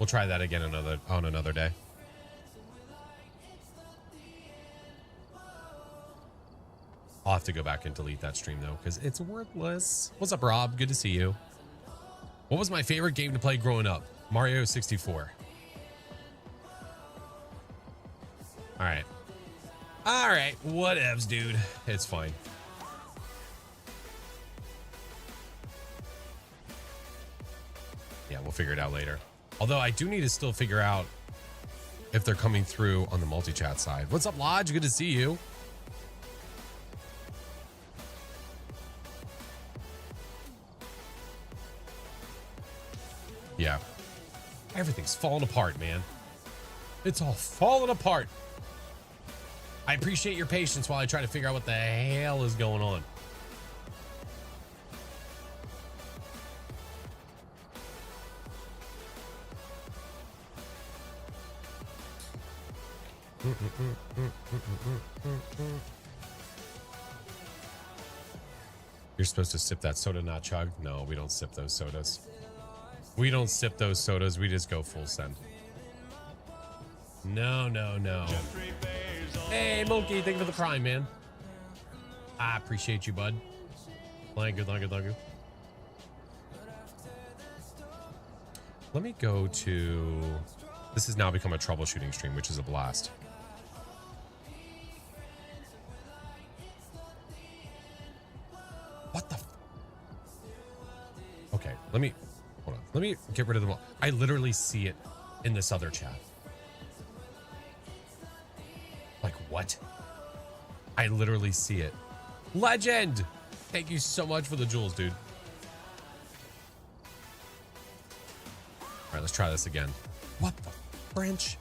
We'll try that again on another day. I'll have to go back and delete that stream though, because it's worthless. What's up, Rob? Good to see you. What was my favorite game to play growing up? Mario 64. All right. All right. Whatevs, dude. It's fine. Yeah, we'll figure it out later. Although I do need to still figure out if they're coming through on the multi-chat side. What's up, Lodge? Good to see you. Yeah. Everything's falling apart, man. It's all falling apart. I appreciate your patience while I try to figure out what the hell is going on. You're supposed to sip that soda, not chug. No, we don't sip those sodas. We don't sip those sodas. We just go full send. No, no, no. Hey, Monkey, thank you for the prime, man. I appreciate you, bud. Thank you, thank you, thank you. Let me go to... This has now become a troubleshooting stream, which is a blast. What the... Okay, let me... Hold on. Let me get rid of them all. I literally see it in this other chat. Like, what? I literally see it. Legend! Thank you so much for the jewels, dude. All right, let's try this again. What the French?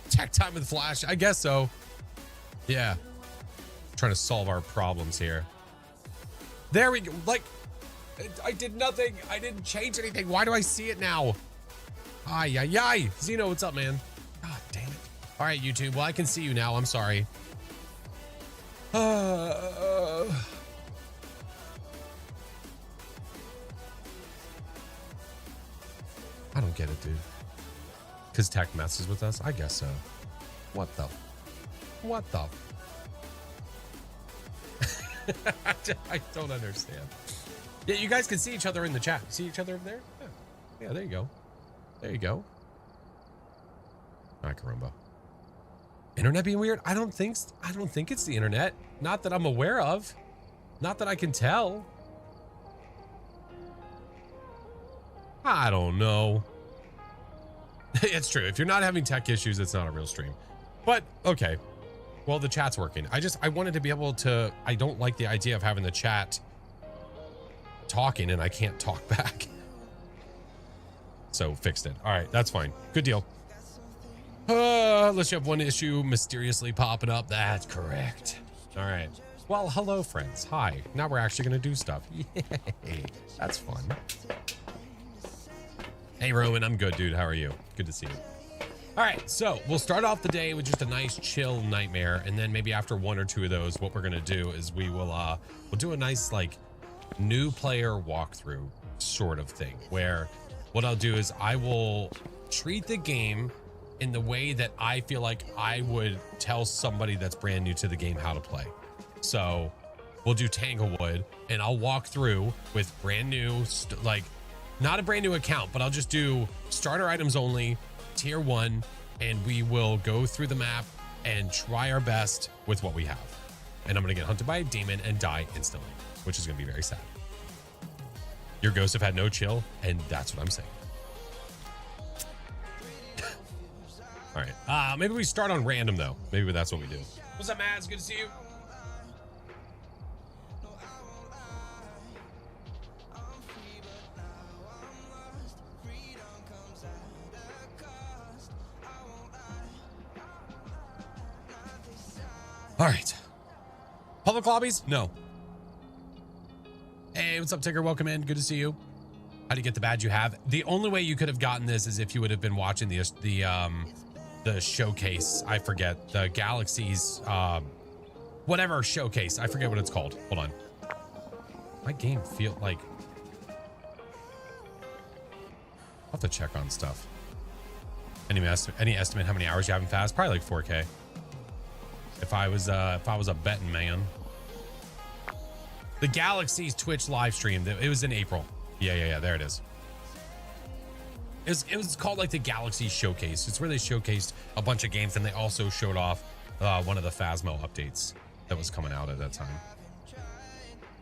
Tech time with Flash? I guess so. Yeah. Trying to solve our problems here. There we go. Like, I did nothing. I didn't change anything. Why do I see it now? Ay, ay, ay. Zeno, what's up, man? God damn it. All right, YouTube. Well, I can see you now. I'm sorry. I don't get it, dude. Because tech messes with us? I guess so. What the? What the? I don't understand. Yeah, you guys can see each other in the chat. See each other over there? Yeah, there you go. There you go. All right, caramba. Internet being weird? I don't think it's the internet. Not that I'm aware of. Not that I can tell. I don't know. It's true. If you're not having tech issues, it's not a real stream. But okay. Well, the chat's working. I wanted to be able to, I don't like the idea of having the chat talking and I can't talk back. So fixed it. All right, that's fine. Good deal. Unless you have one issue mysteriously popping up. That's correct. All right. Well, hello, friends. Hi. Now we're actually going to do stuff. Yay. That's fun. Hey, Roman. I'm good, dude. How are you? Good to see you. All right. So we'll start off the day with just a nice chill nightmare. And then maybe after one or two of those, what we're going to do is we'll do a nice, like, new player walkthrough sort of thing where what I'll do is I will treat the game in the way that I feel like I would tell somebody that's brand new to the game how to play. So we'll do Tanglewood and I'll walk through with brand new, like not a brand new account, but I'll just do starter items only, tier 1, and we will go through the map and try our best with what we have. And I'm going to get hunted by a demon and die instantly, which is going to be very sad. Your ghosts have had no chill, and that's what I'm saying. All right. Maybe we start on random, though. Maybe that's what we do. What's up, Mads? Good to see you. All right. Public lobbies? No. Hey, what's up, Tigger? Welcome in. Good to see you. How do you get the badge you have? The only way you could have gotten this is if you would have been watching the showcase. I forget the Galaxies, whatever showcase. I forget what it's called. Hold on. My game feel like I'll have to check on stuff. Any estimate how many hours you have in Phas? Probably like 4K. If I was a betting man. The Galaxy's Twitch live stream. It was in April. Yeah. There it is. It was called like the Galaxy Showcase. It's where they showcased a bunch of games, and they also showed off one of the Phasmo updates that was coming out at that time.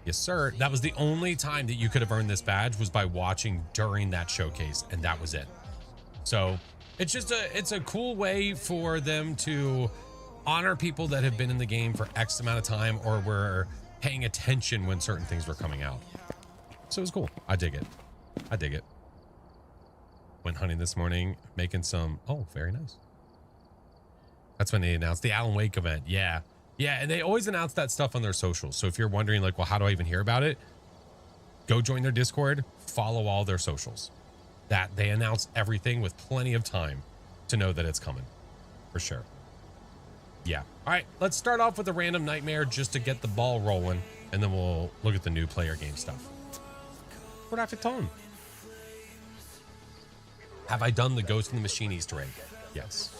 Yes, sir. That was the only time that you could have earned this badge, was by watching during that showcase, and that was it. So it's a cool way for them to honor people that have been in the game for X amount of time, or were paying attention when certain things were coming out. So it was cool. I dig it. Went hunting this morning, making some, oh, very nice. That's when they announced the Alan Wake event. Yeah, and they always announce that stuff on their socials. So if you're wondering like, well, how do I even hear about it? Go join their Discord, follow all their socials. That they announce everything with plenty of time to know that it's coming, for sure. Yeah. All right, let's start off with a random nightmare just to get the ball rolling, and then we'll look at the new player game stuff. Graphic tone. Have I done the Ghost in the Machine Easter egg? Yes.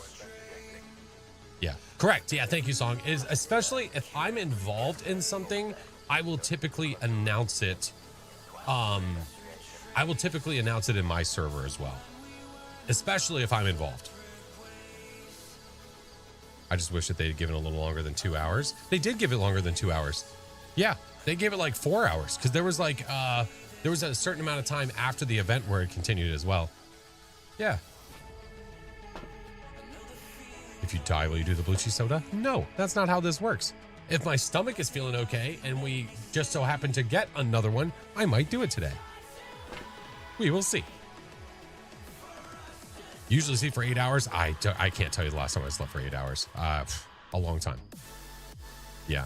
Yeah, correct. Yeah, thank you, Song. Is especially if I'm involved in something, I will typically announce it. I will typically announce it in my server as well, especially if I'm involved. I just wish that they'd given it a little longer than 2 hours. They did give it longer than 2 hours. Yeah, they gave it like 4 hours, because there was like there was a certain amount of time after the event where it continued as well. Yeah. If you die, will you do the blue cheese soda? No, that's not how this works. If my stomach is feeling okay and we just so happen to get another one, I might do it today. We will see. Usually sleep for 8 hours. I can't tell you the last time I slept for 8 hours. A long time. Yeah.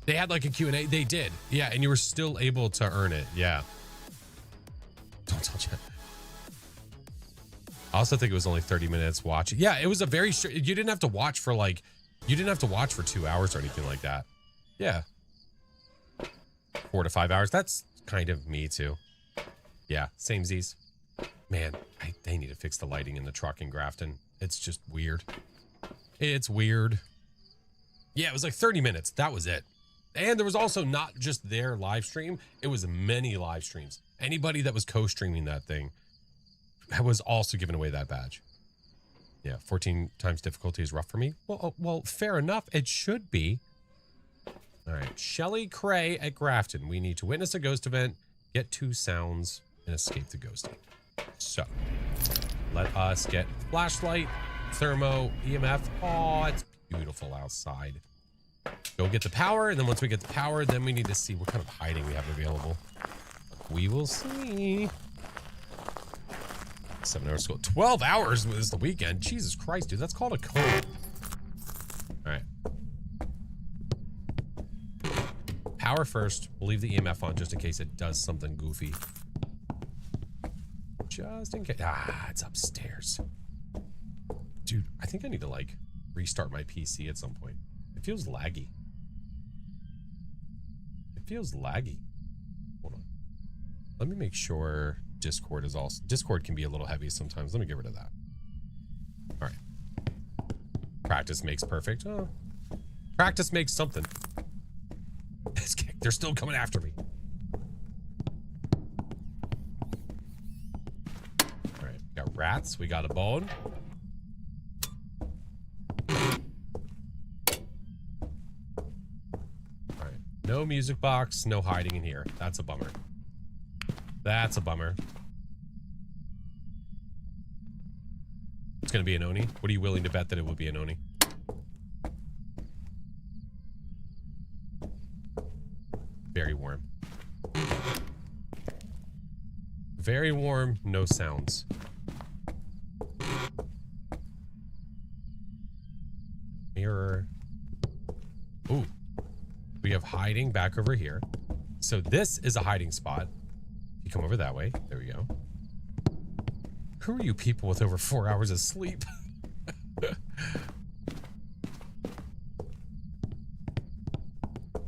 They had like a Q&A. They did. Yeah, and you were still able to earn it. Yeah. Don't tell Jen. I also think it was only 30 minutes watching. Yeah, it was a very short. You didn't have to watch for 2 hours or anything like that. Yeah. 4 to 5 hours. That's kind of me too. Yeah, same Z's. Man, they need to fix the lighting in the truck in Grafton. It's just weird. It's weird. Yeah, it was like 30 minutes. That was it. And there was also not just their live stream. It was many live streams. Anybody that was co-streaming that thing was also giving away that badge. Yeah, 14 times difficulty is rough for me. Well, fair enough. It should be. All right, Shelly Cray at Grafton. We need to witness a ghost event, get 2 sounds, and escape the ghosting. So, let us get flashlight, thermo, EMF. Oh, it's beautiful outside. Go get the power, and then once we get the power, then we need to see what kind of hiding we have available. We will see. 7 hours school. 12 hours is the weekend. Jesus Christ, dude. That's called a code. All right. Power first. We'll leave the EMF on just in case it does something goofy. Just in case. Ah, it's upstairs. Dude, I think I need to like restart my PC at some point. It feels laggy. It feels laggy. Hold on. Let me make sure Discord is also. Discord can be a little heavy sometimes. Let me get rid of that. All right. Practice makes perfect. Oh. Practice makes something. They're still coming after me. All right. We got rats. We got a bone. All right. No music box. No hiding in here. That's a bummer. That's a bummer. It's going to be an Oni. What are you willing to bet that it will be an Oni? Very warm. Very warm, no sounds. Mirror. Ooh. We have hiding back over here. So this is a hiding spot. You come over that way. There we go. Who are you people with over 4 hours of sleep?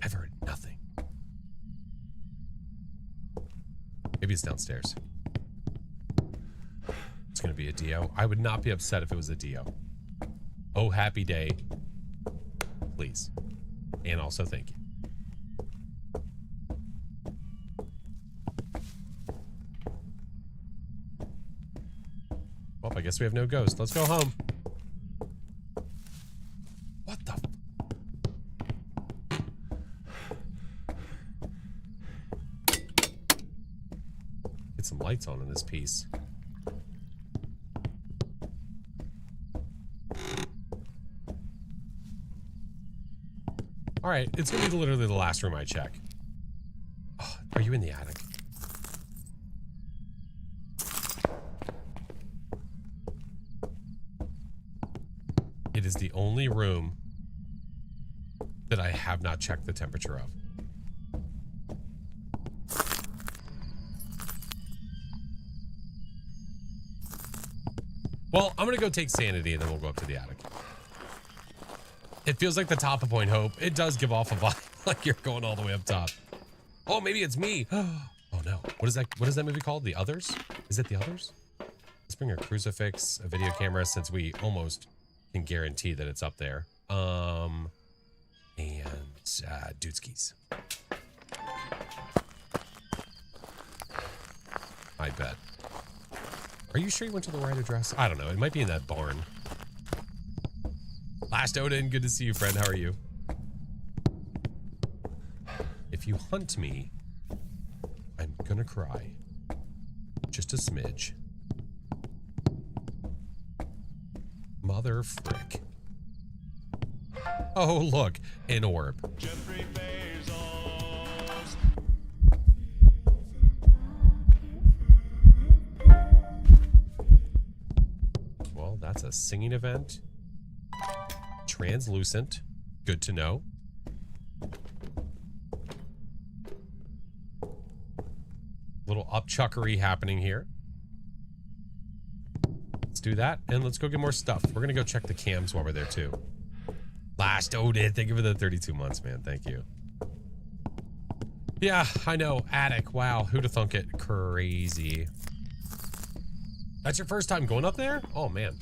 I've heard nothing. Maybe it's downstairs. It's gonna be be a Dio. I would not be upset if it was a Dio. Oh, happy day. Please. And also thank you. Well, I guess we have no ghost. Let's go home. What the? Get some lights on in this piece. All right, it's gonna be literally the last room I check. Oh, are you in the attic? It is the only room that I have not checked the temperature of. Well, I'm gonna go take sanity and then we'll go up to the attic. It feels like the top of Point Hope. It does give off a vibe like you're going all the way up top. Oh, maybe it's me. Oh no. What is that? What is that movie called? The Others? Is it The Others? Let's bring a crucifix, a video camera, since we almost can guarantee that it's up there. And Dudeski's. I bet. Are you sure you went to the right address? I don't know. It might be in that barn. Last Odin, good to see you, friend. How are you? If you hunt me, I'm gonna cry. Just a smidge. Mother frick. Oh, look, an orb. Well, that's a singing event. Translucent. Good to know. Little upchuckery happening here. Let's do that, and let's go get more stuff. We're gonna go check the cams while we're there too. Last Odin, thank you for the 32 months, man. Thank you. Yeah, I know. Attic. Wow, who'd have thunk it? Crazy. That's your first time going up there? Oh man.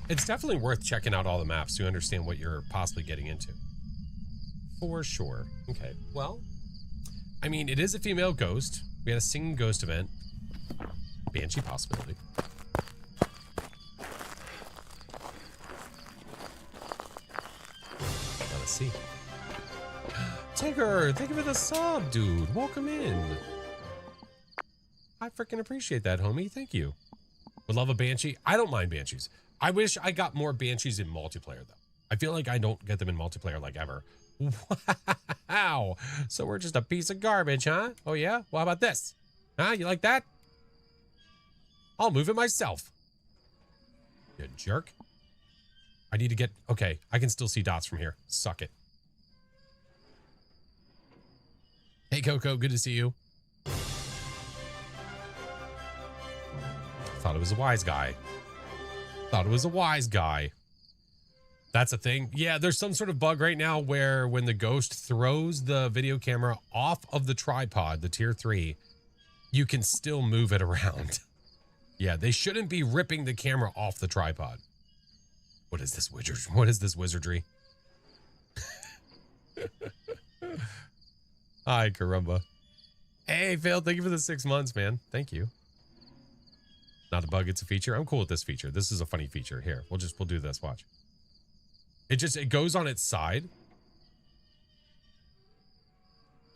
It's definitely worth checking out all the maps to understand what you're possibly getting into. For sure. Okay, well, I mean, it is a female ghost. We had a singing ghost event. Banshee possibility. Let's see. Tigger, thank you for the sub, dude. Welcome in. I freaking appreciate that, homie. Thank you. Would love a Banshee. I don't mind Banshees. I wish I got more Banshees in multiplayer, though. I feel like I don't get them in multiplayer, like, ever. Wow. So we're just a piece of garbage, huh? Oh, yeah? Well, how about this? Huh? You like that? I'll move it myself. You jerk. I need to get... Okay, I can still see dots from here. Suck it. Hey, Coco. Good to see you. Thought it was a wise guy. Thought it was a wise guy. That's a thing. Yeah, there's some sort of bug right now where when the ghost throws the video camera off of the tripod, the tier 3, you can still move it around. Yeah, they shouldn't be ripping the camera off the tripod. What is this wizard? What is this wizardry? Hi, Carumba. Hey, Phil, thank you for the 6 months, man. Thank you. Not a bug, it's a feature. I'm cool with this feature. This is a funny feature. Here, we'll do this. Watch. It goes on its side.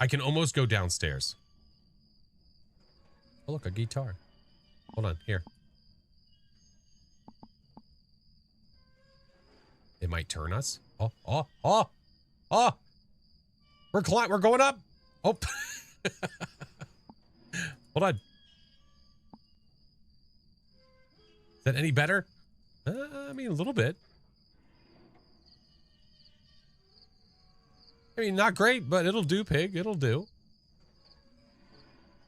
I can almost go downstairs. Oh, look, a guitar. Hold on, here. It might turn us. Oh, oh, oh, oh. We're going up. Oh. Hold on. Is that any better? I mean, a little bit. I mean, not great, but it'll do, pig. It'll do.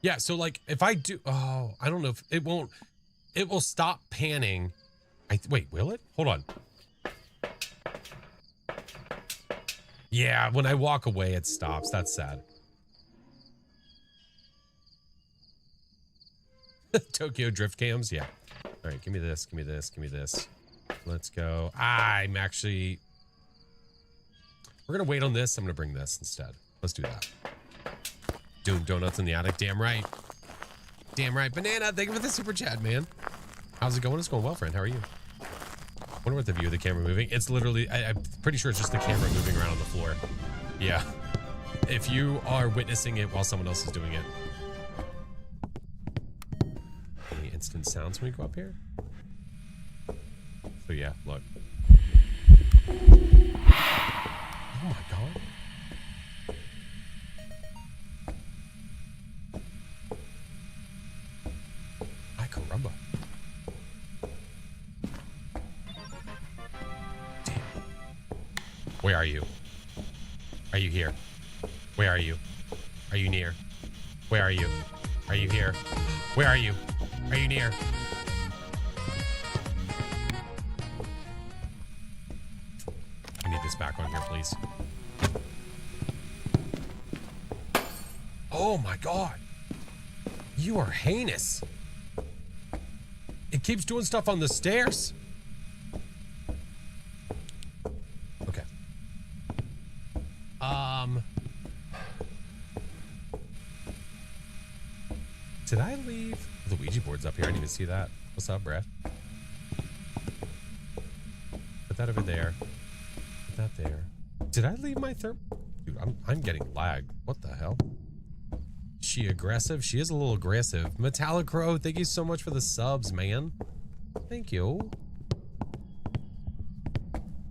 Yeah, so like if I do, oh, I don't know if it won't, it will stop panning. Wait, will it? Hold on. Yeah, when I walk away, it stops. That's sad. Tokyo drift cams, yeah. All right, give me this, give me this, give me this. Let's go. I'm actually... We're going to wait on this. I'm going to bring this instead. Let's do that. Doing donuts in the attic. Damn right. Damn right. Banana, thank you for the super chat, man. How's it going? It's going well, friend. How are you? Wonder what the view of the camera moving. It's literally, I'm pretty sure it's just the camera moving around on the floor. Yeah. If you are witnessing it while someone else is doing it. Any instant sounds when we go up here? So yeah, look. Oh my god. Ay caramba. Damn. Where are you? Are you here? Where are you? Are you near? Where are you? Are you here? Where are you? Are you near? I need this back on here, please. Oh my god. You are heinous. It keeps doing stuff on the stairs. Okay. Did I leave the Ouija board's up here? I didn't even see that. What's up, Brad? Put that over there. Put that there. Did I leave my third? Dude, I'm getting lagged. What the hell? Is she aggressive? She is a little aggressive. Metallic Crow, thank you so much for the subs, man. Thank you.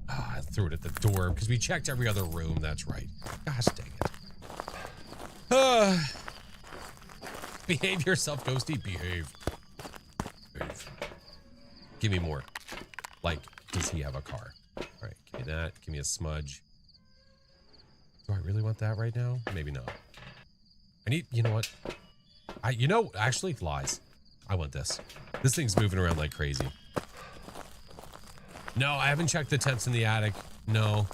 Ah, I threw it at the door because we checked every other room. That's right. Gosh dang it. Behave yourself, Ghosty. Behave. Behave. Give me more. Like, does he have a car? All right, give me that. Give me a smudge. Do I really want that right now? Maybe not. I need, you know what? Actually, lies. I want this. This thing's moving around like crazy. No, I haven't checked the temps in the attic. No.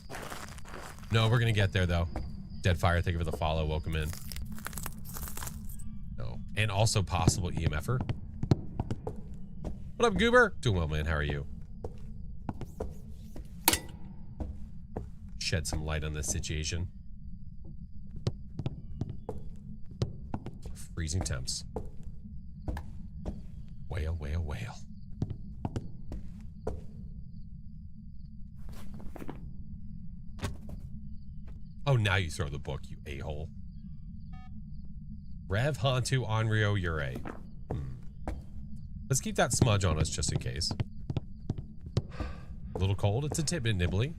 No, we're gonna get there though. Deadfire, thank you for the follow. Welcome in. No. And also possible EMFer. What up, Goober? Doing well, man. How are you? Shed some light on this situation. Freezing temps. Whale, whale, whale. Oh, now you throw the book, you a-hole. Rev, Hantu, Onryo, Ure. Let's keep that smudge on us just in case. A little cold. It's a tidbit nibbly.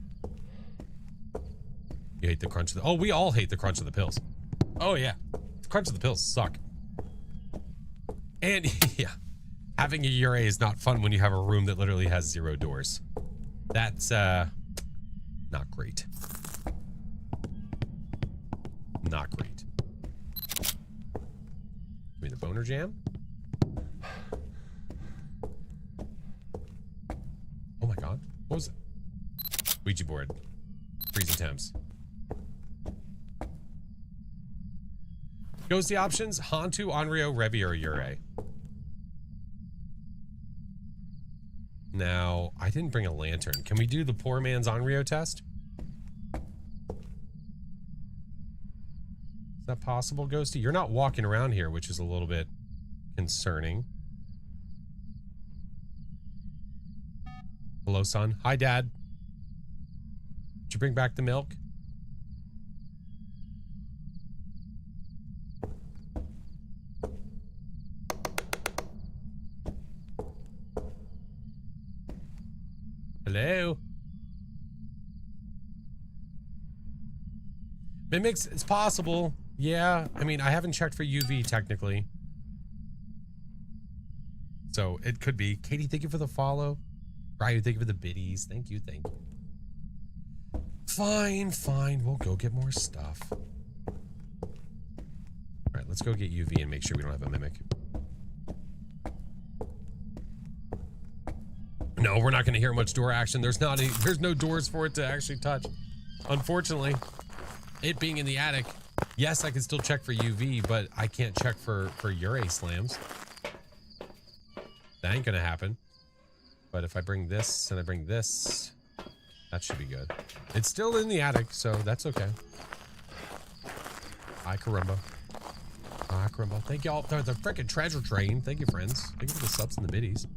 You hate the crunch of the... Oh, we all hate the crunch of the pills. Oh, yeah. The crunch of the pills suck. And, yeah. Having a Ure is not fun when you have a room that literally has 0 doors. That's, not great. Not great. Give me the boner jam. Oh my god. What was it? Ouija board. Freezing temps. Ghosty options. Hantu, Onryo, Revi, or Ure. Now, I didn't bring a lantern. Can we do the poor man's Onryo test? Is that possible, Ghosty? You're not walking around here, which is a little bit concerning. Hello, son. Hi, Dad. Did you bring back the milk? Hello? Mimics, it's possible. Yeah, I mean, I haven't checked for UV technically. So it could be. Katie, thank you for the follow. Ryu, thank you for the biddies. Thank you, thank you. Fine, fine. We'll go get more stuff. All right, let's go get UV and make sure we don't have a mimic. No, we're not going to hear much door action. There's no doors for it to actually touch. Unfortunately, it being in the attic, yes, I can still check for UV, but I can't check for Ure slams. That ain't going to happen. But if I bring this and I bring this, that should be good. It's still in the attic, so that's okay. Hi, Carumba. Hi, Carumba. Thank y'all for the freaking treasure train. Thank you, friends. Thank you for the subs and the biddies.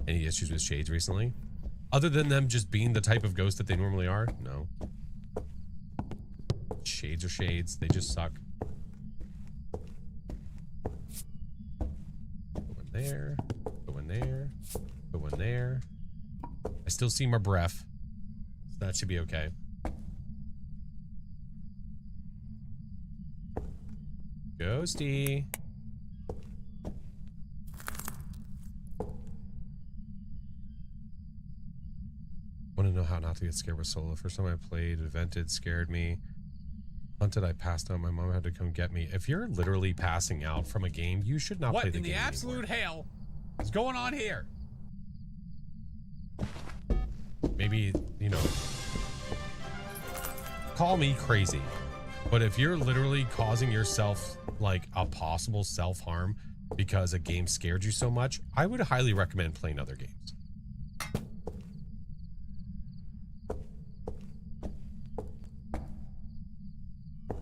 Any issues with shades recently? Other than them just being the type of ghost that they normally are? No. Shades are shades. They just suck. Go in there. Go in there. Go in there. I still see my breath. So that should be okay. Ghosty. Want to know how not to get scared with solo. First time I played, Vented scared me. Hunted, I passed out. My mom had to come get me. If you're literally passing out from a game, you should not play the game. What in the absolute hell is going on here? Maybe, you know, call me crazy, but if you're literally causing yourself like a possible self-harm because a game scared you so much, I would highly recommend playing other games.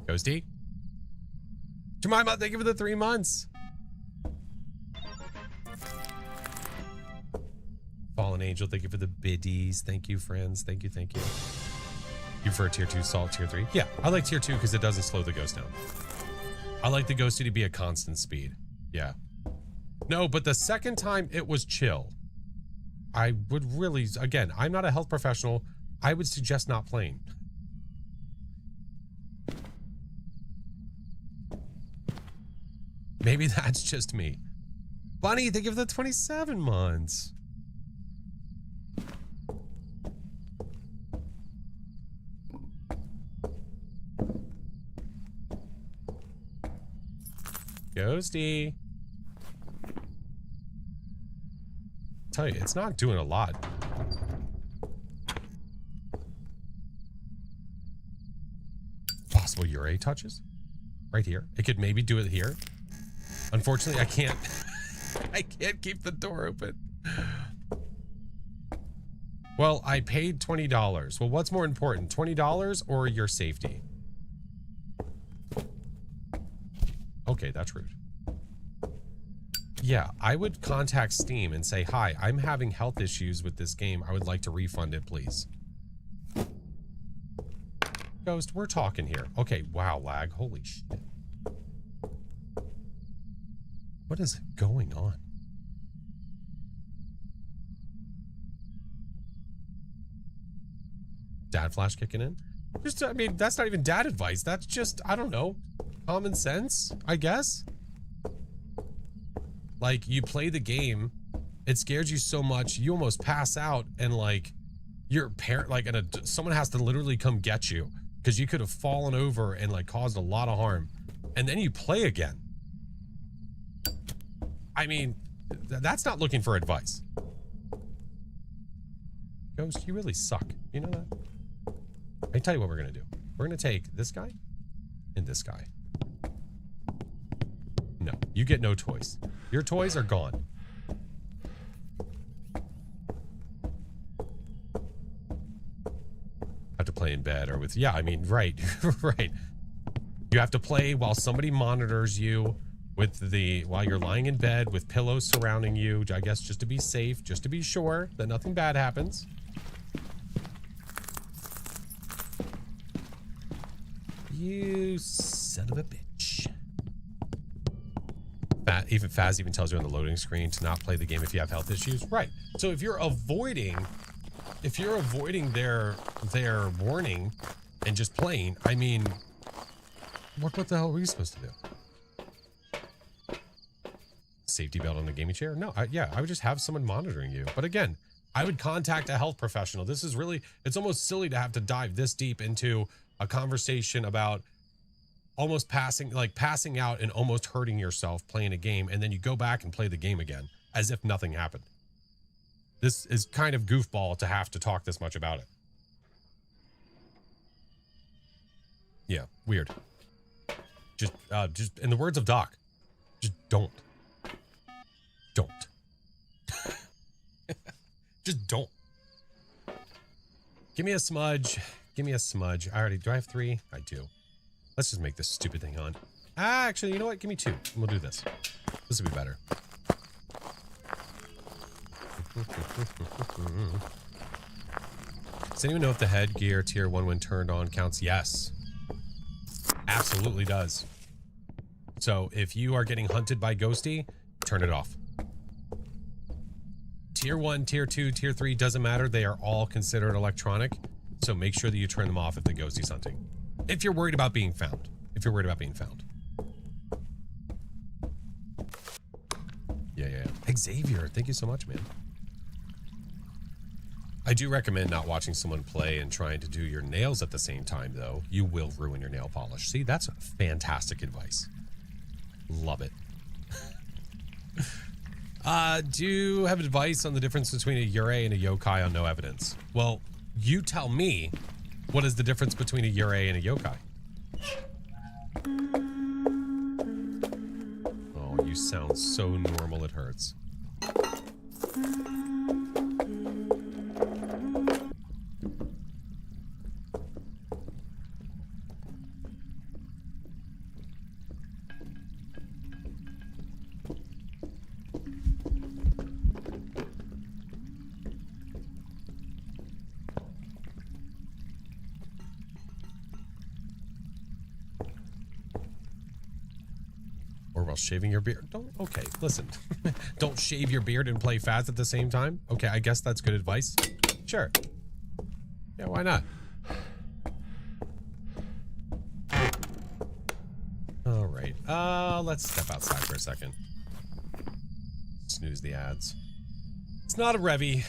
Ghosty? Jemima, thank you for the 3 months. Fallen Angel, thank you for the biddies. Thank you, friends. Thank you, thank you. You prefer tier 2 salt, tier 3? Yeah, I like tier 2 because it doesn't slow the ghost down. I like the ghosty to be a constant speed. Yeah. No, but the second time it was chill. I would really, again, I'm not a health professional. I would suggest not playing. Maybe that's just me. Bunny, thank you for the 27 months. Ghosty. Tell you, it's not doing a lot. Possible Ure touches? Right here. It could maybe do it here. Unfortunately, I can't. I can't keep the door open. Well, I paid $20. Well, what's more important, $20 or your safety? Okay, that's rude. Yeah, I would contact Steam and say, hi, I'm having health issues with this game. I would like to refund it, please. Ghost, we're talking here. Okay, wow, lag. Holy shit. What is going on? Dad flash kicking in? Just, I mean, that's not even dad advice. That's just, I don't know, common sense, I guess. Like, you play the game, it scares you so much, you almost pass out, and like, your parent, like, someone has to literally come get you because you could have fallen over and like caused a lot of harm, and then you play again. I mean, that's not looking for advice. Ghost, you really suck. You know that? I tell you what we're gonna do. We're gonna take this guy and this guy. No, you get no toys. Your toys are gone. Have to play in bed or with, yeah, I mean, right, right. You have to play while somebody monitors you with while you're lying in bed with pillows surrounding you, I guess just to be safe, just to be sure that nothing bad happens. You son of a bitch. Even Faz even tells you on the loading screen to not play the game if you have health issues. Right. So if you're avoiding their warning and just playing, I mean, what the hell were you supposed to do? Safety belt on the gaming chair? No, yeah, I would just have someone monitoring you. But again, I would contact a health professional. This is really, it's almost silly to have to dive this deep into a conversation about almost passing out and almost hurting yourself playing a game, and then you go back and play the game again as if nothing happened. This is kind of goofball to have to talk this much about it. Yeah, weird. Just in the words of Doc, just don't. Just don't. Give me a smudge. Give me a smudge. Do I have 3? I do. Let's just make this stupid thing on. Actually, you know what? Give me 2. And we'll do this. This will be better. Does anyone know if the headgear tier 1 when turned on counts? Yes. Absolutely does. So if you are getting hunted by Ghosty, turn it off. Tier 1, Tier 2, Tier 3, doesn't matter. They are all considered electronic. So make sure that you turn them off if the Ghosty's hunting. If you're worried about being found. If you're worried about being found. Yeah. Xavier, thank you so much, man. I do recommend not watching someone play and trying to do your nails at the same time, though. You will ruin your nail polish. See, that's fantastic advice. Love it. Do you have advice on the difference between a Yurei and a yokai on no evidence? Well, you tell me, what is the difference between a Yurei and a yokai? Oh, you sound so normal it hurts. Shaving your beard. Okay, listen. Don't shave your beard and play Phas at the same time. Okay, I guess that's good advice. Sure. Yeah, why not? All right. Let's step outside for a second. Snooze the ads. It's not a Revy.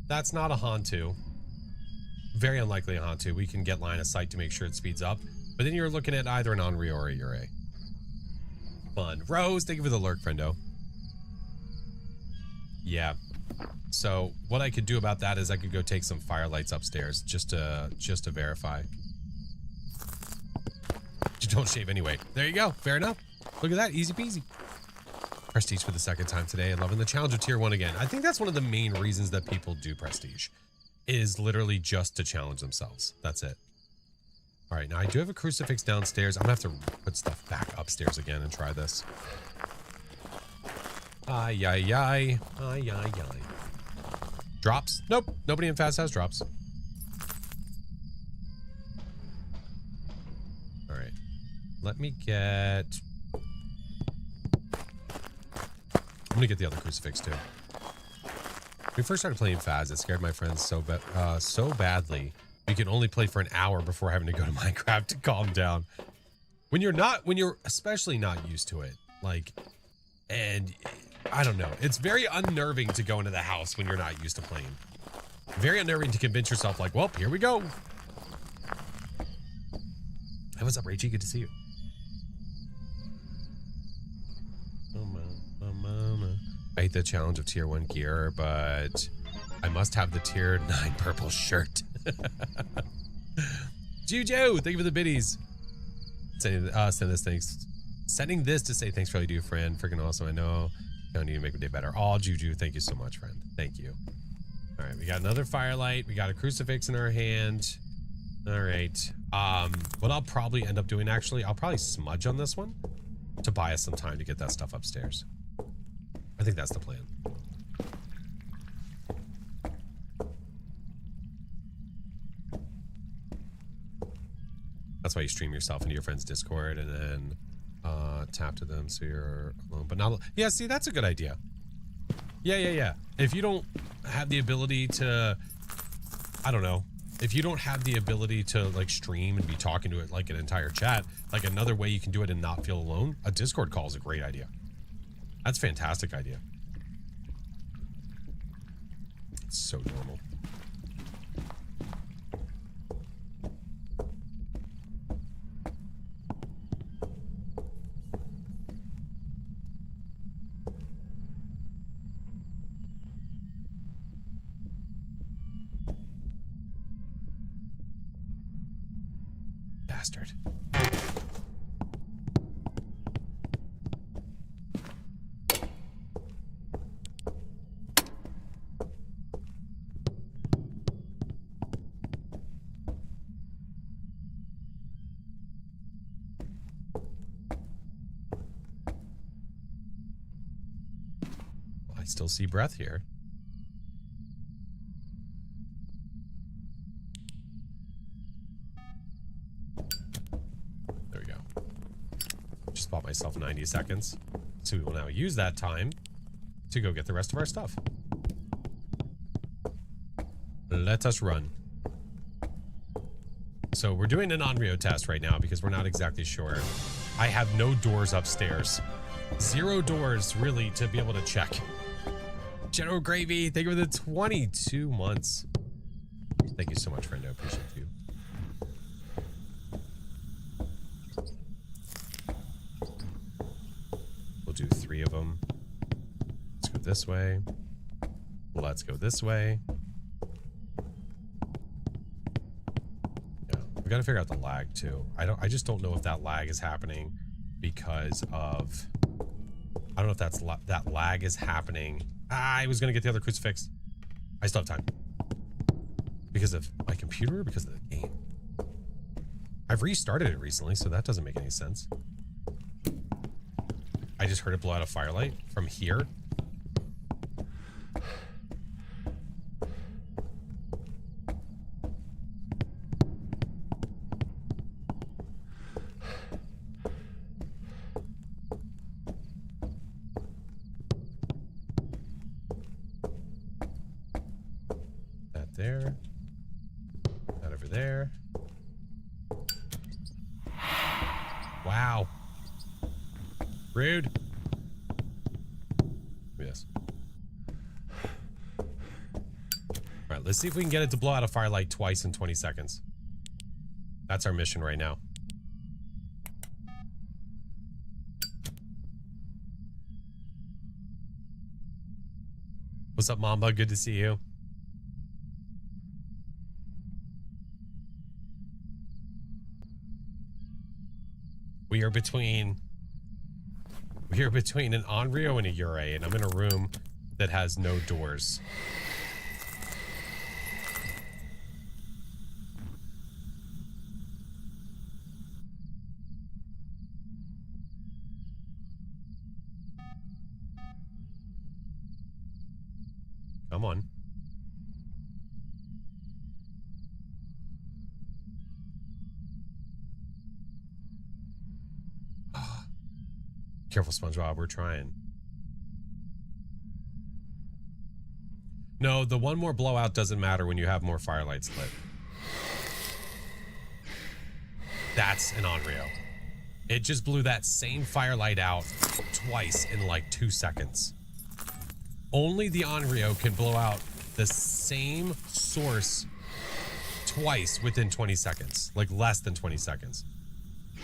That's not a Hantu. Very unlikely a Hantu. We can get line of sight to make sure it speeds up. But then you're looking at either an Onryo or a Yurei. Fun. Rose, thank you for the lurk, friendo. Yeah. So what I could do about that is I could go take some firelights upstairs just to verify. You don't shave anyway. There you go. Fair enough. Look at that. Easy peasy. Prestige for the 2nd time today and loving the challenge of tier 1 again. I think that's one of the main reasons that people do Prestige is literally just to challenge themselves. That's it. All right, now I do have a crucifix downstairs. I'm gonna have to put stuff back upstairs again and try this. Ay. Drops? Nope, nobody in Phas has drops. All right, let me get... I'm gonna get the other crucifix too. When we first started playing Phas, it scared my friends so badly. You can only play for an hour before having to go to Minecraft to calm down. When you're especially not used to it, like, and I don't know, it's very unnerving to go into the house when you're not used to playing. Very unnerving to convince yourself like, well, here we go. Hey, what's up, Rachie? Good to see you. I hate the challenge of tier 1 gear, but I must have the tier 9 purple shirt. Juju, thank you for the biddies. Sending this to say thanks for all you do, friend. Freaking awesome. I know you don't need to make my day better. Oh, Juju, thank you so much, friend. Thank you. All right, we got another firelight. We got a crucifix in our hand. All right. What I'll probably end up doing, actually, I'll probably smudge on this one to buy us some time to get that stuff upstairs. I think that's the plan. That's why you stream yourself into your friend's Discord and then tap to them so you're alone. But not... Yeah, see, that's a good idea. Yeah. If you don't have the ability to... I don't know. If you don't have the ability to, like, stream and be talking to it like an entire chat, like, another way you can do it and not feel alone, a Discord call is a great idea. That's a fantastic idea. It's so normal. Bastard. still see breath here. There we go. Just bought myself 90 seconds. So we will now use that time to go get the rest of our stuff. Let us run. So we're doing an Onryo test right now because we're not exactly sure. I have no doors upstairs. 0 doors, really, to be able to check. General Gravy, thank you for the 22 months. Thank you so much, friendo. Appreciate you. We'll do 3 of them. Let's go this way. Let's go this way. Yeah, we got to figure out the lag too. I just don't know if that lag is happening because of. I don't know if that lag is happening. I was gonna get the other crucifix. I still have time. Because of my computer or because of the game? I've restarted it recently, so that doesn't make any sense. I just heard it blow out a firelight from here. There, that over there. Wow. Rude. Yes. All right, let's see if we can get it to blow out a firelight twice in 20 seconds. That's our mission right now. What's up, Mamba? Good to see you. We are between an Onryo and a Yurei, and I'm in a room that has no doors. Come on. Careful, SpongeBob, we're trying. No, the one more blowout doesn't matter when you have more firelights lit. That's an Onryo. It just blew that same firelight out twice in like 2 seconds. Only the Onryo can blow out the same source twice within 20 seconds. Like less than 20 seconds.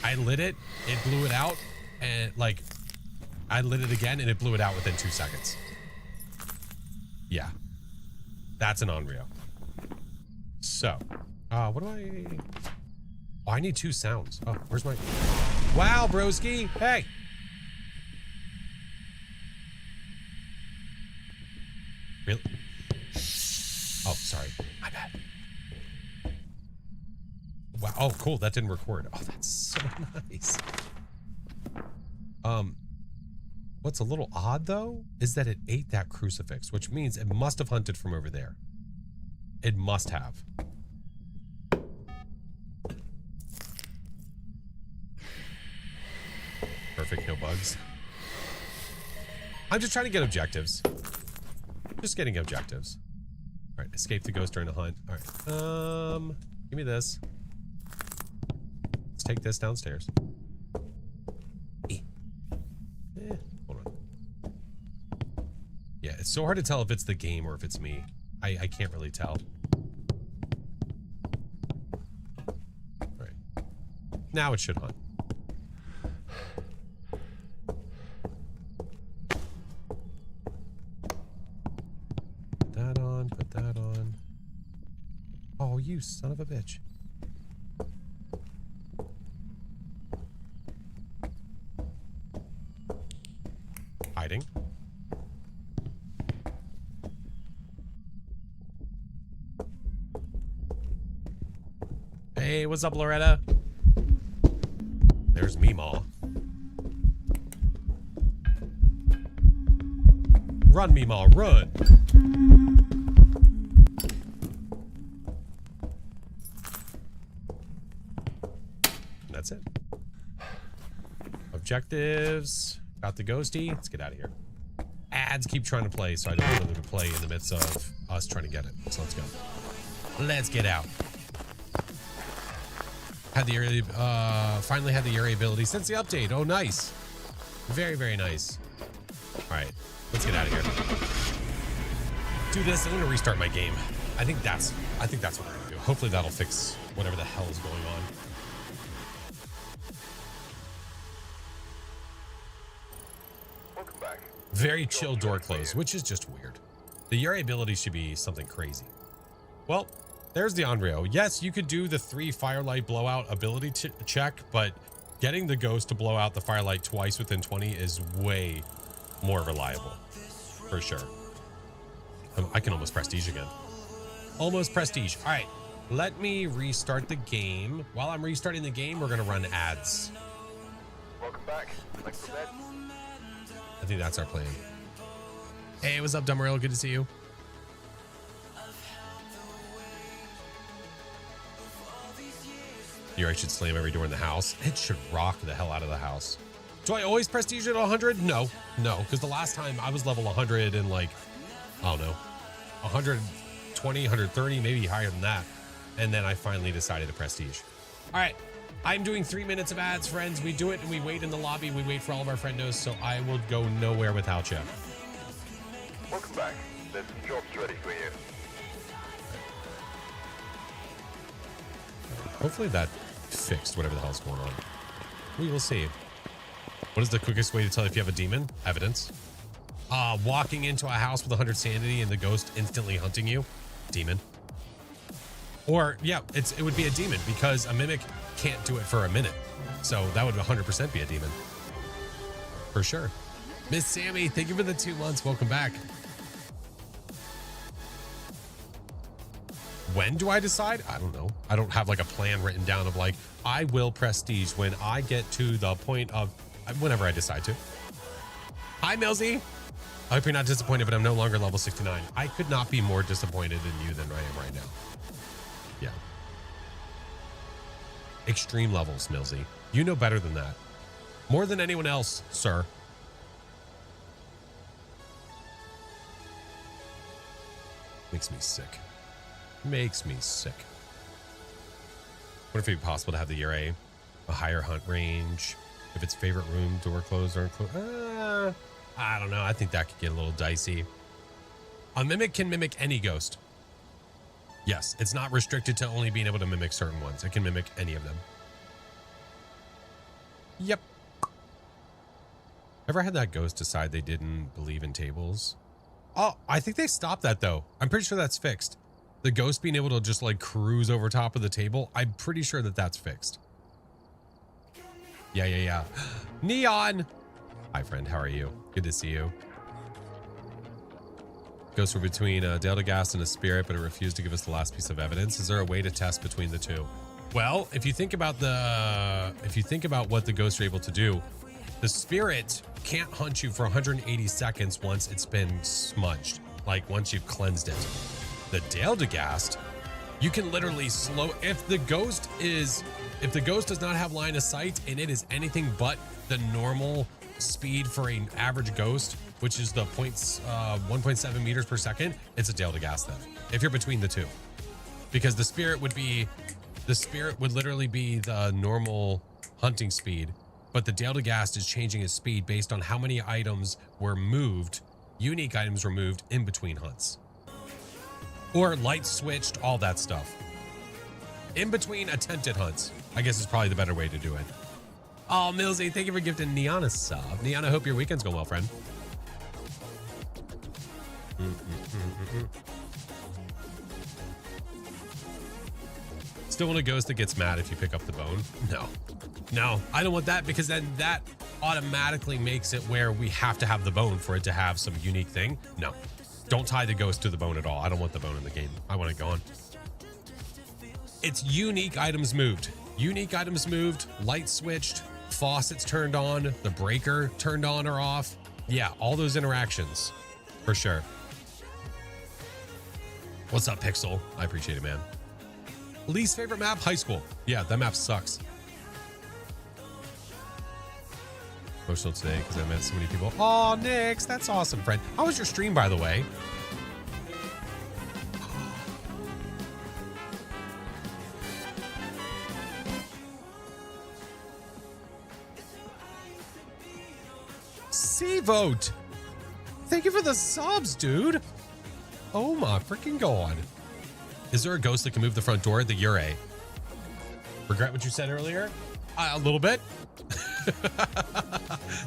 I lit it, it blew it out, and like I lit it again and it blew it out within 2 seconds. Yeah. That's an Onryo. So, what do I... Oh, I need 2 sounds. Oh, where's my... Wow, broski. Hey. Really? Oh, sorry. My bad. Wow. Oh, cool. That didn't record. Oh, that's so nice. What's a little odd, though, is that it ate that crucifix, which means it must have hunted from over there. It must have. Perfect, no bugs. I'm just trying to get objectives. Just getting objectives. All right, escape the ghost during the hunt. All right, give me this. Let's take this downstairs. Hold on. Yeah, it's so hard to tell if it's the game or if it's me. I can't really tell. All right. Now it should hunt. Put that on, put that on. Oh, you son of a bitch. Hiding. Hey, what's up, Loretta? There's Meemaw. Run, Meemaw, run. That's it. Objectives. Got the ghosty. Let's get out of here. Ads keep trying to play, so I don't want them to play in the midst of us trying to get it. So let's go. Let's get out. Had the area, finally had the area ability since the update. Oh, nice. Very, very nice. All right, let's get out of here. Do this. I'm gonna restart my game. I think that's what I'm gonna do. Hopefully that'll fix whatever the hell is going on. Welcome back. Very chill door close, which is just weird. The Yuri ability should be something crazy. Well, there's the Onryo. Yes, you could do the 3 firelight blowout ability check, but getting the ghost to blow out the firelight twice within 20 is way more reliable, for sure. I can almost prestige again. Almost prestige. All right, let me restart the game. While I'm restarting the game, we're gonna run ads. Welcome back. Like we said. I think that's our plan. Hey, what's up, Dumbarello? Good to see you. Yuri should slam every door in the house. It should rock the hell out of the house. Do I always prestige at 100? No, because the last time I was level 100 and like, I don't know, 120, 130, maybe higher than that. And then I finally decided to prestige. All right, I'm doing 3 minutes of ads, friends. We do it and we wait in the lobby. We wait for all of our friendos, so I will go nowhere without you. Welcome back. There's some jobs ready for you. Hopefully that fixed whatever the hell's going on. We will see. What is the quickest way to tell if you have a demon? Evidence. Walking into a house with 100 sanity and the ghost instantly hunting you. Demon. Or, yeah, it would be a demon because a mimic can't do it for a minute. So that would 100% be a demon. For sure. Miss Sammy, thank you for the 2 months. Welcome back. When do I decide? I don't know. I don't have like a plan written down of like, I will prestige when I get to the point of whenever I decide to. Hi, Milsey. I hope you're not disappointed, but I'm no longer level 69. I could not be more disappointed in you than I am right now. Yeah. Extreme levels, Milsey. You know better than that. More than anyone else, sir. Makes me sick. Makes me sick. What if it'd be possible to have the Yuri a higher hunt range? If its favorite room, door closed or unclosed? I don't know. I think that could get a little dicey. A mimic can mimic any ghost. Yes, it's not restricted to only being able to mimic certain ones. It can mimic any of them. Yep. Ever had that ghost decide they didn't believe in tables? Oh, I think they stopped that though. I'm pretty sure that's fixed. The ghost being able to just like cruise over top of the table. I'm pretty sure that that's fixed. Yeah. Neon. Hi, friend. How are you? Good to see you. Ghosts were between a Delta and a spirit, but it refused to give us the last piece of evidence. Is there a way to test between the two? Well, if you think about what the ghosts are able to do, the spirit can't hunt you for 180 seconds once it's been smudged, like once you've cleansed it. The Delta, you can literally slow. If the ghost does not have line of sight and it is anything but the normal speed for an average ghost, which is the 1.7 meters per second, it's a Delta then. If you're between the two, because the spirit would literally be the normal hunting speed, but the Delta is changing its speed based on how many items were moved, unique items were moved in between hunts. Or light switched, all that stuff. In between attempted hunts, I guess is probably the better way to do it. Oh, Millsy, thank you for gifting Neon a sub. Neon, I hope your weekend's going well, friend. Still want a ghost that gets mad if you pick up the bone? No, I don't want that, because then that automatically makes it where we have to have the bone for it to have some unique thing. No. Don't tie the ghost to the bone at all. I don't want the bone in the game. I want it gone. It's unique items moved. Unique items moved, light switched, faucets turned on, the breaker turned on or off. Yeah, all those interactions. For sure. What's up, Pixel? I appreciate it, man. Least favorite map? High school. Yeah, that map sucks. Emotional today because I met so many people. Oh, Nix, that's awesome, friend. How was your stream, by the way? C-Vote. Thank you for the subs, dude. Oh my freaking God. Is there a ghost that can move the front door? The Ure. Regret what you said earlier? A little bit.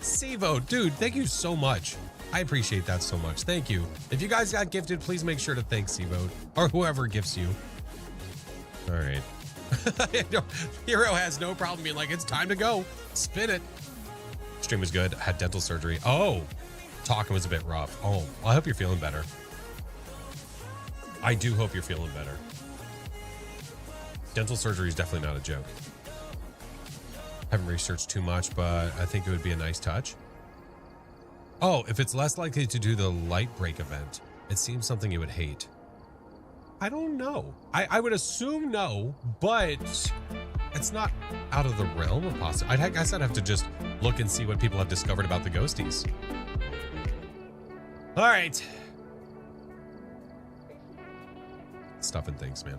C-Vote, dude, thank you so much. I appreciate that so much. Thank you. If you guys got gifted, please make sure to thank C-Vote or whoever gifts you. All right. Hero has no problem being like, it's time to go. Spin it. Stream was good. Had dental surgery. Oh, talking was a bit rough. Oh, well, I hope you're feeling better. I do hope you're feeling better. Dental surgery is definitely not a joke. Haven't researched too much, but I think it would be a nice touch. Oh, if it's less likely to do the light break event, it seems something you would hate. I don't know. I would assume no, but it's not out of the realm of possibility. I guess I'd have to just look and see what people have discovered about the ghosties. All right. Stuff and things, man.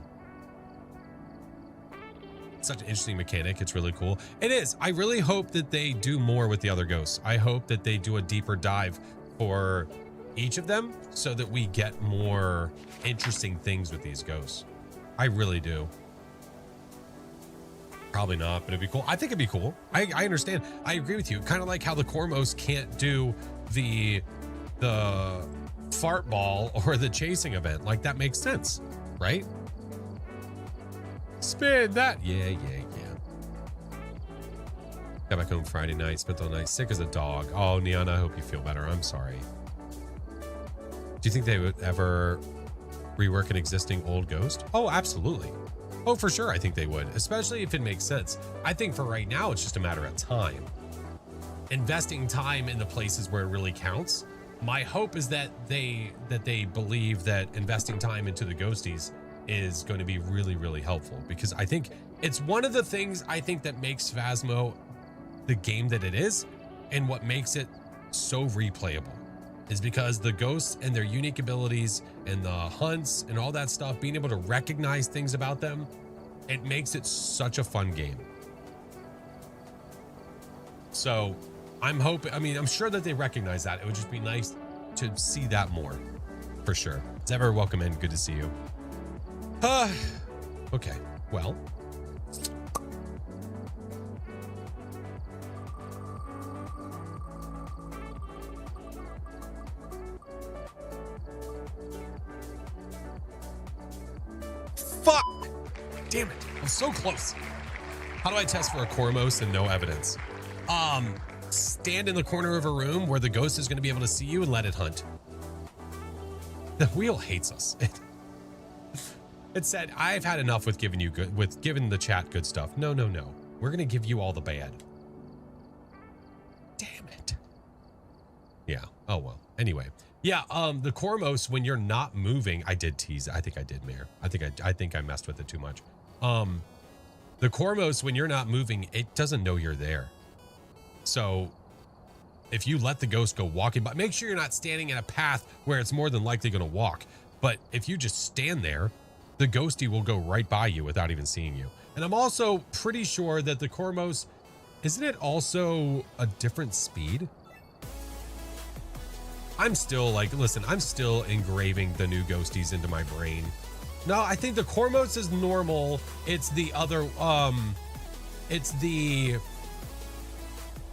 Such an interesting mechanic. It's really cool. It is. I really hope that they do more with the other ghosts. I hope that they do a deeper dive for each of them so that we get more interesting things with these ghosts. I really do. Probably not, but it'd be cool. I think it'd be cool. I understand. I agree with you. Kind of like how the Cormos can't do the fart ball or the chasing event. Like, that makes sense, right? Spin that. Yeah. Got back home Friday night, spent all night sick as a dog. Oh, Neon, I hope you feel better. I'm sorry. Do you think they would ever rework an existing old ghost? Oh, absolutely. Oh, for sure. I think they would, especially if it makes sense. I think for right now, it's just a matter of time. Investing time in the places where it really counts. My hope is that they believe that investing time into the ghosties is going to be really, really helpful, because I think it's one of the things I think that makes Phasmo the game that it is, and what makes it so replayable is because the ghosts and their unique abilities and the hunts and all that stuff, being able to recognize things about them, it makes it such a fun game. So I'm hoping, I mean, I'm sure that they recognize that. It would just be nice to see that more, for sure. Zephyr, welcome in. Good to see you. Okay, well. Fuck! Damn it, I'm so close. How do I test for a Cormos and no evidence? Stand in the corner of a room where the ghost is going to be able to see you and let it hunt. The wheel hates us. It said, I've had enough with giving the chat good stuff. No. We're going to give you all the bad. Damn it. Yeah. Oh, well. Anyway. Yeah. The Cormos, when you're not moving, I did tease. I think I did, Mayor. I think I messed with it too much. The Cormos, when you're not moving, it doesn't know you're there. So if you let the ghost go walking by, make sure you're not standing in a path where it's more than likely going to walk. But if you just stand there, the ghosty will go right by you without even seeing you. And I'm also pretty sure that the Cormos, isn't it also a different speed? I'm still like, listen, I'm still engraving the new ghosties into my brain. No, I think the Cormos is normal. It's the other, it's the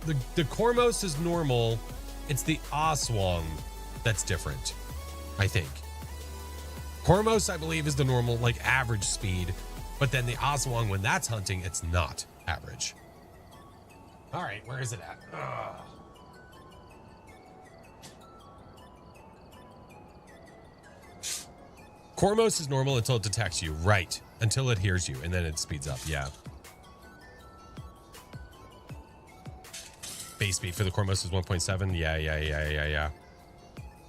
Cormos is normal. It's the Aswang that's different, I think. Cormos, I believe, is the normal, like, average speed. But then the Aswang, when that's hunting, it's not average. All right, where is it at? Ugh. Cormos is normal until it detects you. Right. Until it hears you, and then it speeds up. Yeah. Base speed for the Cormos is 1.7. Yeah.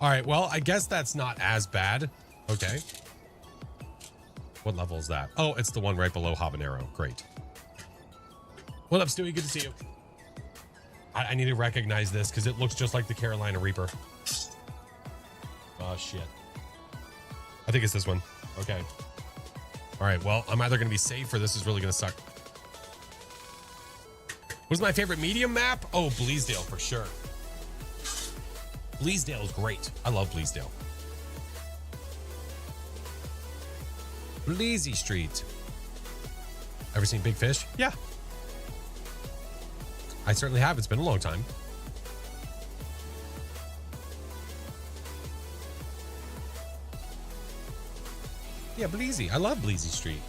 All right, well, I guess that's not as bad. Okay. What level is that? Oh, it's the one right below Habanero. Great. What up, Stewie? Good to see you. I need to recognize this because it looks just like the Carolina Reaper. Oh, shit. I think it's this one. Okay. All right, well, I'm either going to be safe or this is really going to suck. What's my favorite medium map? Oh, Bleasdale for sure. Bleasdale is great. I love Bleasdale. Bleasy Street. Ever seen Big Fish? Yeah. I certainly have. It's been a long time. Yeah, Bleasy. I love Bleasy Street.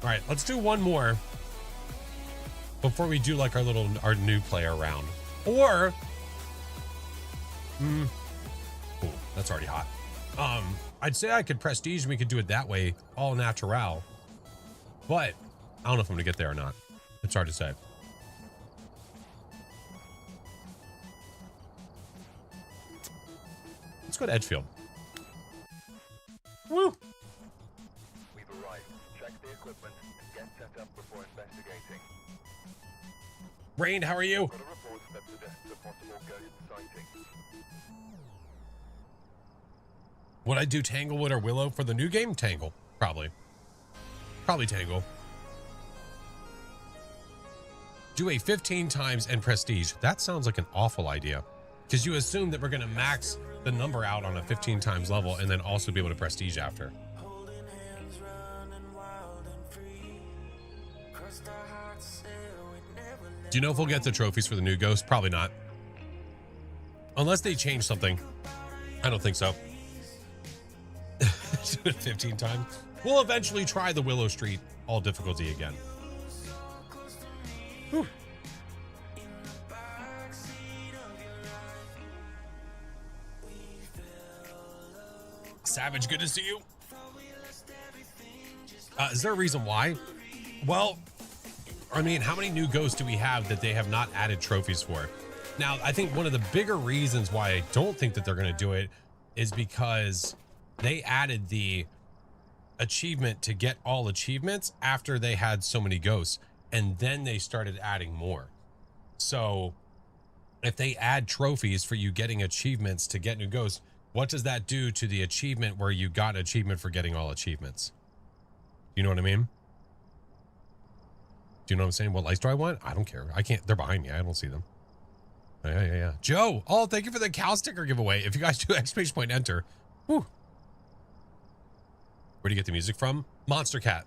All right, let's do one more before we do like our new player round. Or, ooh, that's already hot. I'd say I could prestige and we could do it that way, all natural. But I don't know if I'm gonna get there or not. It's hard to say. Let's go to Edgefield. Woo! We've arrived. Check the equipment and get set up before investigating. Rain, how are you? Got a report that suggests a possible ghost sighting. Would I do Tanglewood or Willow for the new game? Tangle, probably. Probably Tangle. Do a 15 times and prestige. That sounds like an awful idea. Because you assume that we're going to max the number out on a 15 times level and then also be able to prestige after. Do you know if we'll get the trophies for the new Ghost? Probably not. Unless they change something. I don't think so. Do it 15 times. We'll eventually try the Willow Street all difficulty again. Whew. Savage, good to see you. Is there a reason why? Well, I mean, how many new ghosts do we have that they have not added trophies for? Now, I think one of the bigger reasons why I don't think that they're going to do it is because they added the achievement to get all achievements after they had so many ghosts, and then they started adding more. So if they add trophies for you getting achievements to get new ghosts, what does that do to the achievement where you got achievement for getting all achievements? You know what I mean? Do you know what I'm saying? What lights do I want? I don't care. I can't. They're behind me. I don't see them. Yeah. Joe, oh, thank you for the cow sticker giveaway. If you guys do exclamation point enter. Whew. Where do you get the music from? Monster Cat.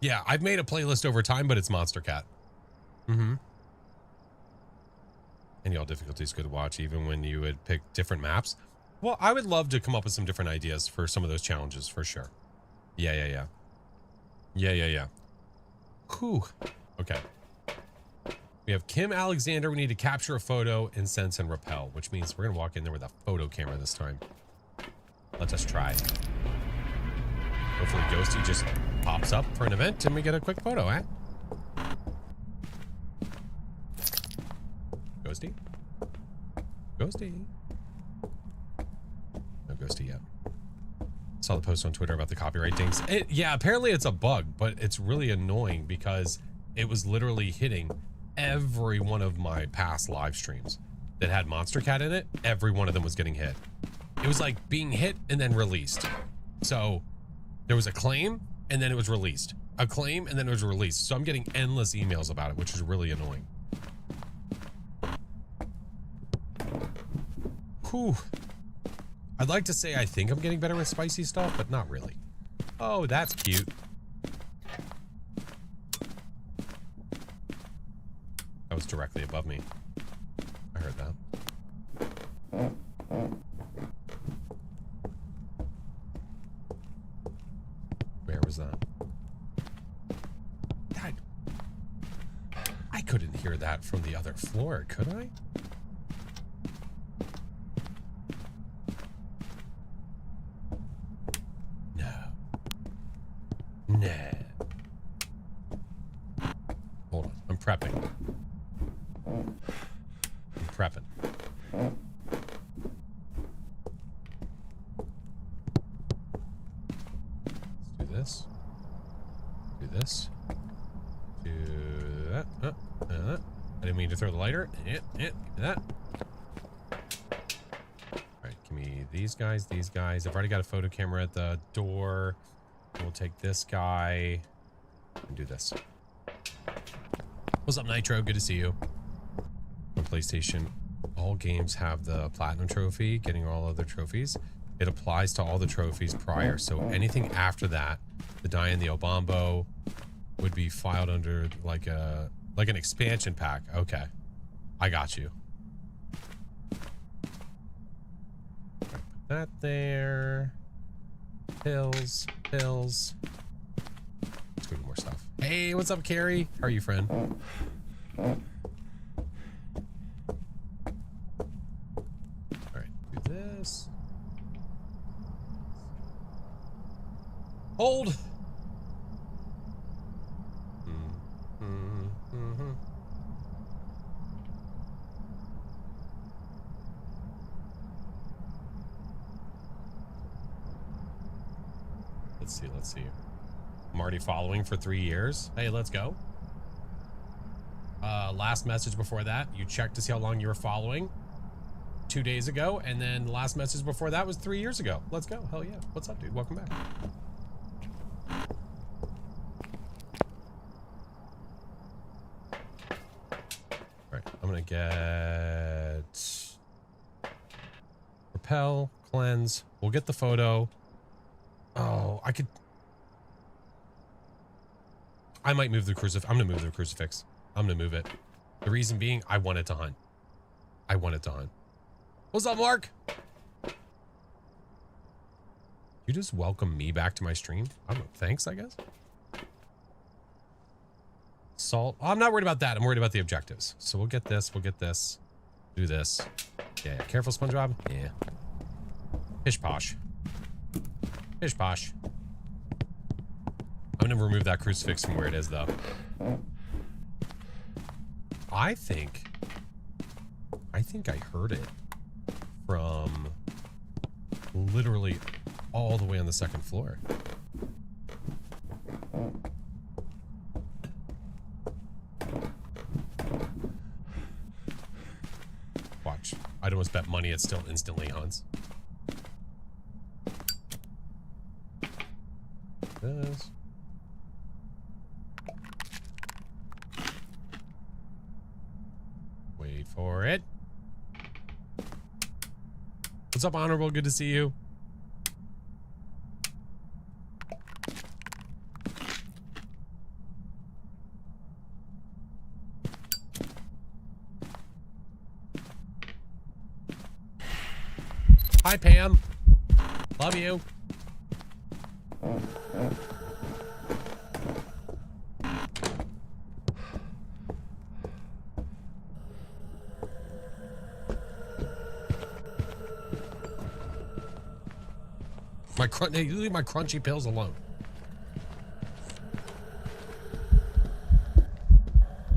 Yeah, I've made a playlist over time, but it's Monster Cat. Mm-hmm. And y'all difficulty is good to watch, even when you would pick different maps. Well, I would love to come up with some different ideas for some of those challenges, for sure. Yeah. Whew. Okay. We have Kim Alexander. We need to capture a photo, incense, and repel, which means we're going to walk in there with a photo camera this time. Let us try. Hopefully Ghosty just pops up for an event and we get a quick photo, eh? Ghosty? Ghosty? No Ghosty yet. Saw the post on Twitter about the copyright things. Yeah, apparently it's a bug, but it's really annoying because it was literally hitting every one of my past live streams that had Monster Cat in it. Every one of them was getting hit. It was like being hit and then released. So there was a claim and then it was released. A claim and then it was released. So I'm getting endless emails about it, which is really annoying. Whew. I'd like to say I think I'm getting better with spicy stuff, but not really. Oh, that's cute. That was directly above me. I heard that. Where was that? I couldn't hear that from the other floor, could I? No. prepping. I'm prepping. Let's do this. Do this. Do that. I didn't mean to throw the lighter. Give me that. Alright, give me these guys, these guys. I've already got a photo camera at the door. We'll take this guy and do this. What's up, Nitro? Good to see you. On PlayStation, all games have the platinum trophy, getting all other trophies. It applies to all the trophies prior. So anything after that, the die and the Obambo would be filed under like an expansion pack. Okay. I got you. Right, put that there. Pills. Let's go get more stuff. Hey, what's up, Carrie? How are you, friend? Alright, do this. Hold! Let's see. I'm already following for 3 years. Hey, let's go. Last message before that, you checked to see how long you were following 2 days ago, and then the last message before that was 3 years ago. Let's go. Hell yeah. What's up, dude? Welcome back. All right, I'm gonna get repel, cleanse. We'll get the photo. Oh, I might move the crucifix. I'm gonna move the crucifix. I'm gonna move it. The reason being, I want it to hunt. What's up, Mark? You just welcome me back to my stream? I don't know. Thanks, I guess. Salt. Oh, I'm not worried about that. I'm worried about the objectives. So we'll get this. We'll get this. Do this. Yeah. Careful, SpongeBob. Yeah. Pish posh. Pish posh. I'm gonna remove that crucifix from where it is, though. I think I heard it from literally all the way on the second floor. Watch. I'd almost bet money it still instantly hunts. This. Wait for it. What's up, Honorable? Good to see you. Hi, Pam. Love you. Hey, you leave my crunchy pills alone.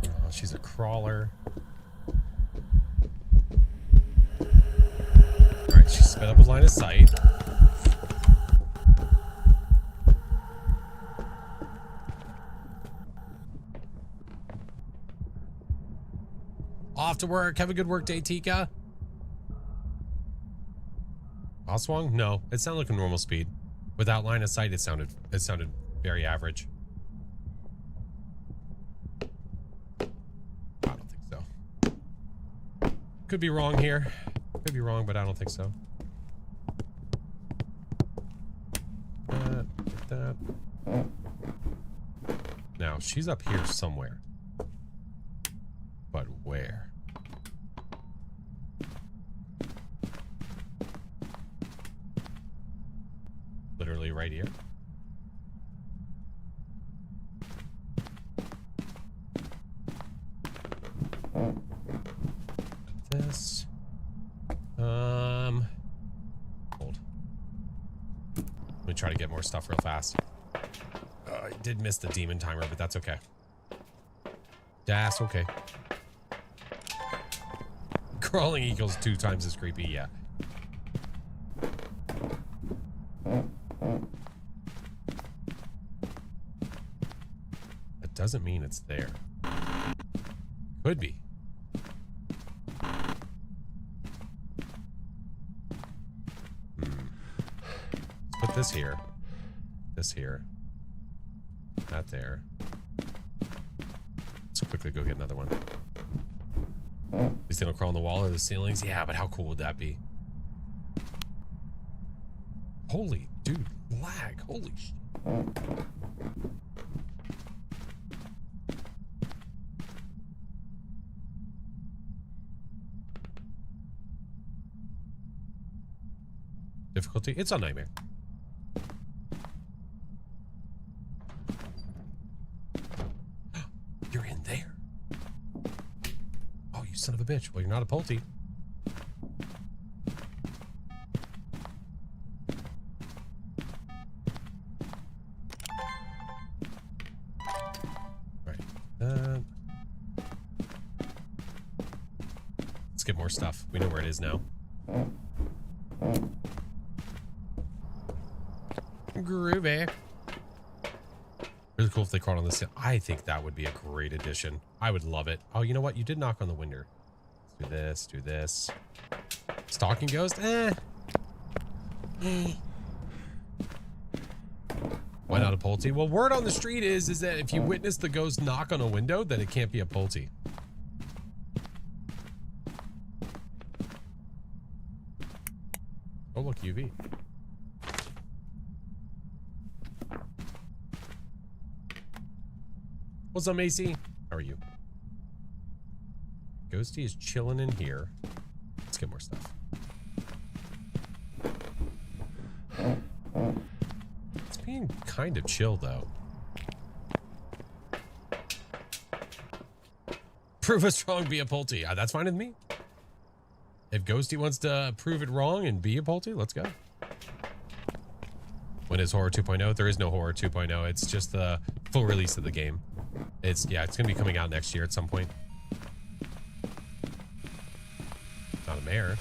Oh, she's a crawler. Alright, she sped up his line of sight. Off to work. Have a good work day, Tika. Swung? No, it sounded like a normal speed. Without line of sight, it sounded very average. I don't think so. Could be wrong here. Could be wrong, but I don't think so. That. Now, she's up here somewhere. But where? Literally right here. This. Hold. Let me try to get more stuff real fast. I did miss the demon timer, but that's okay. That's okay. Crawling equals 2 times as creepy, yeah. That doesn't mean it's there. Could be. Let's put this here. This here. That there. Let's quickly go get another one. At least they don't crawl on the wall or the ceilings. Yeah, but how cool would that be? Holy dude, lag. Holy shit. Difficulty? It's on Nightmare. You're in there. Oh, you son of a bitch. Well, you're not a Pulte. Right. Let's get more stuff. We know where it is now. Groovy. Really cool if they crawled on this. I think that would be a great addition. I would love it. Oh, you know what? You did knock on the window. Let's do this. Do this. Stalking ghost? Why not a Pulte? Well, word on the street is that if you witness the ghost knock on a window, then it can't be a Pulte. Oh, look, UV. What's up, Macy? How are you? Ghosty is chilling in here. Let's get more stuff. It's being kind of chill, though. Prove us wrong, be a Pulte. That's fine with me. If Ghosty wants to prove it wrong and be a Pulte, let's go. When is Horror 2.0? There is no Horror 2.0. It's just the full release of the game. It's going to be coming out next year at some point. Not a mare.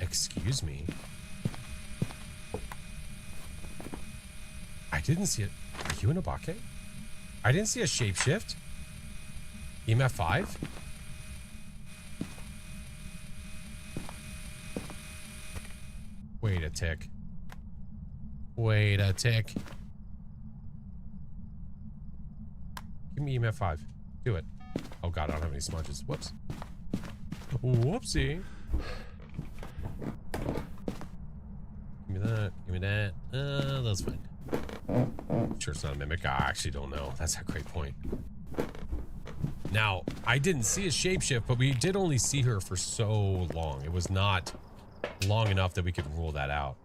Excuse me. I didn't see it. Are you in a Bake? I didn't see a shapeshift. EMF 5? Wait a tick. Wait a tick. Give me EMF 5. Do it. Oh god, I don't have any smudges. Whoops. Whoopsie. Give me that. Give me that. That's fine. Sure it's not a mimic. I actually don't know. That's a great point. Now, I didn't see a shapeshift, but we did only see her for so long. It was not long enough that we could rule that out.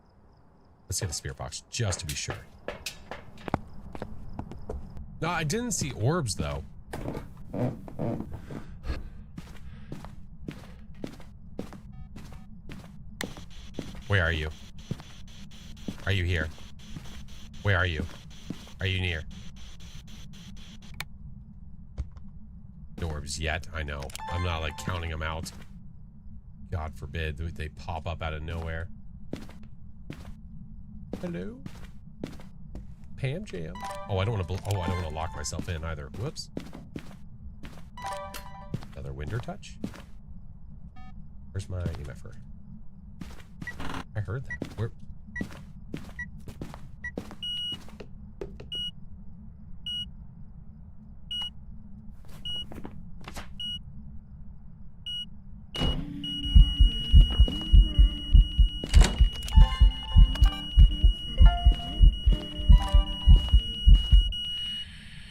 Let's get a spirit box just to be sure. No, I didn't see orbs though. Where are you? Are you here? Where are you? Are you near? No orbs yet, I know. I'm not like counting them out. God forbid they pop up out of nowhere. Hello? Pam Jam. Oh, I don't want to lock myself in either. Whoops. Another window touch. Where's my EMFer? I heard that. Where?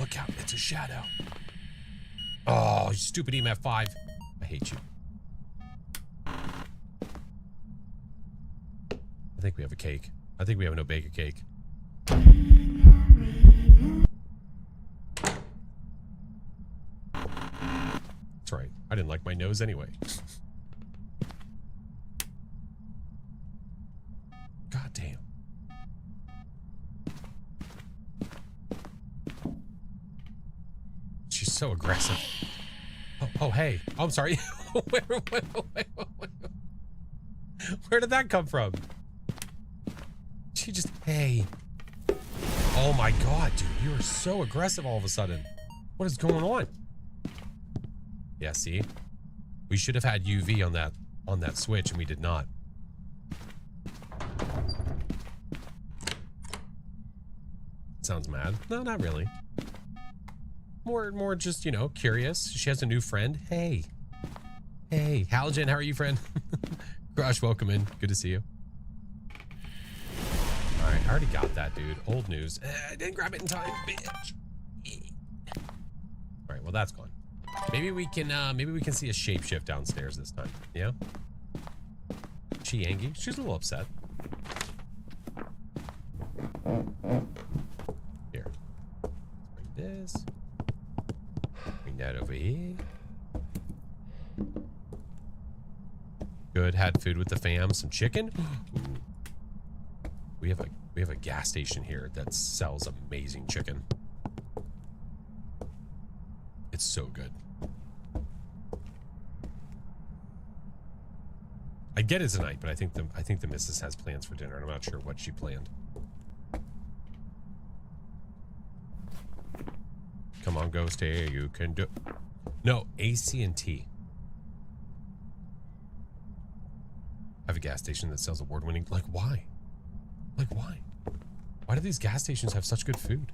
Look out, it's a shadow. Oh, you stupid EMF 5. I hate you. I think we have a cake. I think we have an Obega cake. That's right. I didn't like my nose anyway. God damn. She's so aggressive. Oh, hey. Oh, I'm sorry. Where did that come from? She just, hey. Oh my God, dude. You are so aggressive all of a sudden. What is going on? Yeah, see? We should have had UV on that switch, and we did not. Sounds mad. No, not really. More just, you know, curious. She has a new friend. Hey. Hey, Halogen, how are you, friend? Crush, welcome in. Good to see you. All right, I already got that, dude. Old news. I didn't grab it in time, bitch. All right, well, that's gone. Maybe we can see a shapeshift downstairs this time. Yeah? She angry? She's a little upset. Here. Let's bring this. Bring that over here. Good. Had food with the fam. Some chicken. Ooh. We have a gas station here that sells amazing chicken. It's so good. I get it tonight, but I think the missus has plans for dinner, and I'm not sure what she planned. Come on, Ghost. Hey, you can do. No, AT&T. I have a gas station that sells award-winning. Like, why? Like, why? Why do these gas stations have such good food?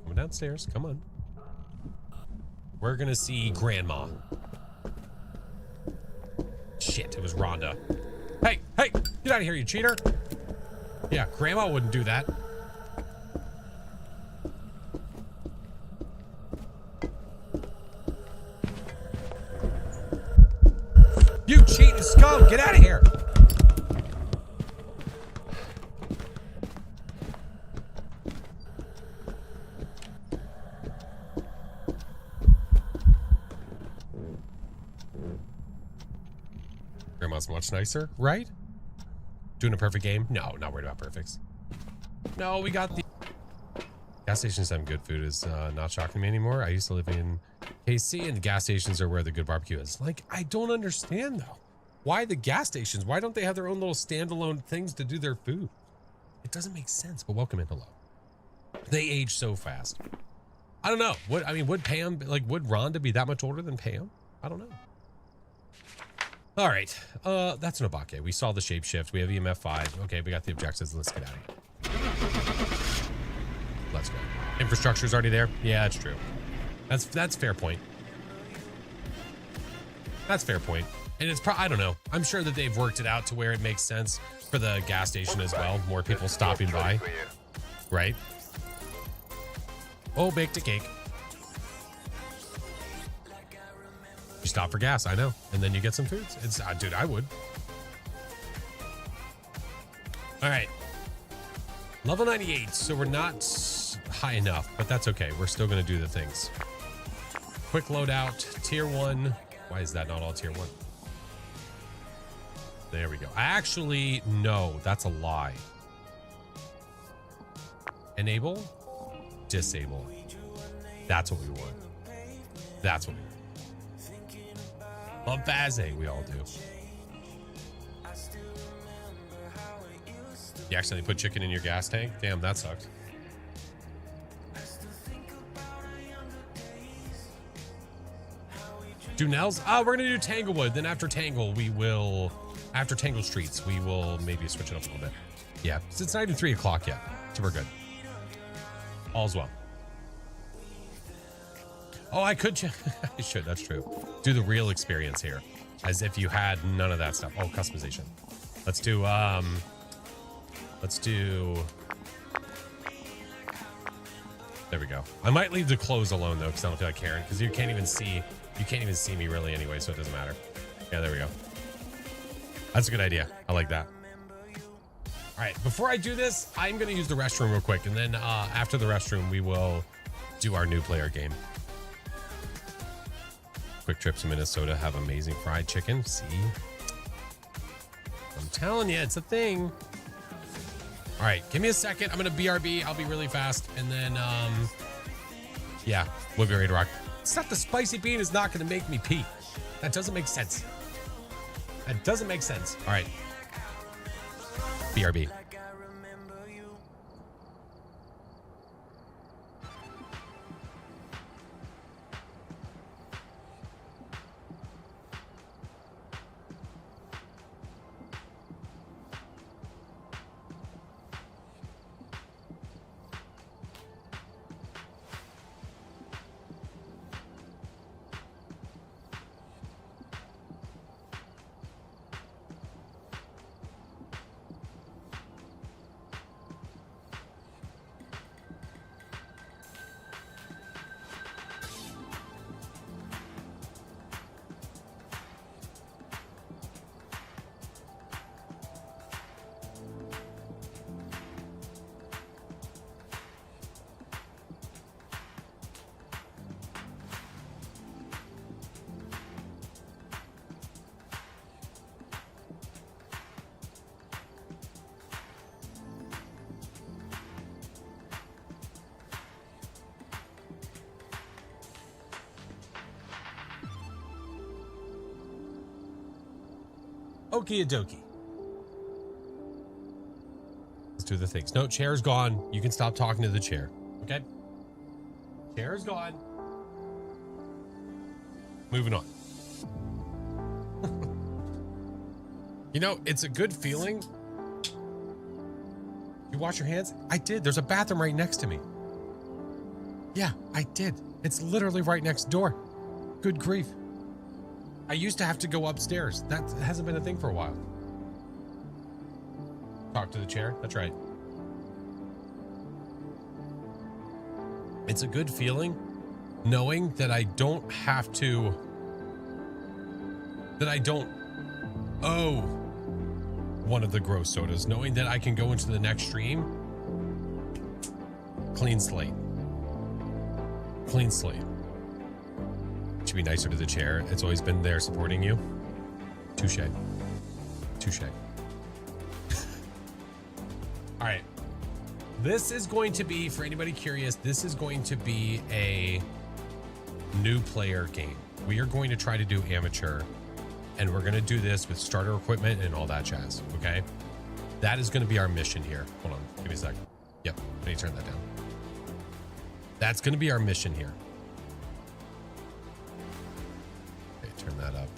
Coming downstairs. Come on. We're gonna see Grandma. Shit, it was Rhonda. Hey, hey, get out of here, you cheater. Yeah, Grandma wouldn't do that. You cheating scum, get out of here. Grandma's much nicer, right? Doing a perfect game? No, not worried about perfects. No, we got the gas stations having good food is not shocking me anymore. I used to live in KC, and the gas stations are where the good barbecue is. Like, I don't understand though. Why the gas stations? Why don't they have their own little standalone things to do their food? It doesn't make sense. But welcome in, hello. They age so fast. I don't know. Would Pam, like, would Rhonda be that much older than Pam? I don't know. All right, that's an Obake. We saw the shapeshift. We have EMF 5. Okay, we got the objectives. Let's get out of here. Let's go. Infrastructure's already there. Yeah, that's true. That's fair point. That's fair point. And it's I don't know. I'm sure that they've worked it out to where it makes sense for the gas station as well. More people stopping by, right? Oh, baked a cake. You stop for gas, I know. And then you get some foods. It's, dude, I would. All right. Level 98. So we're not high enough, but that's okay. We're still going to do the things. Quick loadout. Tier 1. Why is that not all tier 1? There we go. Actually, no, that's a lie. Enable. Disable. That's what we want. That's what we want. Love Bazay, we all do. You accidentally put chicken in your gas tank? Damn, that sucked. Do Nels? We're gonna do Tanglewood. Then after Tangle, after Tangle Streets, we will maybe switch it up a little bit. Yeah, it's not even 3 o'clock yet, so we're good. All's well. Oh, I could. I should. That's true. Do the real experience here, as if you had none of that stuff. Oh, customization. Let's do. There we go. I might leave the clothes alone though, because I don't feel like caring. Because you can't even see me really anyway, so it doesn't matter. Yeah, there we go. That's a good idea. I like that. All right. Before I do this, I'm gonna use the restroom real quick, and then after the restroom, we will do our new player game. Quick trips to Minnesota have amazing fried chicken. See? I'm telling you, it's a thing. All right, give me a second. I'm going to BRB. I'll be really fast. And then, yeah, we'll be ready to rock. It's not the spicy bean is not going to make me pee. That doesn't make sense. That doesn't make sense. All right. BRB. Okie dokie. Let's do the things. No, chair's gone. You can stop talking to the chair. Okay? Chair's gone. Moving on. You know, it's a good feeling. You wash your hands? I did. There's a bathroom right next to me. Yeah, I did. It's literally right next door. Good grief. I used to have to go upstairs. That hasn't been a thing for a while. Talk to the chair. That's right. It's a good feeling knowing that I don't have to, that I don't owe one of the gross sodas, knowing that I can go into the next stream. Clean slate. Clean slate. Should be nicer to the chair. It's always been there supporting you. Touche. Touche. All right. This is going to be, for anybody curious, this is going to be a new player game. We are going to try to do amateur, and we're going to do this with starter equipment and all that jazz, okay? That is going to be our mission here. Hold on, give me a sec. Yep, let me turn that down. That's going to be our mission here. Okay, turn that up.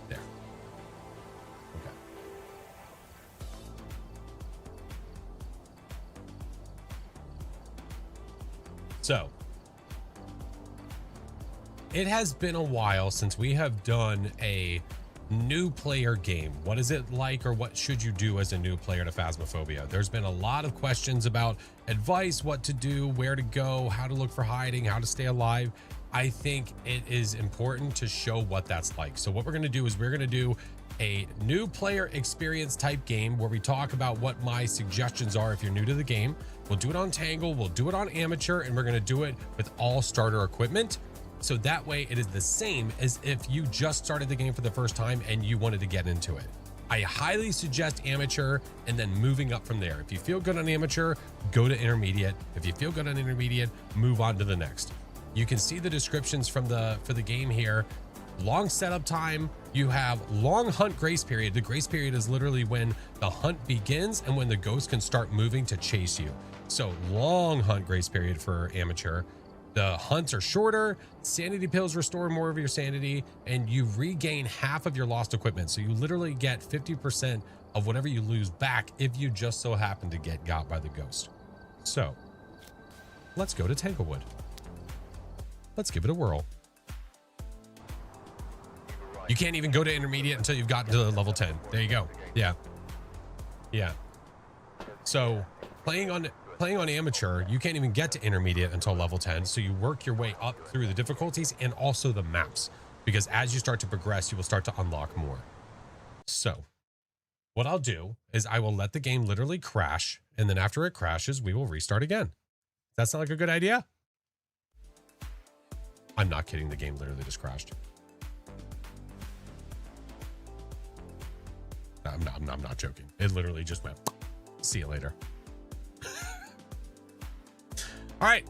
There. Okay. So, it has been a while since we have done a new player game. What is it like, or what should you do as a new player to Phasmophobia? There's been a lot of questions about advice, what to do, where to go, how to look for hiding, how to stay alive. I think it is important to show what that's like. So what we're going to do is we're going to do a new player experience type game where we talk about what my suggestions are if you're new to the game. We'll do it on Tangle, we'll do it on amateur, and we're going to do it with all starter equipment. So that way it is the same as if you just started the game for the first time and you wanted to get into it. I highly suggest amateur and then moving up from there. If you feel good on amateur, go to intermediate. If you feel good on intermediate, move on to the next. You can see the descriptions for the game here. Long setup time. You have long hunt grace period. The grace period is literally when the hunt begins and when the ghost can start moving to chase you. So long hunt grace period for amateur. The hunts are shorter, sanity pills restore more of your sanity, and you regain half of your lost equipment. So you literally get 50% of whatever you lose back if you just so happen to get got by the ghost. So let's go to Tanglewood. Let's give it a whirl. You can't even go to intermediate until you've gotten to level 10. There you go. Yeah. Yeah. So playing on amateur, you can't even get to intermediate until level 10. So you work your way up through the difficulties and also the maps, because as you start to progress, you will start to unlock more. So what I'll do is I will let the game literally crash. And then after it crashes, we will restart again. Does that sound like a good idea? I'm not kidding. The game literally just crashed. I'm not joking. It literally just went, see you later. All right,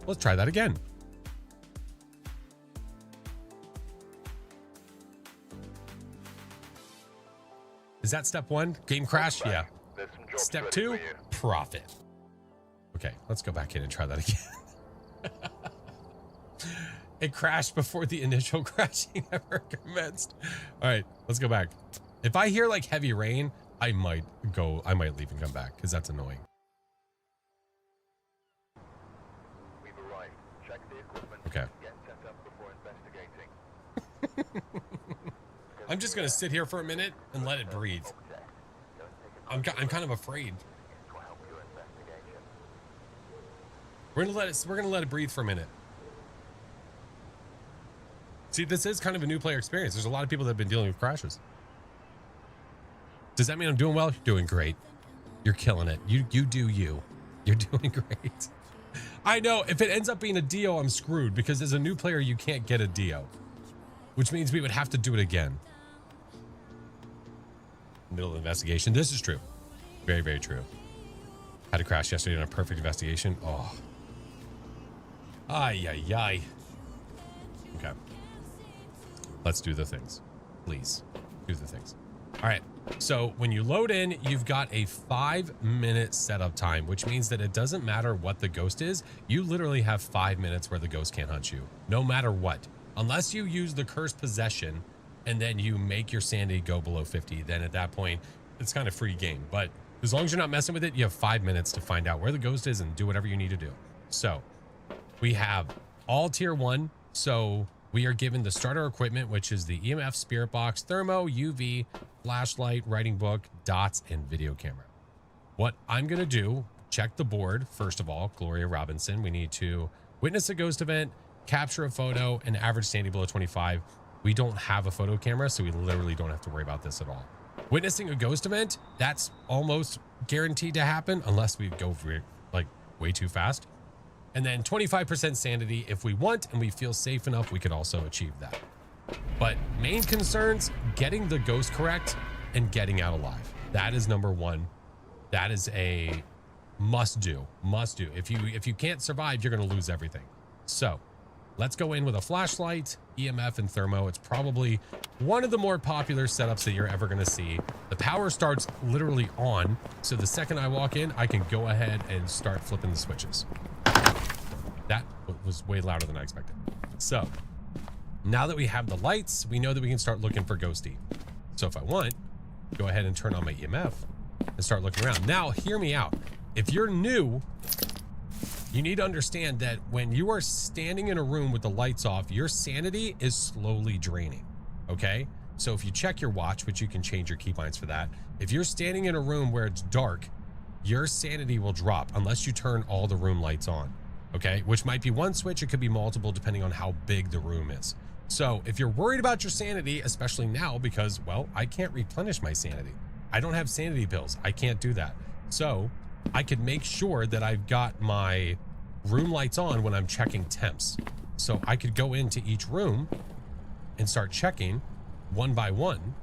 let's try that again. Is that step one? Game crash? Yeah. Step two, profit. Okay, let's go back in and try that again. It crashed before the initial crashing ever commenced. All right, let's go back. If I hear like heavy rain, I might leave and come back because that's annoying. We've arrived. Check the equipment. Okay. Get set up before investigating. I'm just gonna sit here for a minute and let it breathe. I'm kind of afraid. To help your investigation. We're gonna let it breathe for a minute. See, this is kind of a new player experience. There's a lot of people that have been dealing with crashes. Does that mean I'm doing well? You're doing great. You're killing it. You do you. You're doing great. I know if it ends up being a Dio, I'm screwed because as a new player, you can't get a Dio, which means we would have to do it again. Middle of investigation. This is true. Very, very true. Had a crash yesterday in a perfect investigation. Oh. Ay, ay, ay. Okay. Let's do the things. Please do the things. All right. So when you load in, you've got a 5-minute setup time, which means that it doesn't matter what the ghost is. You literally have 5 minutes where the ghost can't hunt you, no matter what. Unless you use the cursed possession and then you make your sanity go below 50, then at that point, it's kind of free game. But as long as you're not messing with it, you have 5 minutes to find out where the ghost is and do whatever you need to do. So we have all tier 1. So we are given the starter equipment, which is the EMF, spirit box, thermo, UV, flashlight, writing book, dots, and video camera. What I'm going to do, check the board. First of all, Gloria Robinson. We need to witness a ghost event, capture a photo, and average sanity below 25. We don't have a photo camera, so we literally don't have to worry about this at all. Witnessing a ghost event, that's almost guaranteed to happen unless we go for it like way too fast. And then 25% sanity. If we want and we feel safe enough, we could also achieve that. But main concerns, getting the ghost correct and getting out alive. That is number one. That is a must do. If you can't survive, you're going to lose everything. So let's go in with a flashlight, EMF, and thermo. It's probably one of the more popular setups that you're ever going to see. The power starts literally on. So the second I walk in, I can go ahead and start flipping the switches. That was way louder than I expected. So now that we have the lights, we know that we can start looking for ghosty. So if I want, go ahead and turn on my EMF and start looking around. Now, hear me out. If you're new, you need to understand that when you are standing in a room with the lights off, your sanity is slowly draining, okay? So if you check your watch, which you can change your keybinds for that, if you're standing in a room where it's dark, your sanity will drop unless you turn all the room lights on, okay? Which might be one switch, it could be multiple depending on how big the room is. So if you're worried about your sanity, especially now because, well, I can't replenish my sanity. I don't have sanity pills. I can't do that. So I could make sure that I've got my room lights on when I'm checking temps. So I could go into each room and start checking one by one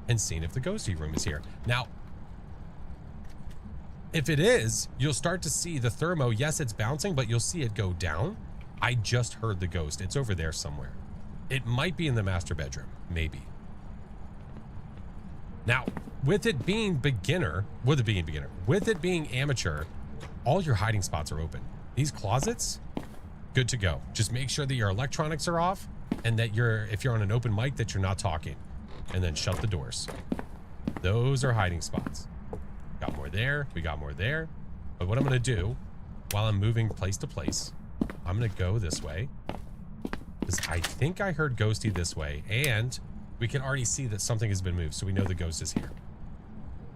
and seeing if the ghosty room is here. Now, if it is, you'll start to see the thermo. Yes, it's bouncing, but you'll see it go down. I just heard the ghost. It's over there somewhere. It might be in the master bedroom, maybe. Now, with it being amateur, all your hiding spots are open. These closets, good to go. Just make sure that your electronics are off and that if you're on an open mic, that you're not talking. And then shut the doors. Those are hiding spots. Got more there. We got more there. But what I'm going to do while I'm moving place to place, I'm going to go this way because I think I heard ghosty this way, and we can already see that something has been moved, so we know the ghost is here.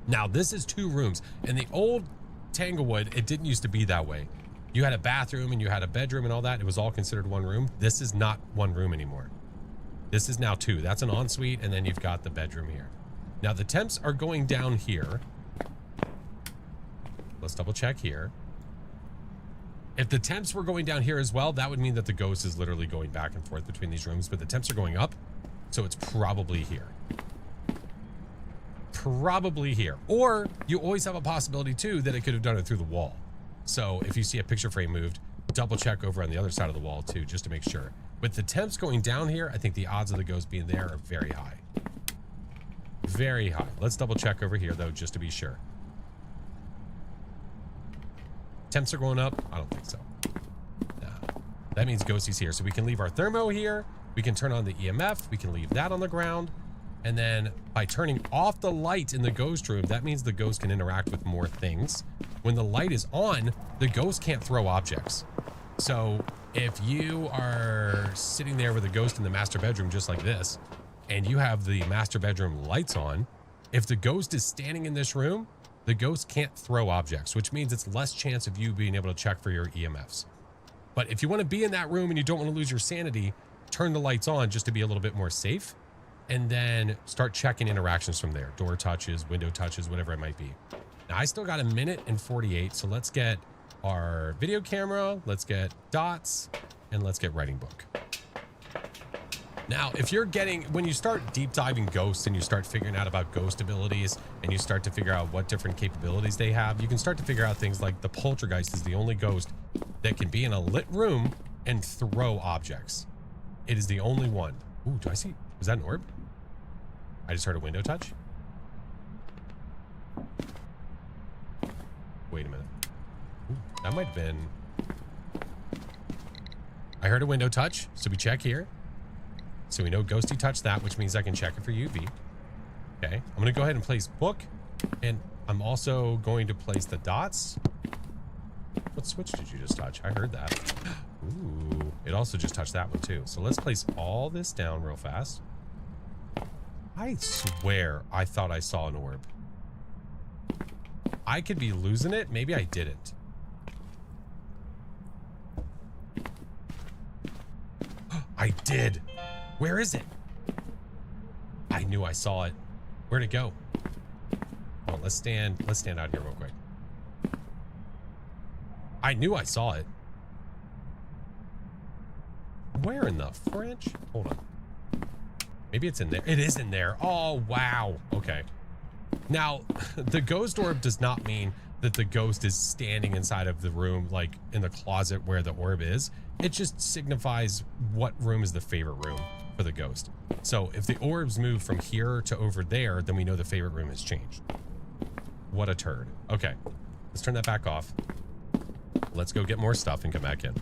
Now, this is 2 rooms. In the old Tanglewood, it didn't used to be that way. You had a bathroom and you had a bedroom and all that. It was all considered one room. This is not one room anymore. This is now 2. That's an ensuite, and then you've got the bedroom here. Now, the temps are going down here. Let's double check here. If the temps were going down here as well, that would mean that the ghost is literally going back and forth between these rooms, but the temps are going up, so it's probably here. Probably here. Or you always have a possibility too that it could have done it through the wall. So if you see a picture frame moved, double check over on the other side of the wall too, just to make sure. With the temps going down here, I think the odds of the ghost being there are very high. Very high. Let's double check over here though, just to be sure. Temps are going up? I don't think so. Nah. That means ghostie's here. So we can leave our thermo here. We can turn on the EMF. We can leave that on the ground. And then by turning off the light in the ghost room, that means the ghost can interact with more things. When the light is on, the ghost can't throw objects. So if you are sitting there with a ghost in the master bedroom just like this, and you have the master bedroom lights on, if the ghost is standing in this room, the ghost can't throw objects, which means it's less chance of you being able to check for your EMFs. But if you want to be in that room and you don't want to lose your sanity, turn the lights on just to be a little bit more safe, and then start checking interactions from there. Door touches, window touches, whatever it might be. Now, I still got 1 minute and 48, so let's get our video camera, let's get dots, and let's get writing book. Now, if you're getting, when you start deep diving ghosts and you start figuring out about ghost abilities and you start to figure out what different capabilities they have, you can start to figure out things like the poltergeist is the only ghost that can be in a lit room and throw objects. It is the only one. Ooh, do I see? Was that an orb? I just heard a window touch. Wait a minute. Ooh, that might have been. I heard a window touch, so we check here. So we know Ghosty touched that, which means I can check it for UV. Okay, I'm gonna go ahead and place book, and I'm also going to place the dots. What switch did you just touch? I heard that. Ooh, it also just touched that one too. So let's place all this down real fast. I swear I thought I saw an orb. I could be losing it. Maybe I didn't. I did. Where is it? I knew I saw it. Where'd it go? Oh, let's stand out here real quick. I knew I saw it. Where in the French? Hold on. Maybe it's in there. It is in there. Oh, wow. Okay. Now, the ghost orb does not mean that the ghost is standing inside of the room, like in the closet where the orb is. It just signifies what room is the favorite room for the ghost. So if the orbs move from here to over there, then we know the favorite room has changed. What a turd. Okay, let's turn that back off. Let's go get more stuff and come back in.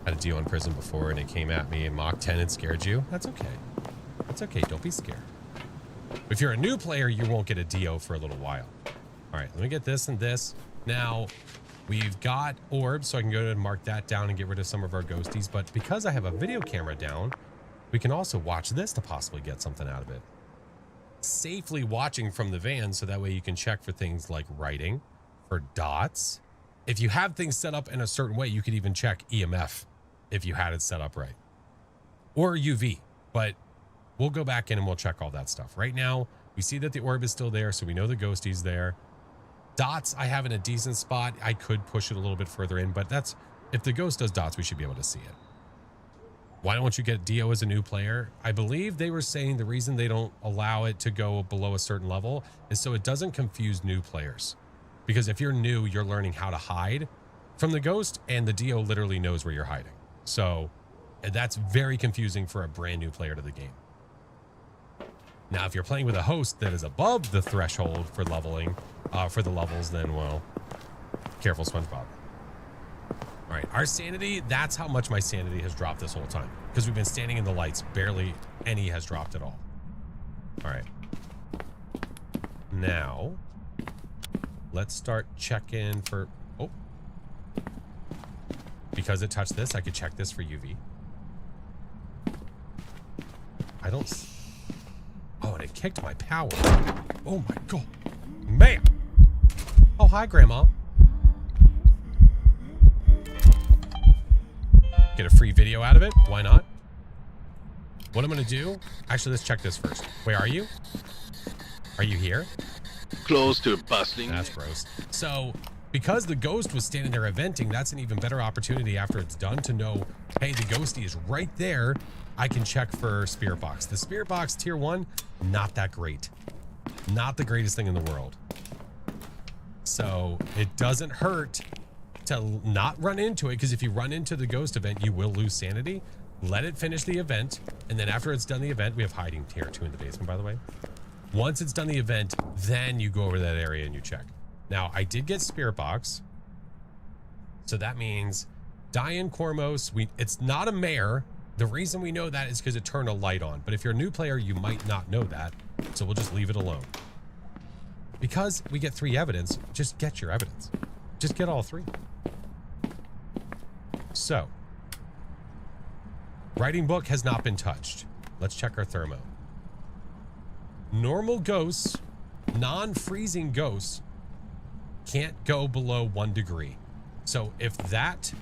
Had a deal in prison before and it came at me in Mach 10 and scared you. That's okay. That's okay. Don't be scared. If you're a new player, you won't get a DO for a little while. All right, let me get this and this. Now, we've got orbs, so I can go ahead and mark that down and get rid of some of our ghosties. But because I have a video camera down, we can also watch this to possibly get something out of it. Safely watching from the van, so that way you can check for things like writing, for dots. If you have things set up in a certain way, you could even check EMF if you had it set up right. Or UV, but we'll go back in and we'll check all that stuff. Right now, we see that the orb is still there, so we know the ghostie's there. Dots, I have in a decent spot. I could push it a little bit further in, but that's, if the ghost does dots, we should be able to see it. Why don't you get DO as a new player? I believe they were saying the reason they don't allow it to go below a certain level is so it doesn't confuse new players. Because if you're new, you're learning how to hide from the ghost, and the DO literally knows where you're hiding. So that's very confusing for a brand new player to the game. Now, if you're playing with a host that is above the threshold for leveling, for the levels, then, well, careful, SpongeBob. All right, our sanity, that's how much my sanity has dropped this whole time. Because we've been standing in the lights, barely any has dropped at all. All right. Now, let's start checking for, oh. Because it touched this, I could check this for UV. I don't, oh, and it kicked my power. Oh my God, man. Oh, hi, Grandma. Get a free video out of it. Why not? What I'm going to do, actually, let's check this first. Where are you? Are you here? Close to busting. That's gross. So Because the ghost was standing there eventing, that's an even better opportunity after it's done to know, hey, the ghosty is right there. I can check for spirit box. The spirit box tier 1, not that great. Not the greatest thing in the world. So it doesn't hurt to not run into it, because if you run into the ghost event, you will lose sanity. Let it finish the event, and then after it's done the event, we have hiding tier 2 in the basement, by the way. Once it's done the event, then you go over to that area and you check. Now, I did get spirit box, so that means Diane Cormos, it's not a mare. The reason we know that is because it turned a light on, but if you're a new player, you might not know that, so we'll just leave it alone. Because we get 3 evidence, just get your evidence. Just get all 3. So, writing book has not been touched. Let's check our thermo. Normal ghosts, non-freezing ghosts, can't go below 1 degree. So if that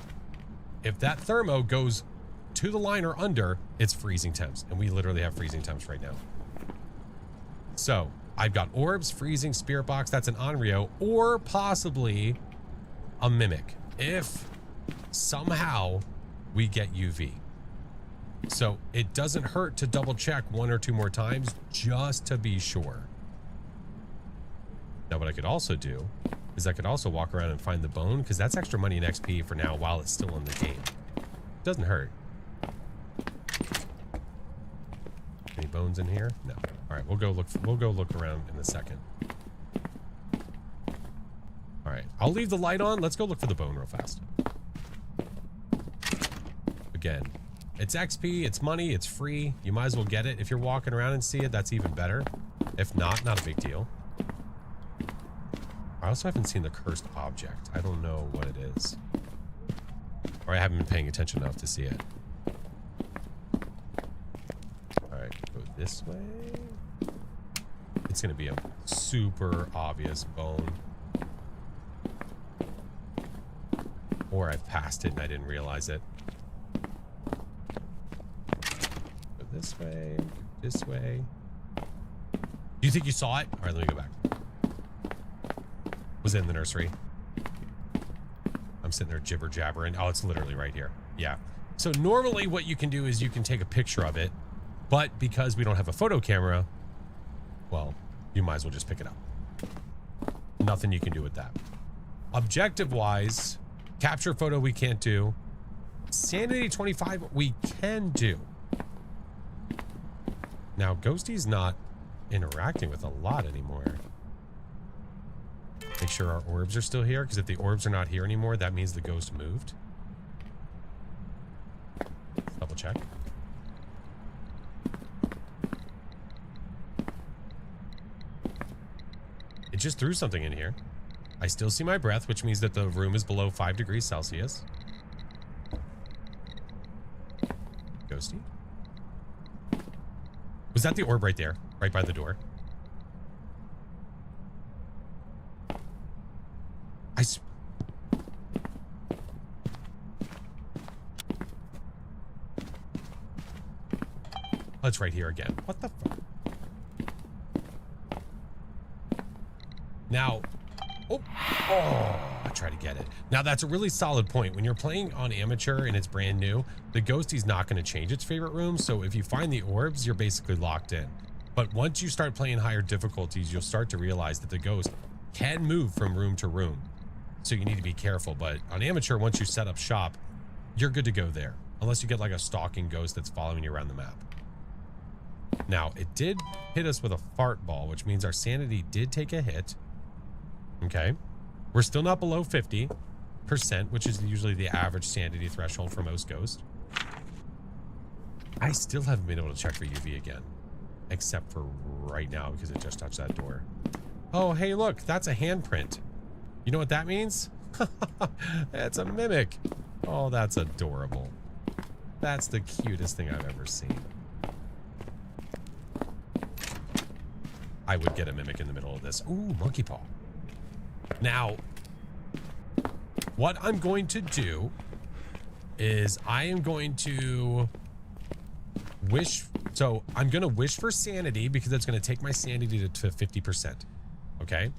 thermo goes to the line or under, it's freezing temps. And we literally have freezing temps right now. So I've got orbs, freezing, spirit box, that's an Onryo, or possibly a mimic. If somehow we get UV. So it doesn't hurt to double check 1 or 2 more times just to be sure. Now what I could also do is I could also walk around and find the bone, because that's extra money and XP for now while it's still in the game. Doesn't hurt. Any bones in here? No. All right, we'll go look around in a second. All right, I'll leave the light on. Let's go look for the bone real fast. Again, it's XP, it's money, it's free. You might as well get it. If you're walking around and see it, that's even better. If not, not a big deal. I also haven't seen the cursed object. I don't know what it is. Or I haven't been paying attention enough to see it. Alright, go this way. It's gonna be a super obvious bone. Or I've passed it and I didn't realize it. Go this way, this way. Do you think you saw it? Alright, let me go back. Was it in the nursery? I'm sitting there jibber jabbering. Oh, it's literally right here. Yeah. So normally what you can do is you can take a picture of it, but because we don't have a photo camera, well, you might as well just pick it up. Nothing you can do with that. Objective wise, capture photo we can't do. Sanity 25 we can do. Now Ghosty's not interacting with a lot anymore. Make sure our orbs are still here, because if the orbs are not here anymore, that means the ghost moved. Double check. It just threw something in here. I still see my breath, which means that the room is below 5 degrees Celsius. Ghosty? Was that the orb right there? Right by the door? Oh, it's right here again. What the fuck? Now, I try to get it. Now that's a really solid point. When you're playing on amateur and it's brand new, the ghosty's not going to change its favorite room. So if you find the orbs, you're basically locked in. But once you start playing higher difficulties, you'll start to realize that the ghost can move from room to room. So you need to be careful. But on amateur, once you set up shop, you're good to go there. Unless you get like a stalking ghost that's following you around the map. Now, it did hit us with a fart ball, which means our sanity did take a hit. Okay. We're still not below 50%, which is usually the average sanity threshold for most ghosts. I still haven't been able to check for UV again. Except for right now, because it just touched that door. Oh, hey, look, that's a handprint. You know what that means? It's a mimic. Oh, that's adorable. That's the cutest thing I've ever seen. I would get a mimic in the middle of this. Ooh, monkey paw. Now, what I'm going to do is I am going to wish. So I'm going to wish for sanity because it's going to take my sanity to 50%. Okay.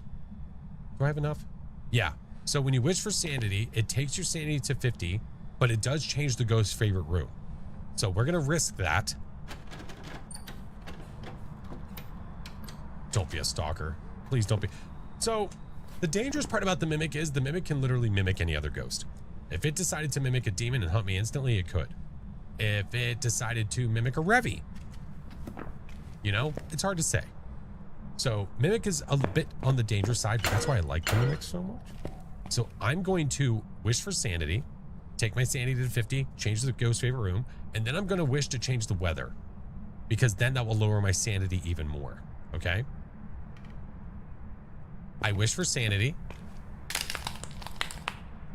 Do I have enough? Yeah. So when you wish for sanity, it takes your sanity to 50, but it does change the ghost's favorite room. So we're going to risk that. Don't be a stalker. Please don't be. So the dangerous part about the mimic is the mimic can literally mimic any other ghost. If it decided to mimic a demon and hunt me instantly, it could. If it decided to mimic a Revy, you know, it's hard to say. So mimic is a bit on the dangerous side, but that's why I like the mimic so much. So I'm going to wish for sanity, take my sanity to 50, change the ghost's favorite room, and then I'm going to wish to change the weather, because then that will lower my sanity even more. Okay? I wish for sanity.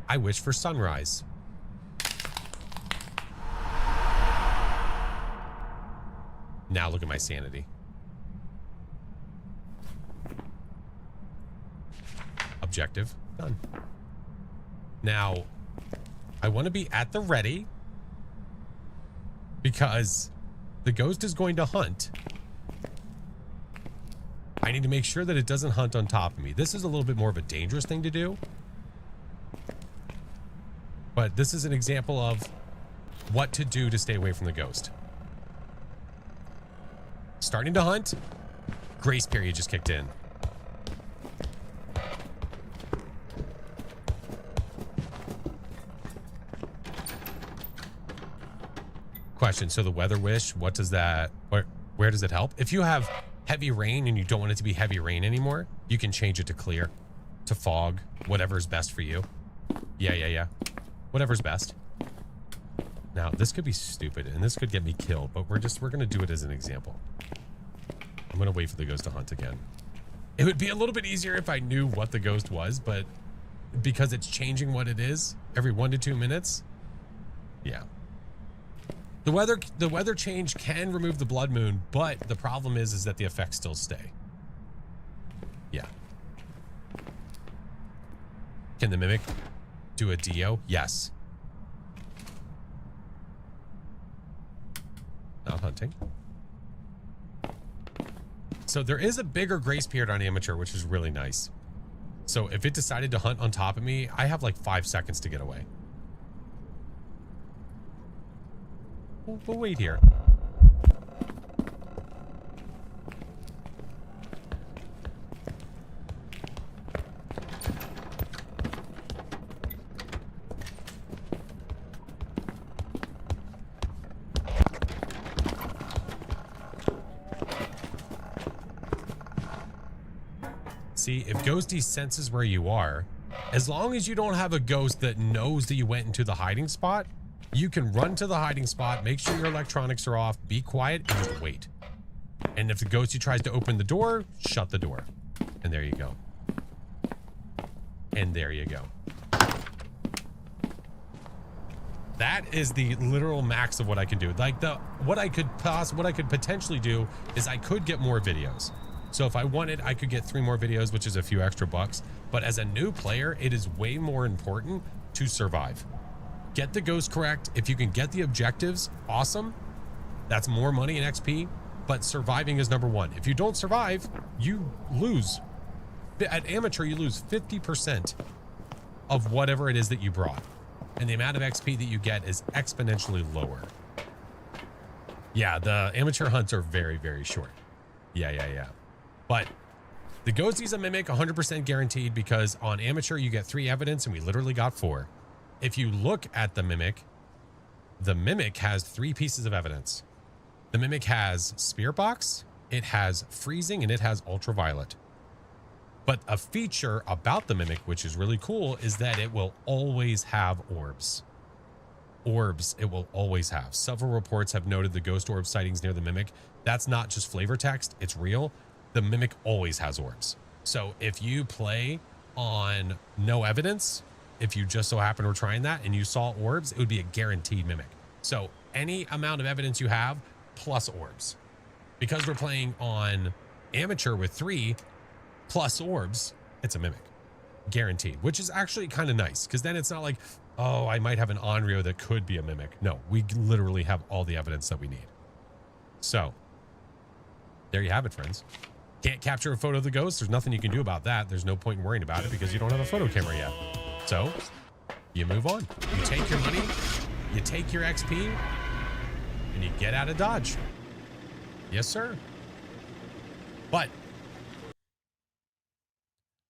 I wish for sunrise. Now look at my sanity. Objective done. Now, I want to be at the ready because the ghost is going to hunt. I need to make sure that it doesn't hunt on top of me. This is a little bit more of a dangerous thing to do, but this is an example of what to do to stay away from the ghost. Starting to hunt. Grace period just kicked in. Question. So the weather wish, what does that, where does it help? If you have heavy rain and you don't want it to be heavy rain anymore, you can change it to clear, to fog, whatever's best for you. Yeah. Whatever's best. Now, this could be stupid and this could get me killed, but we're going to do it as an example. I'm going to wait for the ghost to hunt again. It would be a little bit easier if I knew what the ghost was, but because it's changing what it is every 1 to 2 minutes. Yeah. The weather change can remove the blood moon, but the problem is that the effects still stay. Yeah. Can the mimic do a Dio? Yes. Not hunting. So there is a bigger grace period on amateur, which is really nice. So if it decided to hunt on top of me, I have like 5 seconds to get away. We'll wait here. See, if Ghosty senses where you are, as long as you don't have a ghost that knows that you went into the hiding spot, you can run to the hiding spot, make sure your electronics are off, be quiet, and just wait. And if the ghosty tries to open the door, shut the door. And there you go. And there you go. That is the literal max of what I can do. Like what I could potentially do is I could get more videos. So if I wanted, I could get 3 more videos, which is a few extra bucks. But as a new player, it is way more important to survive. Get the ghost correct. If you can get the objectives, awesome. That's more money and XP, but surviving is number 1. If you don't survive, you lose. At amateur, you lose 50% of whatever it is that you brought. And the amount of XP that you get is exponentially lower. Yeah, the amateur hunts are very, very short. Yeah. But the ghostie's a mimic 100% guaranteed, because on amateur, you get 3 evidence and we literally got 4. If you look at the mimic has 3 pieces of evidence. The mimic has spirit box, it has freezing, and it has ultraviolet. But a feature about the mimic, which is really cool, is that it will always have orbs. Orbs, it will always have. Several reports have noted the ghost orb sightings near the mimic. That's not just flavor text, it's real. The mimic always has orbs. So if you play on no evidence, if you just so happen we're trying that and you saw orbs, it would be a guaranteed mimic. So any amount of evidence you have plus orbs. Because we're playing on amateur with 3 plus orbs, it's a mimic. Guaranteed, which is actually kind of nice, because then it's not like, oh, I might have an Onryo that could be a mimic. No, we literally have all the evidence that we need. So there you have it, friends. Can't capture a photo of the ghost. There's nothing you can do about that. There's no point in worrying about it because you don't have a photo camera yet. So you move on. You take your money, you take your XP, and you get out of Dodge. Yes, sir. But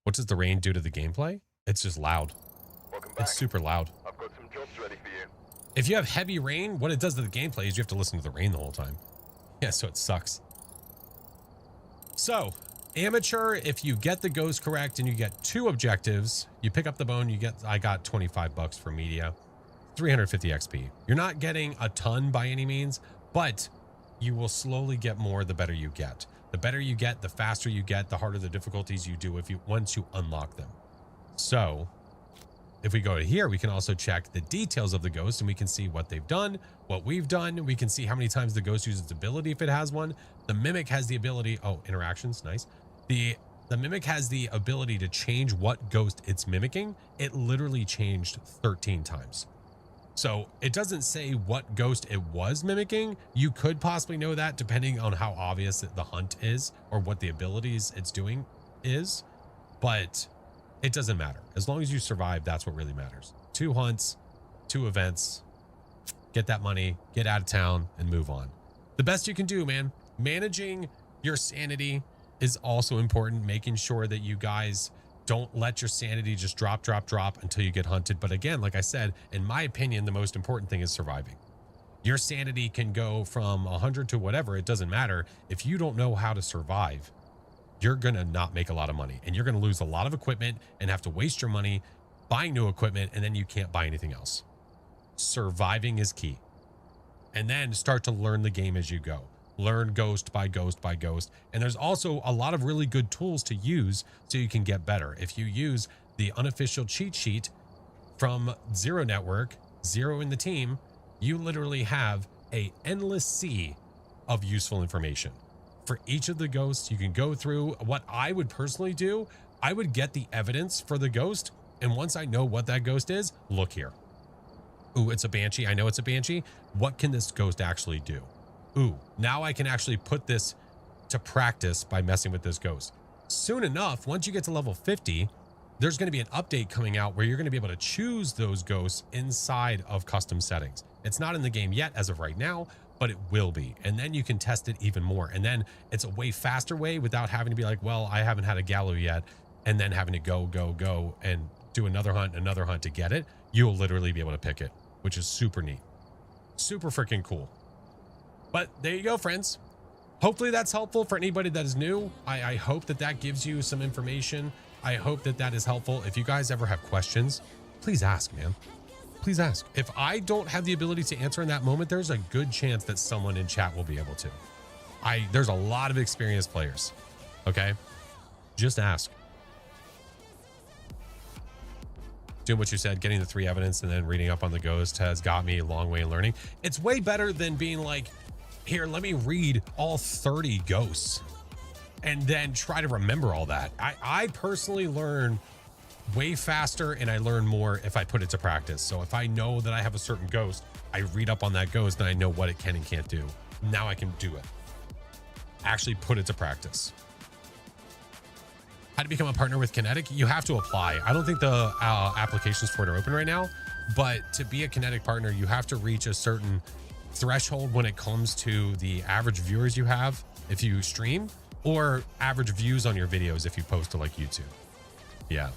what does the rain do to the gameplay? It's just loud. Welcome back. It's super loud. I've got some jobs ready for you. If you have heavy rain, what it does to the gameplay is you have to listen to the rain the whole time. Yeah, so it sucks. So, amateur, if you get the ghost correct and you get 2 objectives, you pick up the bone, I got 25 bucks for media, 350 XP. You're not getting a ton by any means, but you will slowly get more the better you get. The better you get, the faster you get, the harder the difficulties you do once you unlock them. So, if we go to here, we can also check the details of the ghost and we can see what they've done, what we've done. We can see how many times the ghost uses its ability if it has one. The mimic has the ability, interactions, nice. The mimic has the ability to change what ghost it's mimicking. It literally changed 13 times. So it doesn't say what ghost it was mimicking. You could possibly know that depending on how obvious the hunt is or what the abilities it's doing is, but it doesn't matter. As long as you survive, that's what really matters. 2 hunts, 2 events, get that money, get out of town, and move on. The best you can do, man. Managing your sanity is also important. Making sure that you guys don't let your sanity just drop until you get hunted. But again, like I said, in my opinion, the most important thing is surviving. Your sanity can go from 100 to whatever. It doesn't matter. If you don't know how to survive, you're going to not make a lot of money and you're going to lose a lot of equipment and have to waste your money buying new equipment. And then you can't buy anything else. Surviving is key. And then start to learn the game as you go. Learn ghost by ghost by ghost. And there's also a lot of really good tools to use so you can get better. If you use the unofficial cheat sheet from Zero Network, Zero in the team, you literally have an endless sea of useful information. For each of the ghosts, you can go through. What I would personally do, I would get the evidence for the ghost. And once I know what that ghost is, look here. Ooh, it's a banshee. I know it's a banshee. What can this ghost actually do? Ooh, now I can actually put this to practice by messing with this ghost. Soon enough, once you get to level 50, there's going to be an update coming out where you're going to be able to choose those ghosts inside of custom settings. It's not in the game yet as of right now, but it will be. And then you can test it even more. And then it's a way faster way without having to be like, well, I haven't had a gallow yet. And then having to go and do another hunt to get it. You'll literally be able to pick it, which is super neat. Super freaking cool. But there you go, friends. Hopefully that's helpful for anybody that is new. I hope that gives you some information. I hope that is helpful. If you guys ever have questions, please ask, man. Please ask. If I don't have the ability to answer in that moment, there's a good chance that someone in chat will be able to. There's a lot of experienced players. Okay? Just ask. Doing what you said, getting the 3 evidence and then reading up on the ghost has got me a long way in learning. It's way better than being like, here, let me read all 30 ghosts and then try to remember all that. I personally learn way faster and I learn more if I put it to practice. So if I know that I have a certain ghost, I read up on that ghost and I know what it can and can't do. Now I can do it. Actually put it to practice. How to become a partner with Kinetic? You have to apply. I don't think the applications for it are open right now, but to be a Kinetic partner, you have to reach a certain threshold when it comes to the average viewers you have if you stream or average views on your videos if you post to like YouTube. Yeah.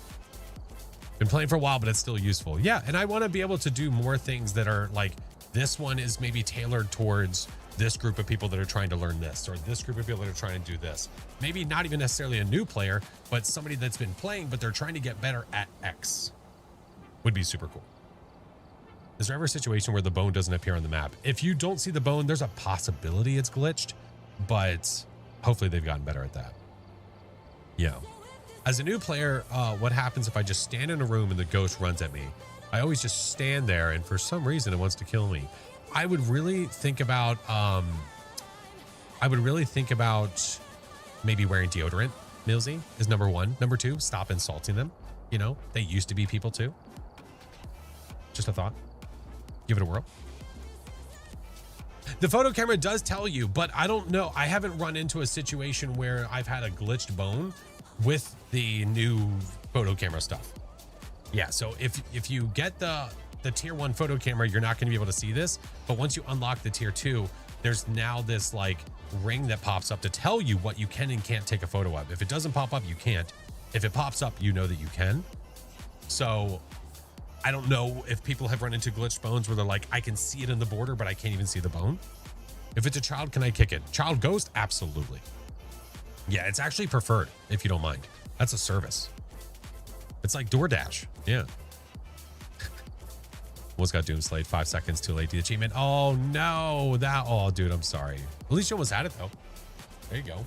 Been playing for a while, but it's still useful. Yeah. And I want to be able to do more things that are like, this one is maybe tailored towards this group of people that are trying to learn this, or this group of people that are trying to do this. Maybe not even necessarily a new player, but somebody that's been playing, but they're trying to get better at X. Would be super cool. Is there ever a situation where the bone doesn't appear on the map? If you don't see the bone, there's a possibility it's glitched, but hopefully they've gotten better at that. Yeah. As a new player, what happens if I just stand in a room and the ghost runs at me? I always just stand there and for some reason it wants to kill me. I would really think about maybe wearing deodorant. Millsy is number 1. Number 2, stop insulting them. You know, they used to be people too. Just a thought. Give it a whirl. The photo camera does tell you, but I don't know. I haven't run into a situation where I've had a glitched bone with the new photo camera stuff. Yeah, so if you get the tier 1 photo camera, you're not going to be able to see this, but once you unlock the tier 2, there's now this like ring that pops up to tell you what you can and can't take a photo of. If it doesn't pop up, you can't. If it pops up, you know that you can. So I don't know if people have run into glitched bones where they're like, I can see it in the border, but I can't even see the bone. If it's a child, can I kick it? Child ghost? Absolutely. Yeah, it's actually preferred, if you don't mind. That's a service. It's like DoorDash. Yeah. Almost got Doom Slayed 5 seconds too late. The achievement. Oh no, oh dude, I'm sorry. At least you almost had it though. There you go.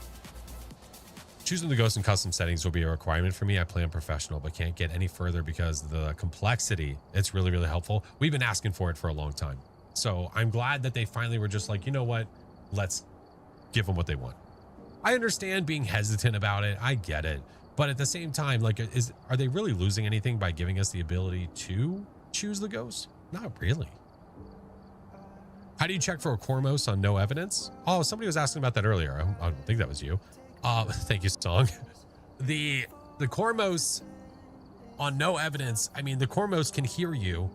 Choosing the ghost in custom settings will be a requirement for me. I play on professional, but can't get any further because of the complexity. It's really, really helpful. We've been asking for it for a long time. So I'm glad that they finally were just like, you know what? Let's give them what they want. I understand being hesitant about it. I get it. But at the same time, like, are they really losing anything by giving us the ability to choose the ghost? Not really. How do you check for a Cormos on no evidence? Oh, somebody was asking about that earlier. I don't think that was you. Thank you, Song. The Cormos on no evidence. I mean, the Cormos can hear you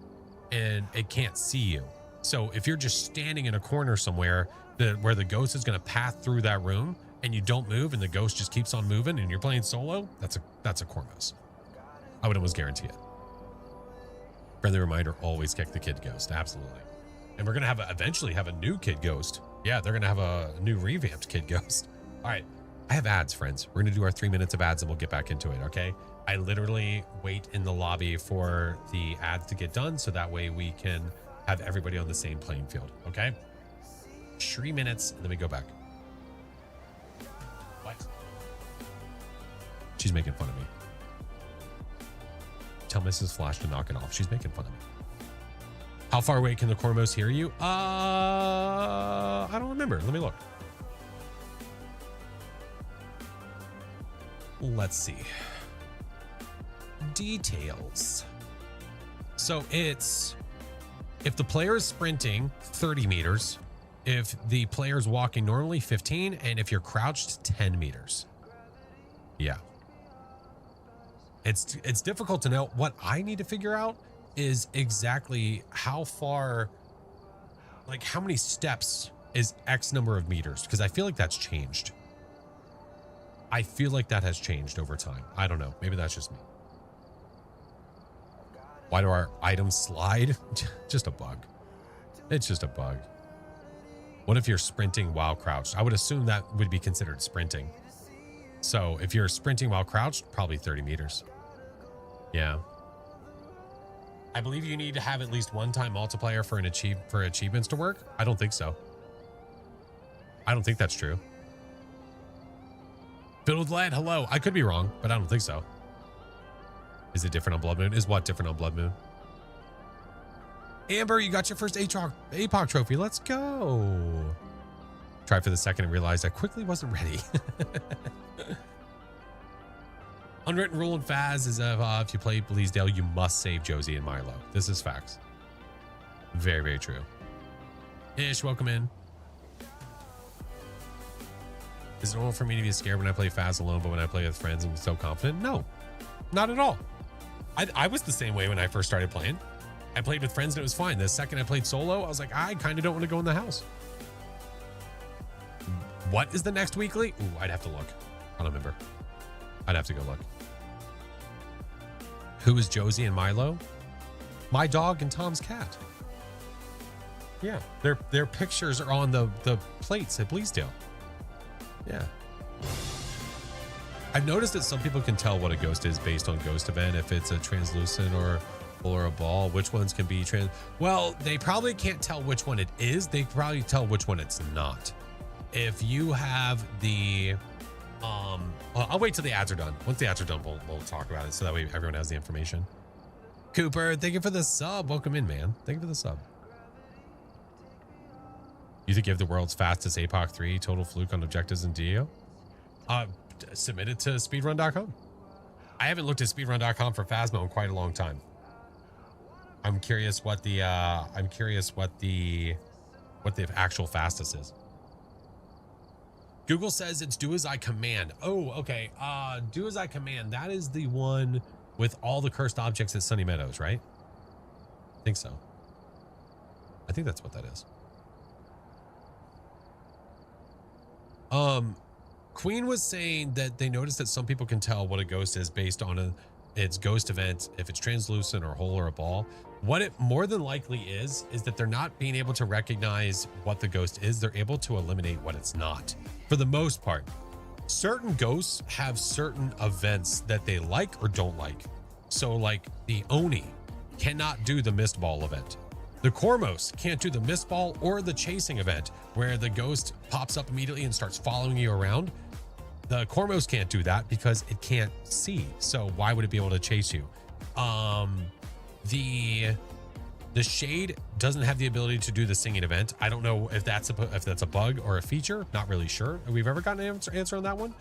and it can't see you. So if you're just standing in a corner somewhere where the ghost is going to pass through that room and you don't move and the ghost just keeps on moving and you're playing solo, that's a Cormos. I would almost guarantee it. Friendly reminder, always kick the kid ghost. Absolutely. And we're going to eventually have a new kid ghost. Yeah, they're going to have a new revamped kid ghost. All right. I have ads, friends. We're going to do our 3 minutes of ads and we'll get back into it. Okay. I literally wait in the lobby for the ads to get done. So that way we can have everybody on the same playing field. Okay. 3 minutes and then we go back. What? She's making fun of me. Tell Mrs. Flash to knock it off. She's making fun of me. How far away can the Cormos hear you? I don't remember. Let me look. Let's see. Details. So it's if the player is sprinting 30 meters, if the player is walking normally 15, and if you're crouched 10 meters. Yeah. It's difficult to know. What I need to figure out is exactly how far, like how many steps is X number of meters, because I feel like that's changed. I feel like that has changed over time. I don't know. Maybe that's just me. Why do our items slide? Just a bug. It's just a bug. What if you're sprinting while crouched? I would assume that would be considered sprinting. So if you're sprinting while crouched, probably 30 meters. Yeah. I believe you need to have at least one time multiplier for achievements to work. I don't think so. I don't think that's true. Filled with lead. Hello. I could be wrong, but I don't think so. Is it different on Blood Moon? Is what different on Blood Moon? Amber, you got your first APOC trophy. Let's go. Tried for the second and realized I quickly wasn't ready. Unwritten rule in Phaz is if you play Bleasdale, you must save Josie and Milo. This is facts. Very, very true. Ish, welcome in. Is it normal for me to be scared when I play Phaz alone, but when I play with friends, I'm so confident? No, not at all. I was the same way when I first started playing. I played with friends and it was fine. The second I played solo, I was like, I kind of don't want to go in the house. What is the next weekly? Ooh, I'd have to look. I don't remember. I'd have to go look. Who is Josie and Milo? My dog and Tom's cat. Yeah, their pictures are on the plates at Bleasdale. Yeah. I've noticed that some people can tell what a ghost is based on ghost event, if it's a translucent or a ball. Which ones can be well, they probably can't tell which one it is. They can probably tell which one it's not. If you have the well, I'll wait till the ads are done. Once the ads are done, we'll talk about it so that way everyone has the information. Cooper, thank you for the sub. Welcome in, man. Thank you for the sub. You think you have the world's fastest APOC 3 total fluke on objectives in Dio? Submit it to speedrun.com. I haven't looked at speedrun.com for Phasmo in quite a long time. I'm curious what the actual fastest is. Google says it's do as I command. Oh, okay. Do as I command. That is the one with all the cursed objects at Sunny Meadows, right? I think so. I think that's what that is. Queen was saying that they noticed that some people can tell what a ghost is based on its ghost event, if it's translucent or whole or a ball. What it more than likely is that they're not being able to recognize what the ghost is. They're able to eliminate what it's not, for the most part. Certain ghosts have certain events that they like or don't like. So like the Oni cannot do the mist ball event. The Cormos can't do the mist ball or the chasing event where the ghost pops up immediately and starts following you around. The Cormos can't do that because it can't see. So why would it be able to chase you? The Shade doesn't have the ability to do the singing event. I don't know if that's a bug or a feature. Not really sure. We've ever gotten an answer on that one.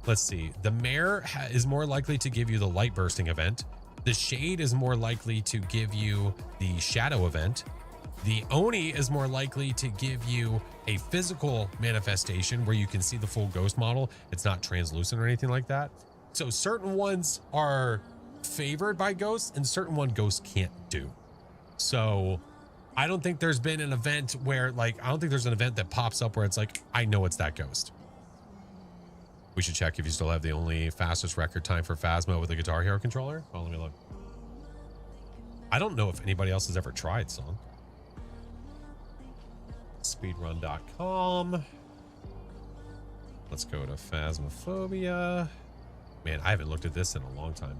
Let's see. The Mare is more likely to give you the light bursting event. The Shade is more likely to give you the shadow event. The Oni is more likely to give you a physical manifestation where you can see the full ghost model. It's not translucent or anything like that. So certain ones are favored by ghosts and certain one ghosts can't do. So I don't think there's been an event where I don't think there's an event that pops up where it's like, I know it's that ghost. We should check if you still have the only fastest record time for Phasmo with a Guitar Hero controller. Oh, let me look. I don't know if anybody else has ever tried Song. Speedrun.com. Let's go to Phasmophobia. Man, I haven't looked at this in a long time.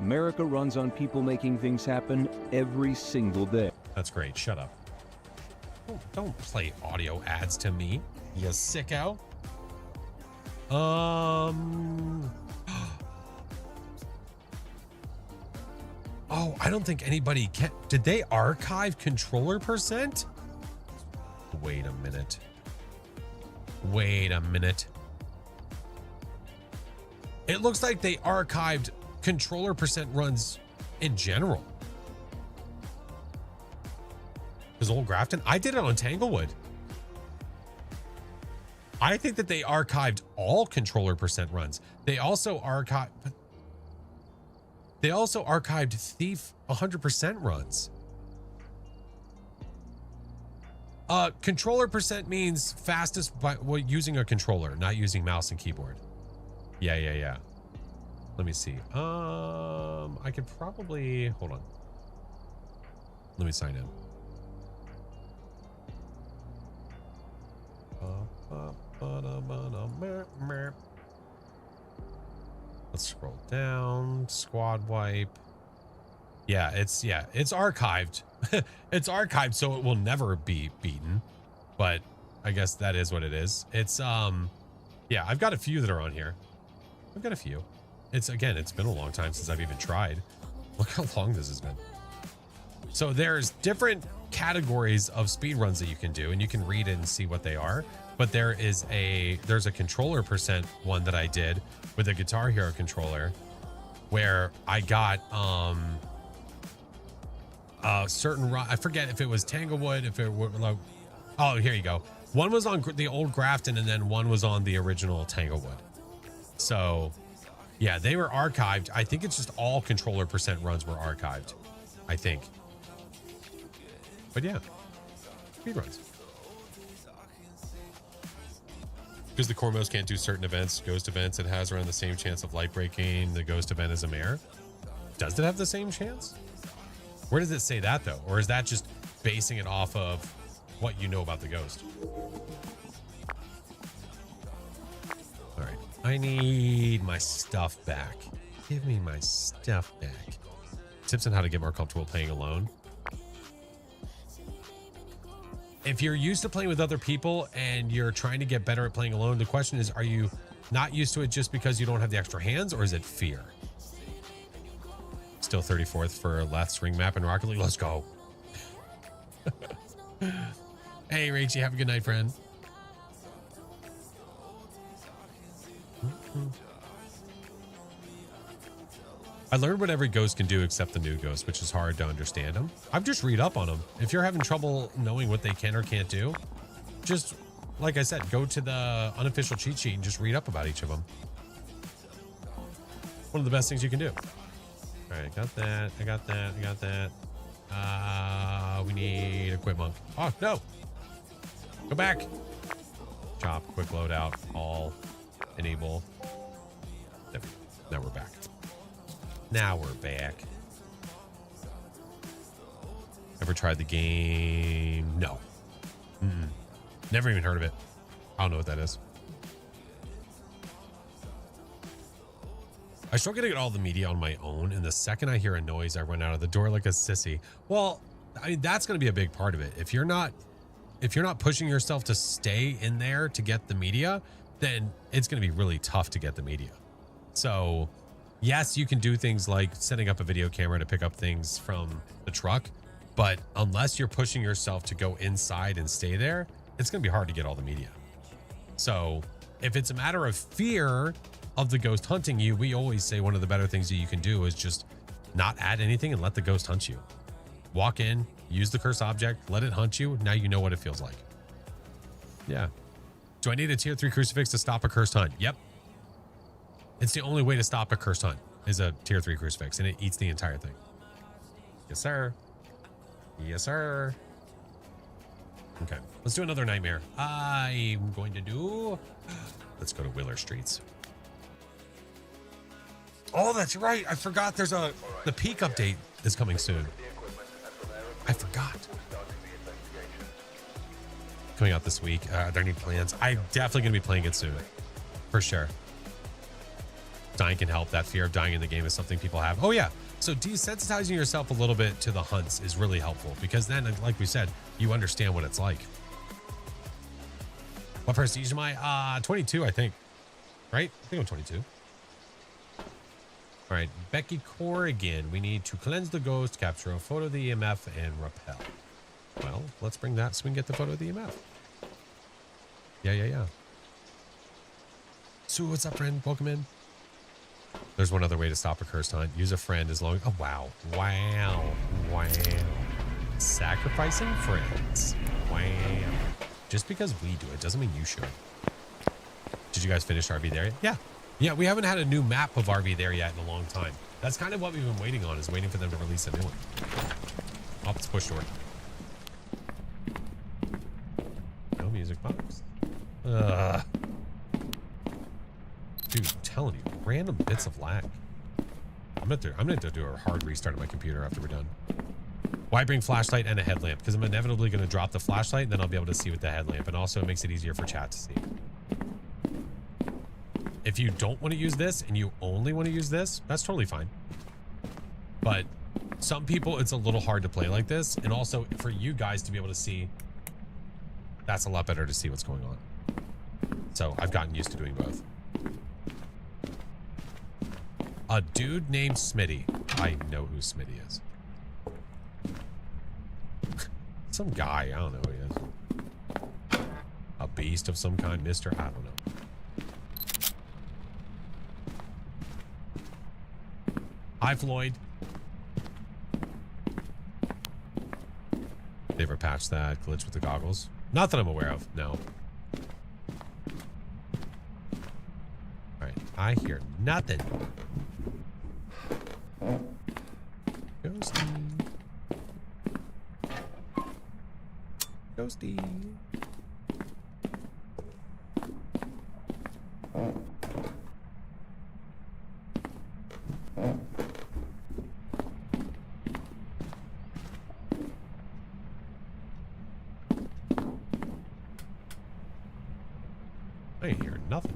America runs on people making things happen every single day. That's great. Shut up. Don't play audio ads to me, you sicko. Oh, I don't think anybody can. Did they archive controller percent? Wait a minute. Wait a minute. It looks like they archived controller percent runs in general. Because Old Grafton, I did it on Tanglewood. I think that they archived all controller percent runs. They also archived Thief 100% runs. Controller percent means fastest by using a controller, not using mouse and keyboard. Yeah. Let me see. I could probably hold on. Let me sign in. Let's scroll down. Squad wipe. Yeah, it's archived. It's archived, so it will never be beaten. But I guess that is what it is. It's yeah, I've got a few that are on here. I've got a few. It's been a long time since I've even tried. Look how long this has been. So there's different categories of speed runs that you can do, and you can read it and see what they are. But there's a controller percent one that I did with a Guitar Hero controller where I got certain run. I forget if it was Tanglewood, if it were like, oh, here you go. One was on the Old Grafton and then one was on the original Tanglewood. So yeah, they were archived. I think it's just all controller percent runs were archived, I think. But yeah, speed runs. Because the Cormos can't do certain events, ghost events, it has around the same chance of light breaking the ghost event as a mare. Does it have the same chance? Where does it say that though? Or is that just basing it off of what you know about the ghost? All right, I need my stuff back. Give me my stuff back. Tips on how to get more comfortable playing alone. If you're used to playing with other people and you're trying to get better at playing alone, the question is, are you not used to it just because you don't have the extra hands, or is it fear? Still 34th for Leth's ring map in Rocket League. Let's go. Hey, Rachy, have a good night, friend. I learned what every ghost can do except the new ghost, which is hard to understand them. I've just read up on them. If you're having trouble knowing what they can or can't do, just like I said, go to the unofficial cheat sheet and just read up about each of them. One of the best things you can do. All right, got that. I got that. I got that. We need a quit monk. Oh, no. Go back. Chop, quick loadout, all, enable. Now we're back. Now we're back. Ever tried the game? No. Never even heard of it. I don't know what that is. I struggle to get all the media on my own, and the second I hear a noise, I run out of the door like a sissy. Well, I mean, that's going to be a big part of it. If you're not pushing yourself to stay in there to get the media, then it's going to be really tough to get the media. So, yes, you can do things like setting up a video camera to pick up things from the truck, but unless you're pushing yourself to go inside and stay there, it's going to be hard to get all the media. So, if it's a matter of fear of the ghost hunting you, we always say one of the better things that you can do is just not add anything and let the ghost hunt you. Walk in, use the curse object, let it hunt you. Now you know what it feels like. Yeah. Do I need a tier 3 crucifix to stop a cursed hunt? Yep. It's the only way to stop a cursed hunt is a tier 3 crucifix, and it eats the entire thing. Yes, sir. Yes, sir. Okay, let's do another nightmare. I'm going to do... Let's go to Willer Streets. Oh, that's right. I forgot there's the peak update is coming soon. I forgot. Coming out this week. Are there any plans? I'm definitely going to be playing it soon. For sure. Dying can help. That fear of dying in the game is something people have. Oh, yeah. So desensitizing yourself a little bit to the hunts is really helpful because then, like we said, you understand what it's like. What prestige am I? 22, I think. Right? I think I'm 22. All right, Becky Corrigan. We need to cleanse the ghost, capture a photo of the EMF, and repel. Well, let's bring that so we can get the photo of the EMF. Yeah. Sue, what's up, friend? Welcome in. There's one other way to stop a cursed hunt. Use a friend as long... Oh, wow. Sacrificing friends. Wow. Just because we do it doesn't mean you should. Did you guys finish RV there? Yeah, we haven't had a new map of RV there yet in a long time. That's kind of what we've been waiting on, is waiting for them to release a new one. Oh, it's push door. No music box. Dude, I'm telling you, random bits of lag. I'm gonna do a hard restart of my computer after we're done. Why bring flashlight and a headlamp? Because I'm inevitably going to drop the flashlight, and then I'll be able to see with the headlamp, and also it makes it easier for chat to see. If you don't want to use this and you only want to use this, that's totally fine. But some people, it's a little hard to play like this, and also for you guys to be able to see, that's a lot better to see what's going on. So I've gotten used to doing both. A dude named Smitty. I know who Smitty is. Some guy, I don't know who he is. A beast of some kind, mister, I don't know. Hi, Floyd. They ever patched that glitch with the goggles? Not that I'm aware of, no. Alright, I hear nothing. Ghosty. Ghosty. I ain't hear nothing.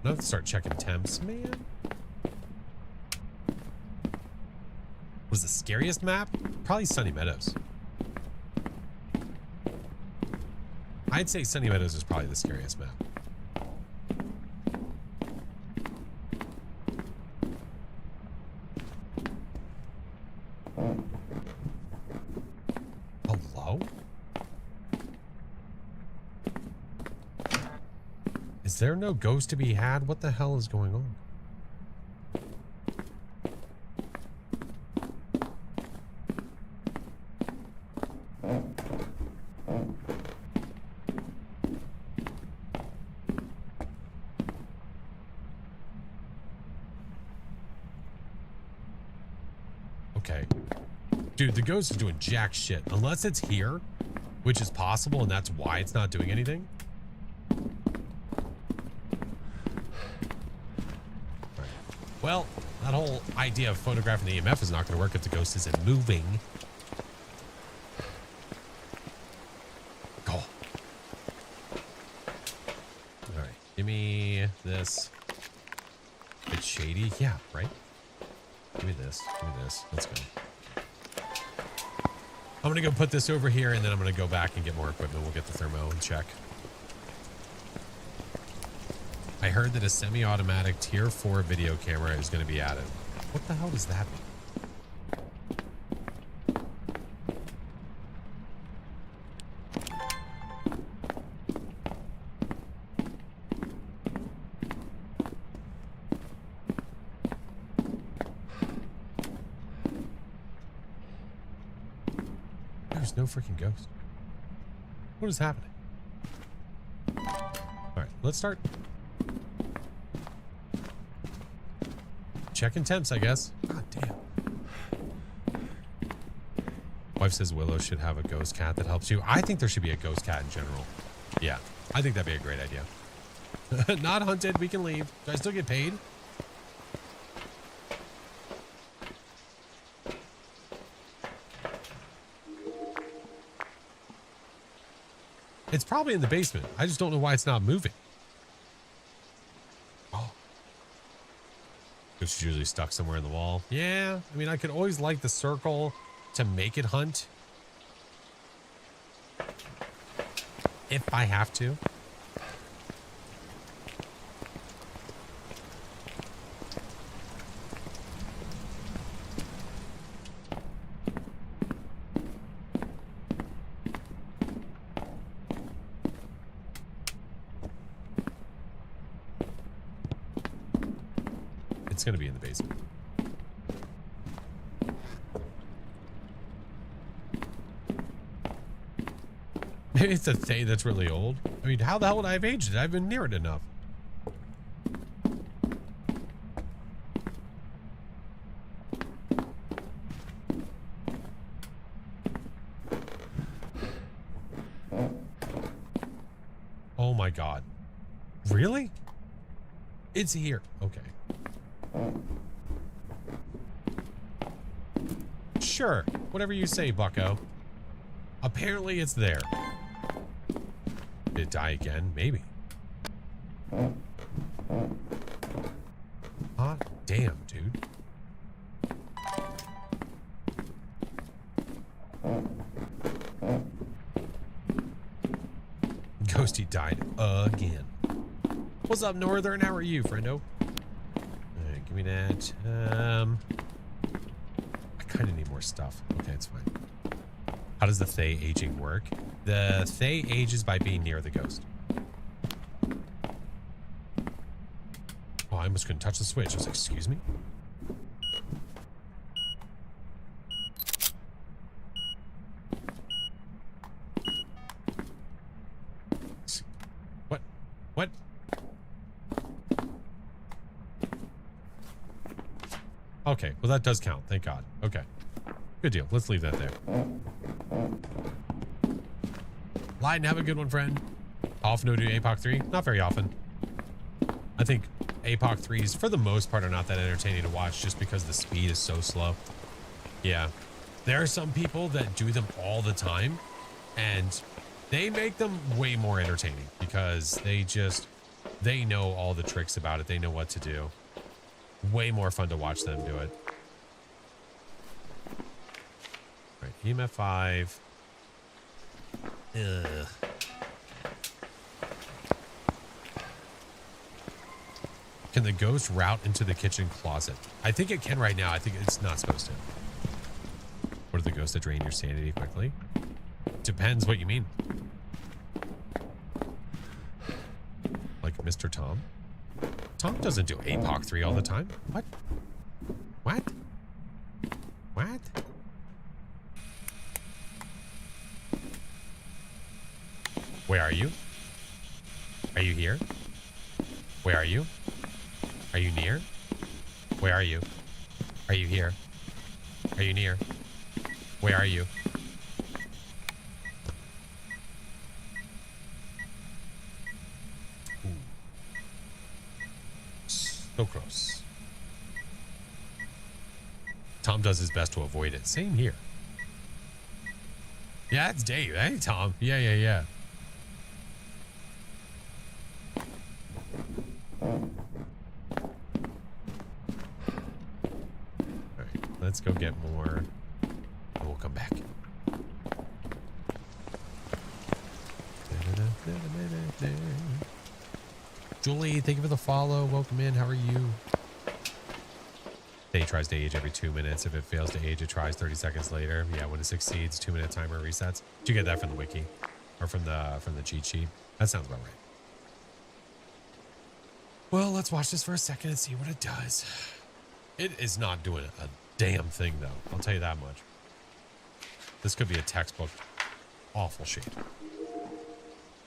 Now I have to start checking temps, man. Was the scariest map? Probably Sunny Meadows. I'd say Sunny Meadows is probably the scariest map. Hello? Is there no ghost to be had? What the hell is going on? Okay. Dude, the ghost is doing jack shit. Unless it's here, which is possible, and that's why it's not doing anything. Right. Well, that whole idea of photographing the EMF is not going to work if the ghost isn't moving. Go. All right. Give me this. It's shady. Yeah, right? Give me this. Give me this. Let's go. I'm going to go put this over here, and then I'm going to go back and get more equipment. We'll get the thermo and check. I heard that a semi-automatic tier 4 video camera is going to be added. What the hell does that mean? There's no freaking ghost. What is happening? All right, let's start. Checking temps, I guess. God damn. Wife says Willow should have a ghost cat that helps you. I think there should be a ghost cat in general. Yeah, I think that'd be a great idea. Not hunted. We can leave. Do I still get paid? It's probably in the basement. I just don't know why it's not moving. Oh. It's usually stuck somewhere in the wall. Yeah, I mean, I could always light the circle to make it hunt. If I have to. It's going to be in the basement. Maybe it's a thing that's really old. I mean, how the hell would I have aged it? I've been near it enough. Oh my God. Really? It's here. Okay. Sure, whatever you say, bucko. Apparently it's there. Did it die again? Maybe. Hot damn, dude. Ghosty died again. What's up, Northern? How are you, friendo? Alright, give me that. I kind of need more stuff. Okay, it's fine. How does the Thay aging work? The Thay ages by being near the ghost. Oh, I almost couldn't touch the switch. I was like, excuse me? What? What? Okay, well that does count. Thank God. Okay. Good deal. Let's leave that there. Lyden, have a good one, friend. Often do APOC 3? Not very often. I think APOC 3s, for the most part, are not that entertaining to watch just because the speed is so slow. Yeah. There are some people that do them all the time, and they make them way more entertaining because they know all the tricks about it. They know what to do. Way more fun to watch them do it. All right, EMF 5. Ugh. Can the ghost route into the kitchen closet? I think it can right now. I think it's not supposed to. What are the ghosts that drain your sanity quickly? Depends what you mean. Like Mr. Tom. Tom doesn't do APOC 3 all the time. What? What? What? Where are you? Are you here? Where are you? Are you near? Where are you? Are you here? Are you near? Where are you? Ooh. So gross. Tom does his best to avoid it. Same here. Yeah, it's Dave. Hey, Tom. Yeah. Let's go get more, and we'll come back. Julie, thank you for the follow. Welcome in. How are you? Day tries to age every 2 minutes. If it fails to age, it tries 30 seconds later. Yeah, when it succeeds, 2-minute timer resets. Did you get that from the wiki or from the cheat sheet? That sounds about right. Well, let's watch this for a second and see what it does. It is not doing a damn thing, though. I'll tell you that much. This could be a textbook awful shade.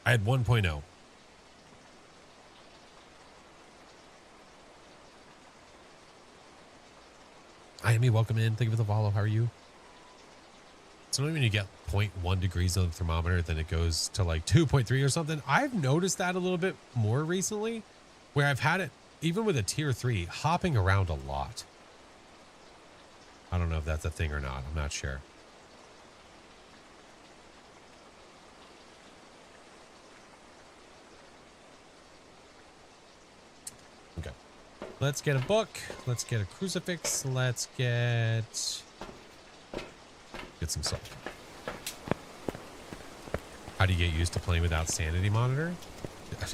I had 1.0. Amy, welcome in. Thank you for the follow. How are you? Sometimes when you get 0.1 degrees on the thermometer, then it goes to like 2.3 or something. I've noticed that a little bit more recently, where I've had it, even with a tier 3, hopping around a lot. I don't know if that's a thing or not. I'm not sure. Okay. Let's get a book. Let's get a crucifix. Let's get some salt. How do you get used to playing without sanity monitor?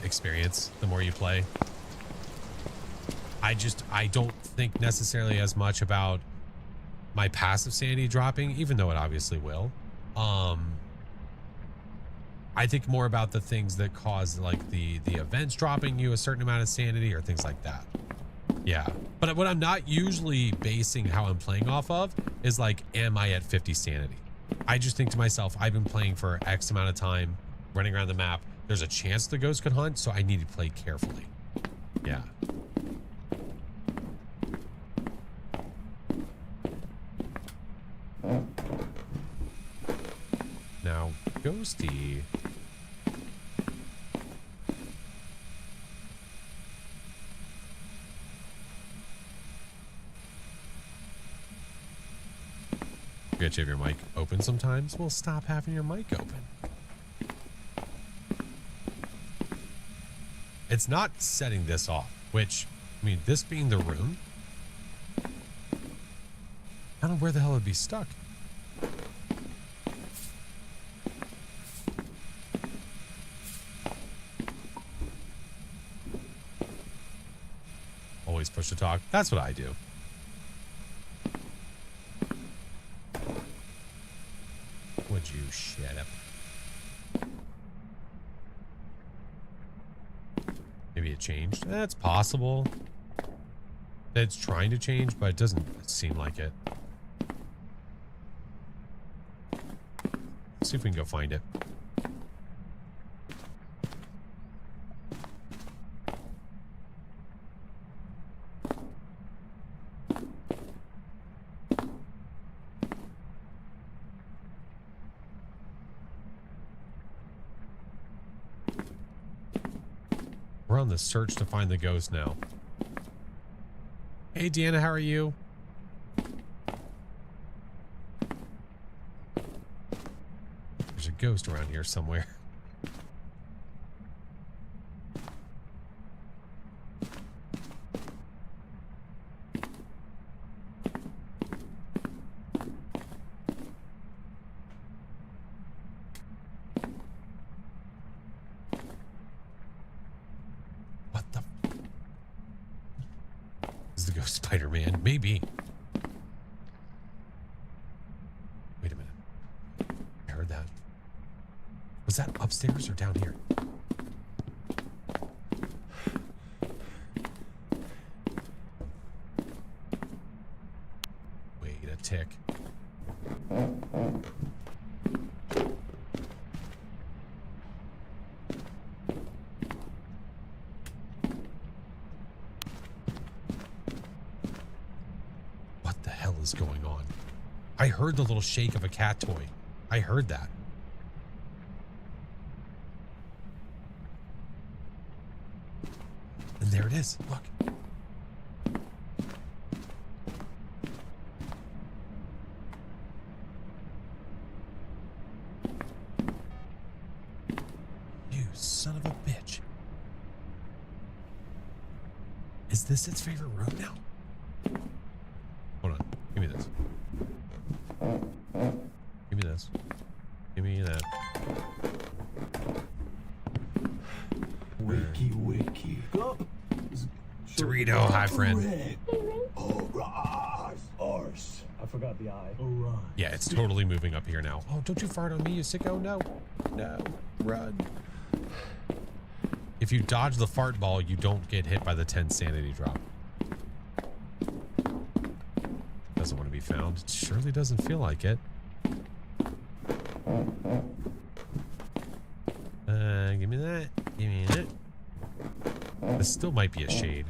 Experience. The more you play. I don't think necessarily as much about my passive sanity dropping, even though it obviously will. I think more about the things that cause like the events dropping you a certain amount of sanity or things like that. Yeah. But what I'm not usually basing how I'm playing off of is like, am I at 50 sanity? I just think to myself, I've been playing for X amount of time, running around the map. There's a chance the ghost could hunt, so I need to play carefully. Yeah. Now, Ghosty. Forget you have your mic open sometimes. Well, stop having your mic open. It's not setting this off, which, I mean, this being the room, I don't know where the hell it'd be stuck. Always push to talk. That's what I do. Would you shut up? Maybe it changed. That's possible. It's trying to change, but it doesn't seem like it. Let's see if we can go find it. We're on the search to find the ghost now. Hey, Deanna, how are you? There's a ghost around here somewhere. Spider-Man, maybe. Wait a minute. I heard that. Was that upstairs or down here? is going on? I heard the little shake of a cat toy. I heard that. And there it is. Look. You son of a bitch. Is this its favorite room now? Hold on. Give me this. Give me this. Give me that. Wiki, wiki. Dorito, hi friend. Arse. I forgot the I. Yeah, it's totally moving up here now. Oh, don't you fart on me, you sicko. No. No. Run. If you dodge the fart ball, you don't get hit by the 10 sanity drop. Doesn't want to be found. It surely doesn't feel like it. Give me that. Give me that. This still might be a shade.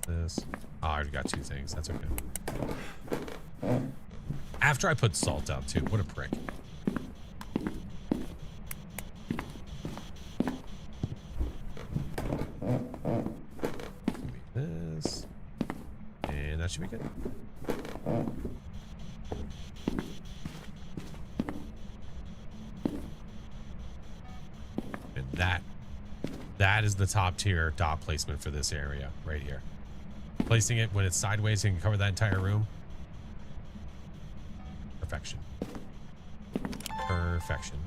This. Oh, I already got 2 things. That's okay. After I put salt down too. What a prick. This. And that should be good. And that is the top tier dot placement for this area right here. Placing it when it's sideways so you can cover that entire room. Perfection. Perfection.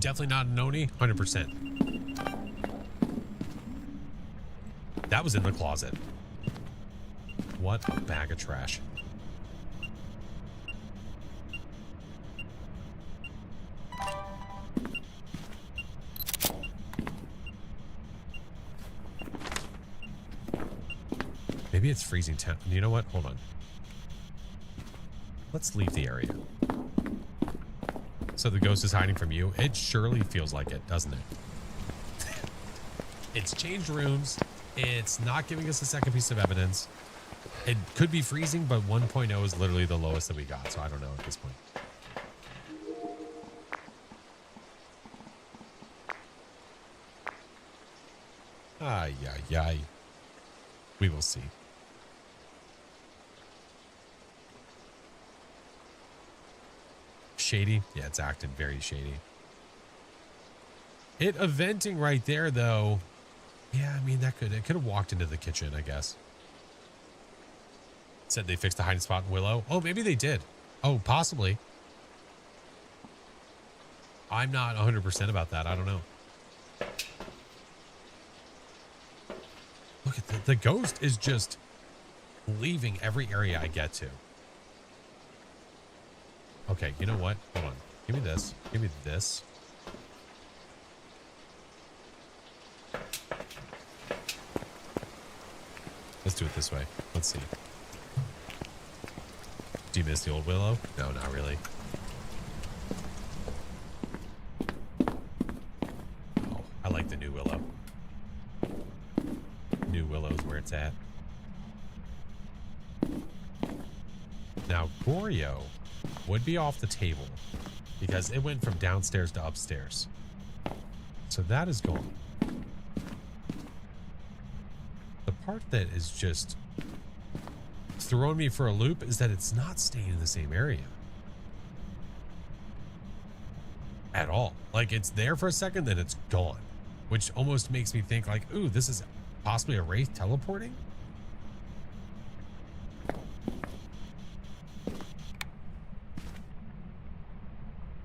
Definitely not a noni, 100%. That was in the closet. What a bag of trash. Maybe it's freezing temp. You know what? Hold on. Let's leave the area. So the ghost is hiding from you. It surely feels like it, doesn't it? It's changed rooms. It's not giving us a second piece of evidence. It could be freezing, but 1.0 is literally the lowest that we got. So I don't know at this point. Ay, ay, ay. We will see. Shady? Yeah, it's acting very shady. It eventing right there, though. Yeah, I mean, it could have walked into the kitchen, I guess. Said they fixed the hiding spot in Willow. Oh, maybe they did. Oh, possibly. I'm not 100% about that. I don't know. Look at the ghost is just leaving every area I get to. Okay, you know what? Hold on. Give me this. Give me this. Let's do it this way. Let's see. Do you miss the old Willow? No, not really. Oh, I like the new Willow. New Willow's where it's at. Now, Goryo would be off the table because it went from downstairs to upstairs. So that is gone. The part that is just throwing me for a loop is that it's not staying in the same area at all. Like, it's there for a second, then it's gone, which almost makes me think like, ooh, this is possibly a wraith teleporting.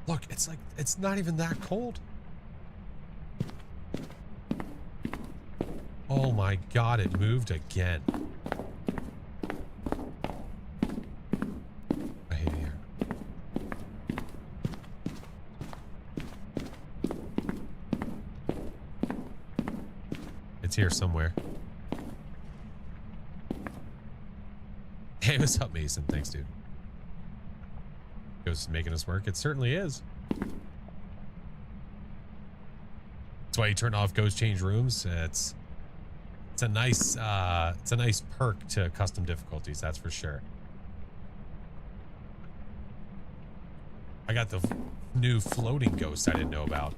Look, it's like, it's not even that cold. Oh my God, it moved again. I hate it here. It's here somewhere. Hey, what's up, Mason? Thanks, dude. Ghost is making us work. It certainly is. That's why you turn off Ghost Change Rooms. It's a nice perk to custom difficulties, that's for sure. I got the new floating ghost I didn't know about.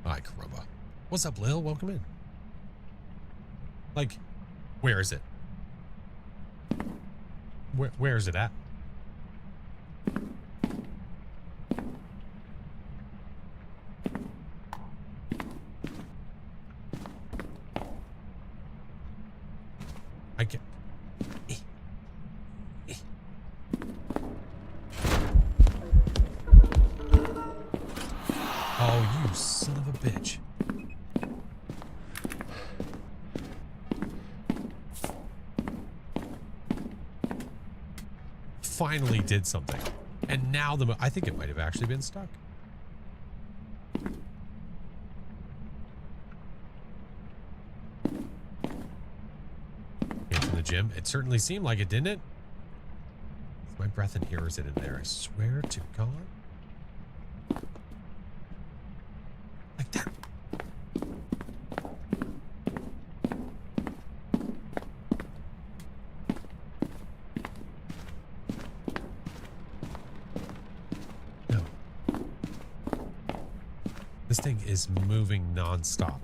Hi, Caramba. What's up, Lil? Welcome in. Like, where is it? Where is it at? I get. Oh, you son of a bitch. Finally did something. And now I think it might have actually been stuck. Came from the gym. It certainly seemed like it, didn't it? Is my breath in here or is it in there? I swear to God. Like that. No. This thing is moving non-stop.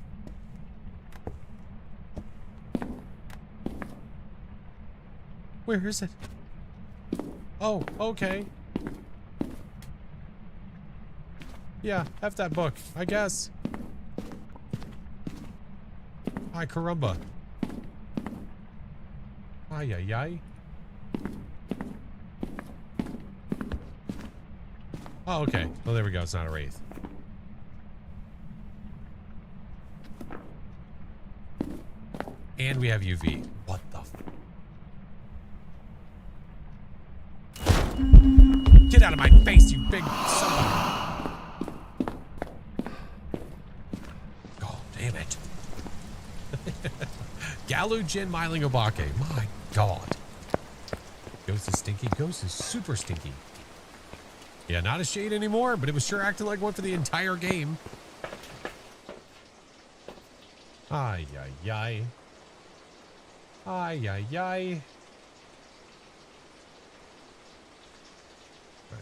Where is it? Oh, okay. Yeah, F that book, I guess. Hi, Caramba. Ay, ay, ay. Oh, okay. Well, there we go. It's not a wraith. And we have UV. What the f— Get out of my face, you big son of a— Oh, damn it. Galu Jin Myling Obake. My God. Ghost is stinky. Ghost is super stinky. Yeah, not a shade anymore, but it was sure acting like one for the entire game. Ay, ay, ay. Ay, ay, ay. Right.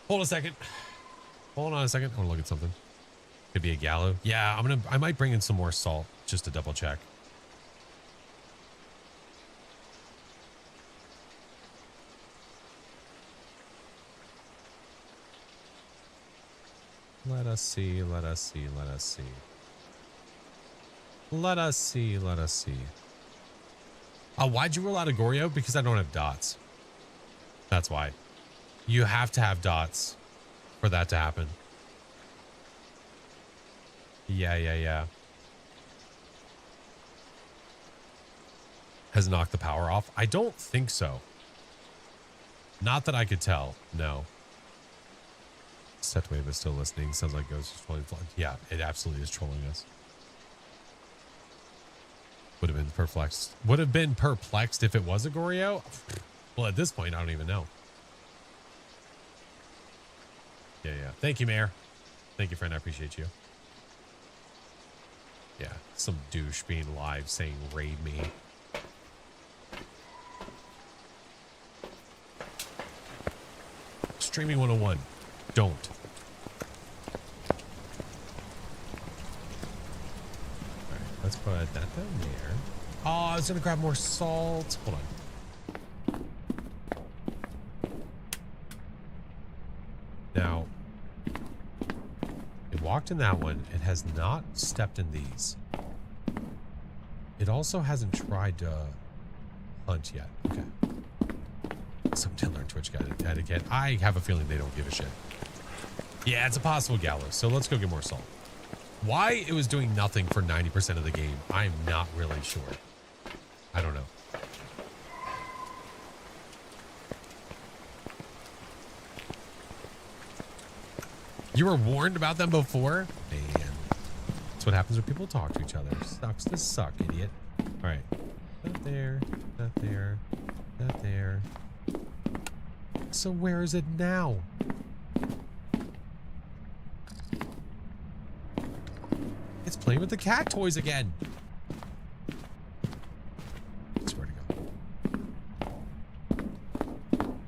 Hold a second. Hold on a second. I want to look at something. Could be a Gallo. Yeah, I might bring in some more salt just to double check. Let us see, let us see, let us see. Let us see, let us see. Why'd you rule out a Goryo? Because I don't have dots. That's why. You have to have dots for that to happen. Yeah. Has knocked the power off? I don't think so. Not that I could tell, no. Setwave is still listening. Sounds like Ghost is trolling. Yeah, it absolutely is trolling us. Would have been perplexed. Would have been perplexed if it was a Goryo? Well, at this point, I don't even know. Yeah. Thank you, Mayor. Thank you, friend. I appreciate you. Yeah, some douche being live saying raid me. Streaming 101. Don't. Alright, let's put that down there. Oh, I was gonna grab more salt. Hold on. Now, it walked in that one. It has not stepped in these. It also hasn't tried to hunt yet. Okay. Some Tinder and Twitch got etiquette. I have a feeling they don't give a shit. Yeah, it's a possible Gallows, so let's go get more salt. Why it was doing nothing for 90% of the game, I'm not really sure. I don't know. You were warned about them before? Man, that's what happens when people talk to each other. Sucks to suck, idiot. All right, not there, not there. Not there. So where is it now? It's playing with the cat toys again. I swear to God.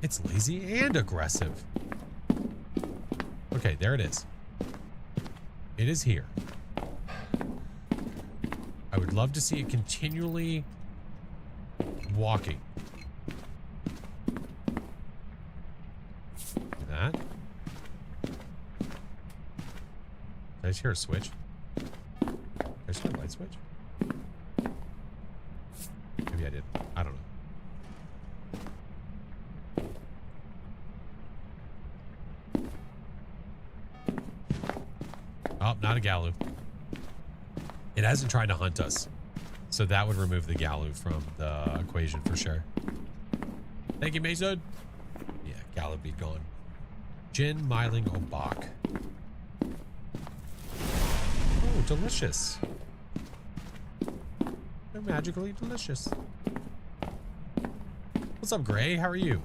It's lazy and aggressive. Okay, there it is. It is here. I would love to see it continually walking. That. Did I just hear a switch? Did I just hear a light switch? Maybe I did. I don't know. Oh, not a Galoo. It hasn't tried to hunt us. So that would remove the Galoo from the equation for sure. Thank you, Mason. Yeah, Galoo be gone. Gin, Myling, Obak. Oh, delicious. They're magically delicious. What's up, Gray? How are you?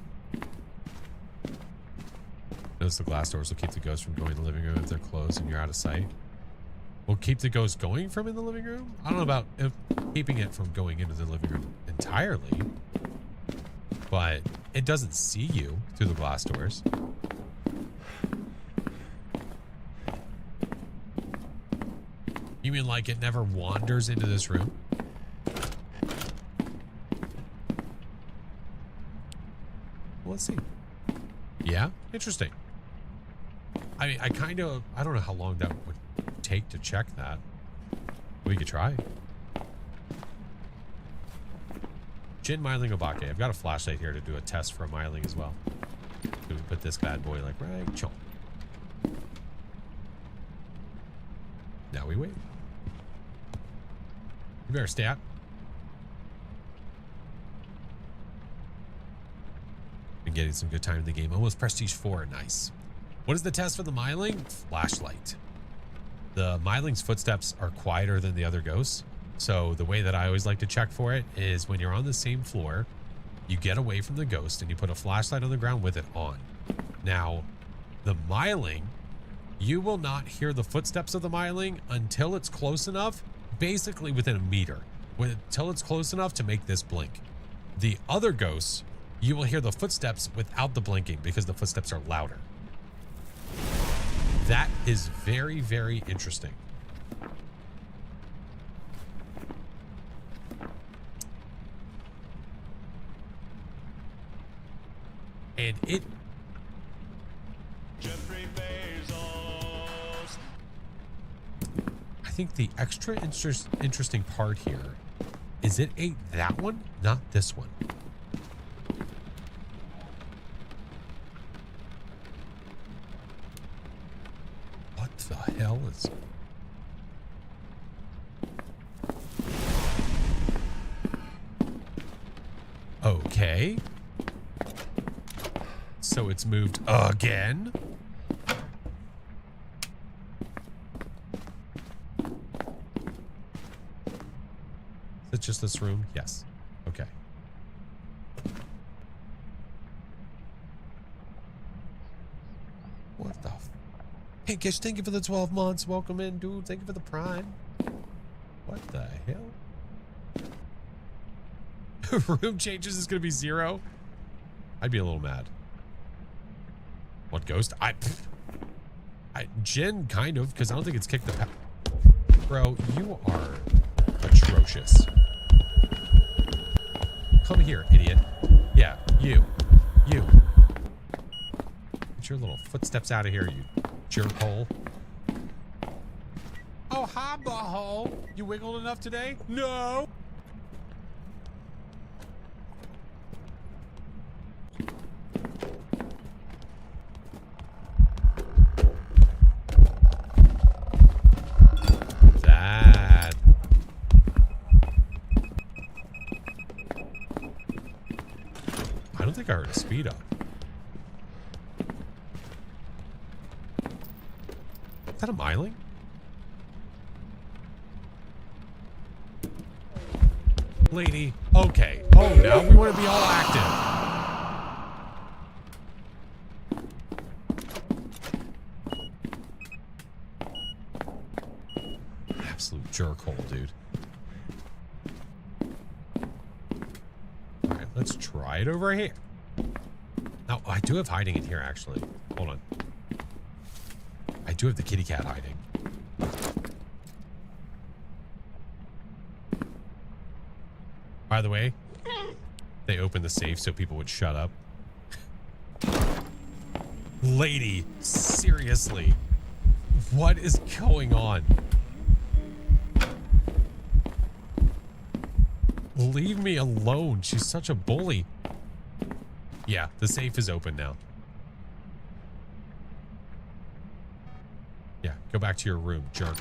Notice the glass doors will keep the ghost from going to the living room if they're closed and you're out of sight. Will keep the ghost going from in the living room? I don't know about keeping it from going into the living room entirely, but it doesn't see you through the glass doors. You mean like it never wanders into this room? Well, let's see. Yeah, interesting. I mean, I don't know how long that would take to check that. We could try. Gin, Myling, Obake. I've got a flashlight here to do a test for a Myling as well. So we put this bad boy like right chomp. Now we wait. You better stay out. Been getting some good time in the game. Almost Prestige 4. Nice. What is the test for the Myling? Flashlight. The Myling's footsteps are quieter than the other ghosts. So the way that I always like to check for it is when you're on the same floor, you get away from the ghost and you put a flashlight on the ground with it on. Now, the Myling, you will not hear the footsteps of the Myling until it's close enough, basically within a meter, until it's close enough to make this blink. The other ghosts, you will hear the footsteps without the blinking because the footsteps are louder. That is very, very interesting. And it... Jeffrey Bezos. I think the extra interesting part here is it ate that one, not this one. What the hell is... Okay. So it's moved again. Is it just this room? Yes. Okay. What the Pinkish, thank you for the 12 months. Welcome in, dude. Thank you for the prime. What the hell? Room changes is going to be 0. I'd be a little mad. What ghost? Jin, kind of, because I don't think it's kicked the path. Bro, you are atrocious. Come here, idiot. Yeah, you. Get your little footsteps out of here, you jerkhole. Oh, hi, butthole. You wiggled enough today? No. I don't think I heard a speed up. Is that a Myling? Lady. Okay. Oh, now we want to be all active. Absolute jerkhole, dude. All right, let's try it over here. Now, I do have hiding in here, actually. Hold on. I do have the kitty cat hiding. By the way, they opened the safe so people would shut up. Lady, seriously. What is going on? Leave me alone. She's such a bully. Yeah, the safe is open now. Yeah, go back to your room, jerk.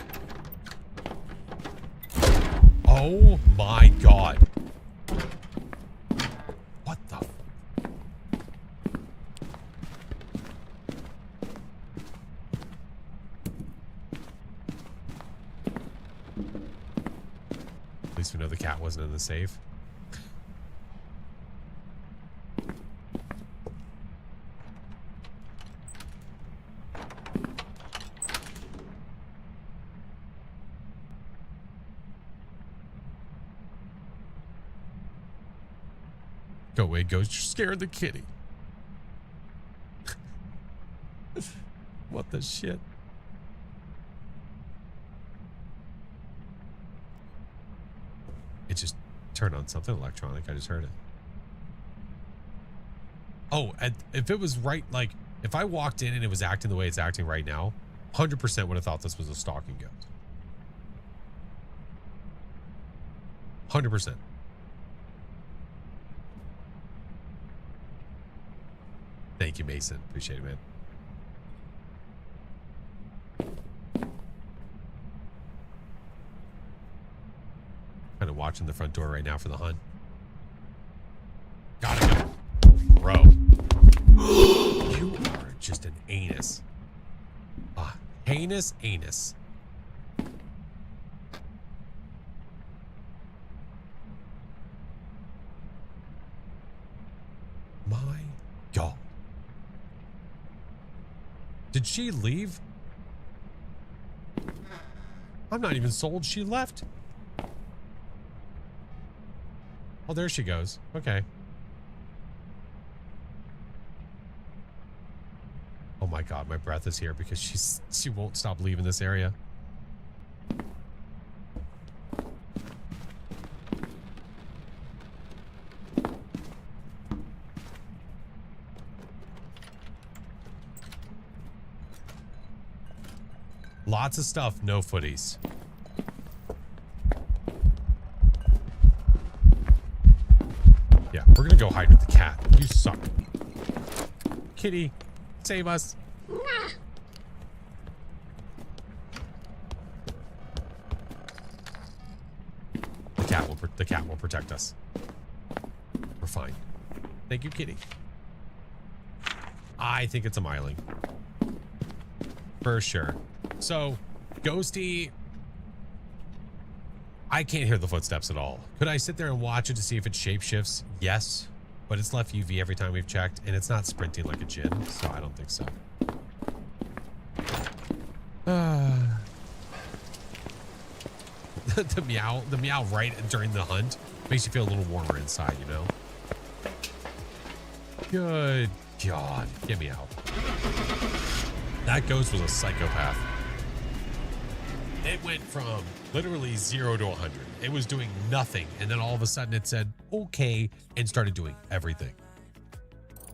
Oh my God. What the? At least we know the cat wasn't in the safe. Go away, ghost. You're scaring the kitty. What the shit? It just turned on something electronic. I just heard it. Oh, and if it was right, like, if I walked in and it was acting the way it's acting right now, 100% would have thought this was a stalking ghost. 100%. Thank you, Mason. Appreciate it, man. Kind of watching the front door right now for the hunt. Gotta go. Bro. You are just an anus. Heinous anus. My God. Did she leave? I'm not even sold. She left. Oh, there she goes. Okay. Oh my God, my breath is here because she won't stop leaving this area. Lots of stuff, no footies. Yeah, we're gonna go hide with the cat. You suck. Kitty, save us. The cat will protect us. We're fine. Thank you, kitty. I think it's a Myling. For sure. So, Ghosty, I can't hear the footsteps at all. Could I sit there and watch it to see if it shapeshifts? Yes, but it's left UV every time we've checked, and it's not sprinting like a Jinn, so I don't think so. The meow right during the hunt makes you feel a little warmer inside, you know? Good God, get me out. That ghost was a psychopath. It went from literally 0 to 100. It was doing nothing, and then all of a sudden it said, okay, and started doing everything.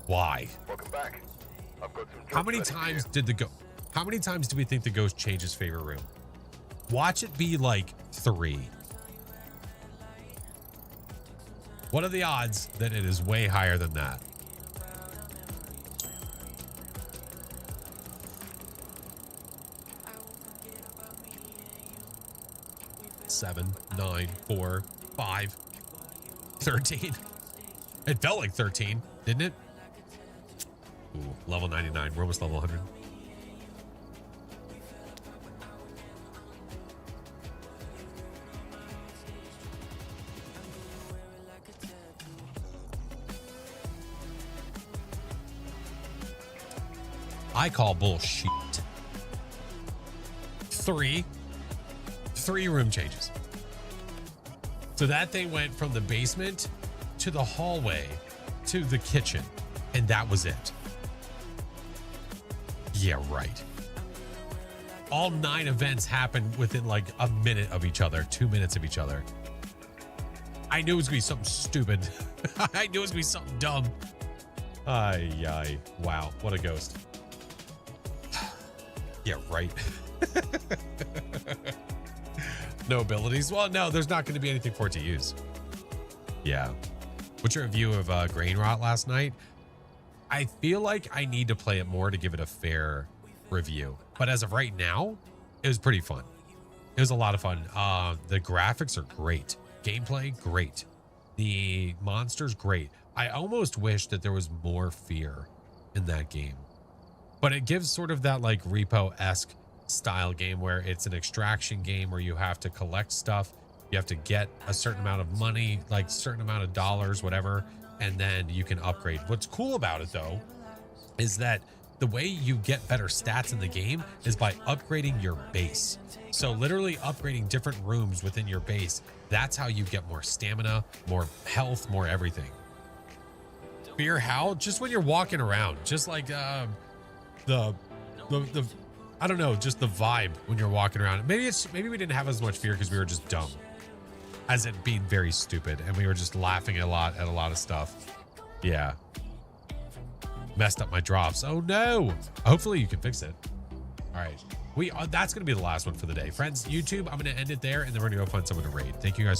Why? Welcome back. I've got some How many times did how many times do we think the ghost changed his favorite room? Watch it be like 3. What are the odds that it is way higher than that? 7, 9, 4, 5, 13. It felt like 13, didn't it? Ooh, level 99. We're almost level 100. I call bullshit. Three room changes. So that thing went from the basement to the hallway to the kitchen, and that was it. Yeah, right. All 9 events happened within like a minute of each other, 2 minutes of each other. I knew it was gonna be something stupid. I knew it was gonna be something dumb. Ay. Wow, what a ghost. Yeah, right. No abilities. Well, no, there's not going to be anything for it to use. Yeah. What's your review of Grain Rot last night? I feel like I need to play it more to give it a fair review. But as of right now, it was pretty fun. It was a lot of fun. The graphics are great. Gameplay, great. The monsters, great. I almost wish that there was more fear in that game. But it gives sort of that like Repo-esque style game where it's an extraction game where you have to collect stuff. You have to get a certain amount of money, like certain amount of dollars, whatever, and then you can upgrade. What's cool about it though, is that the way you get better stats in the game is by upgrading your base. So literally upgrading different rooms within your base. That's how you get more stamina, more health, more everything. Fear how? Just when you're walking around, just like the I don't know, just the vibe when you're walking around. Maybe we didn't have as much fear because we were just dumb, as it being very stupid, and we were just laughing a lot at a lot of stuff. Yeah. Messed up my drops. Oh no. Hopefully you can fix it. All right. That's going to be the last one for the day. Friends, YouTube, I'm going to end it there, and then we're going to go find someone to raid. Thank you guys so much.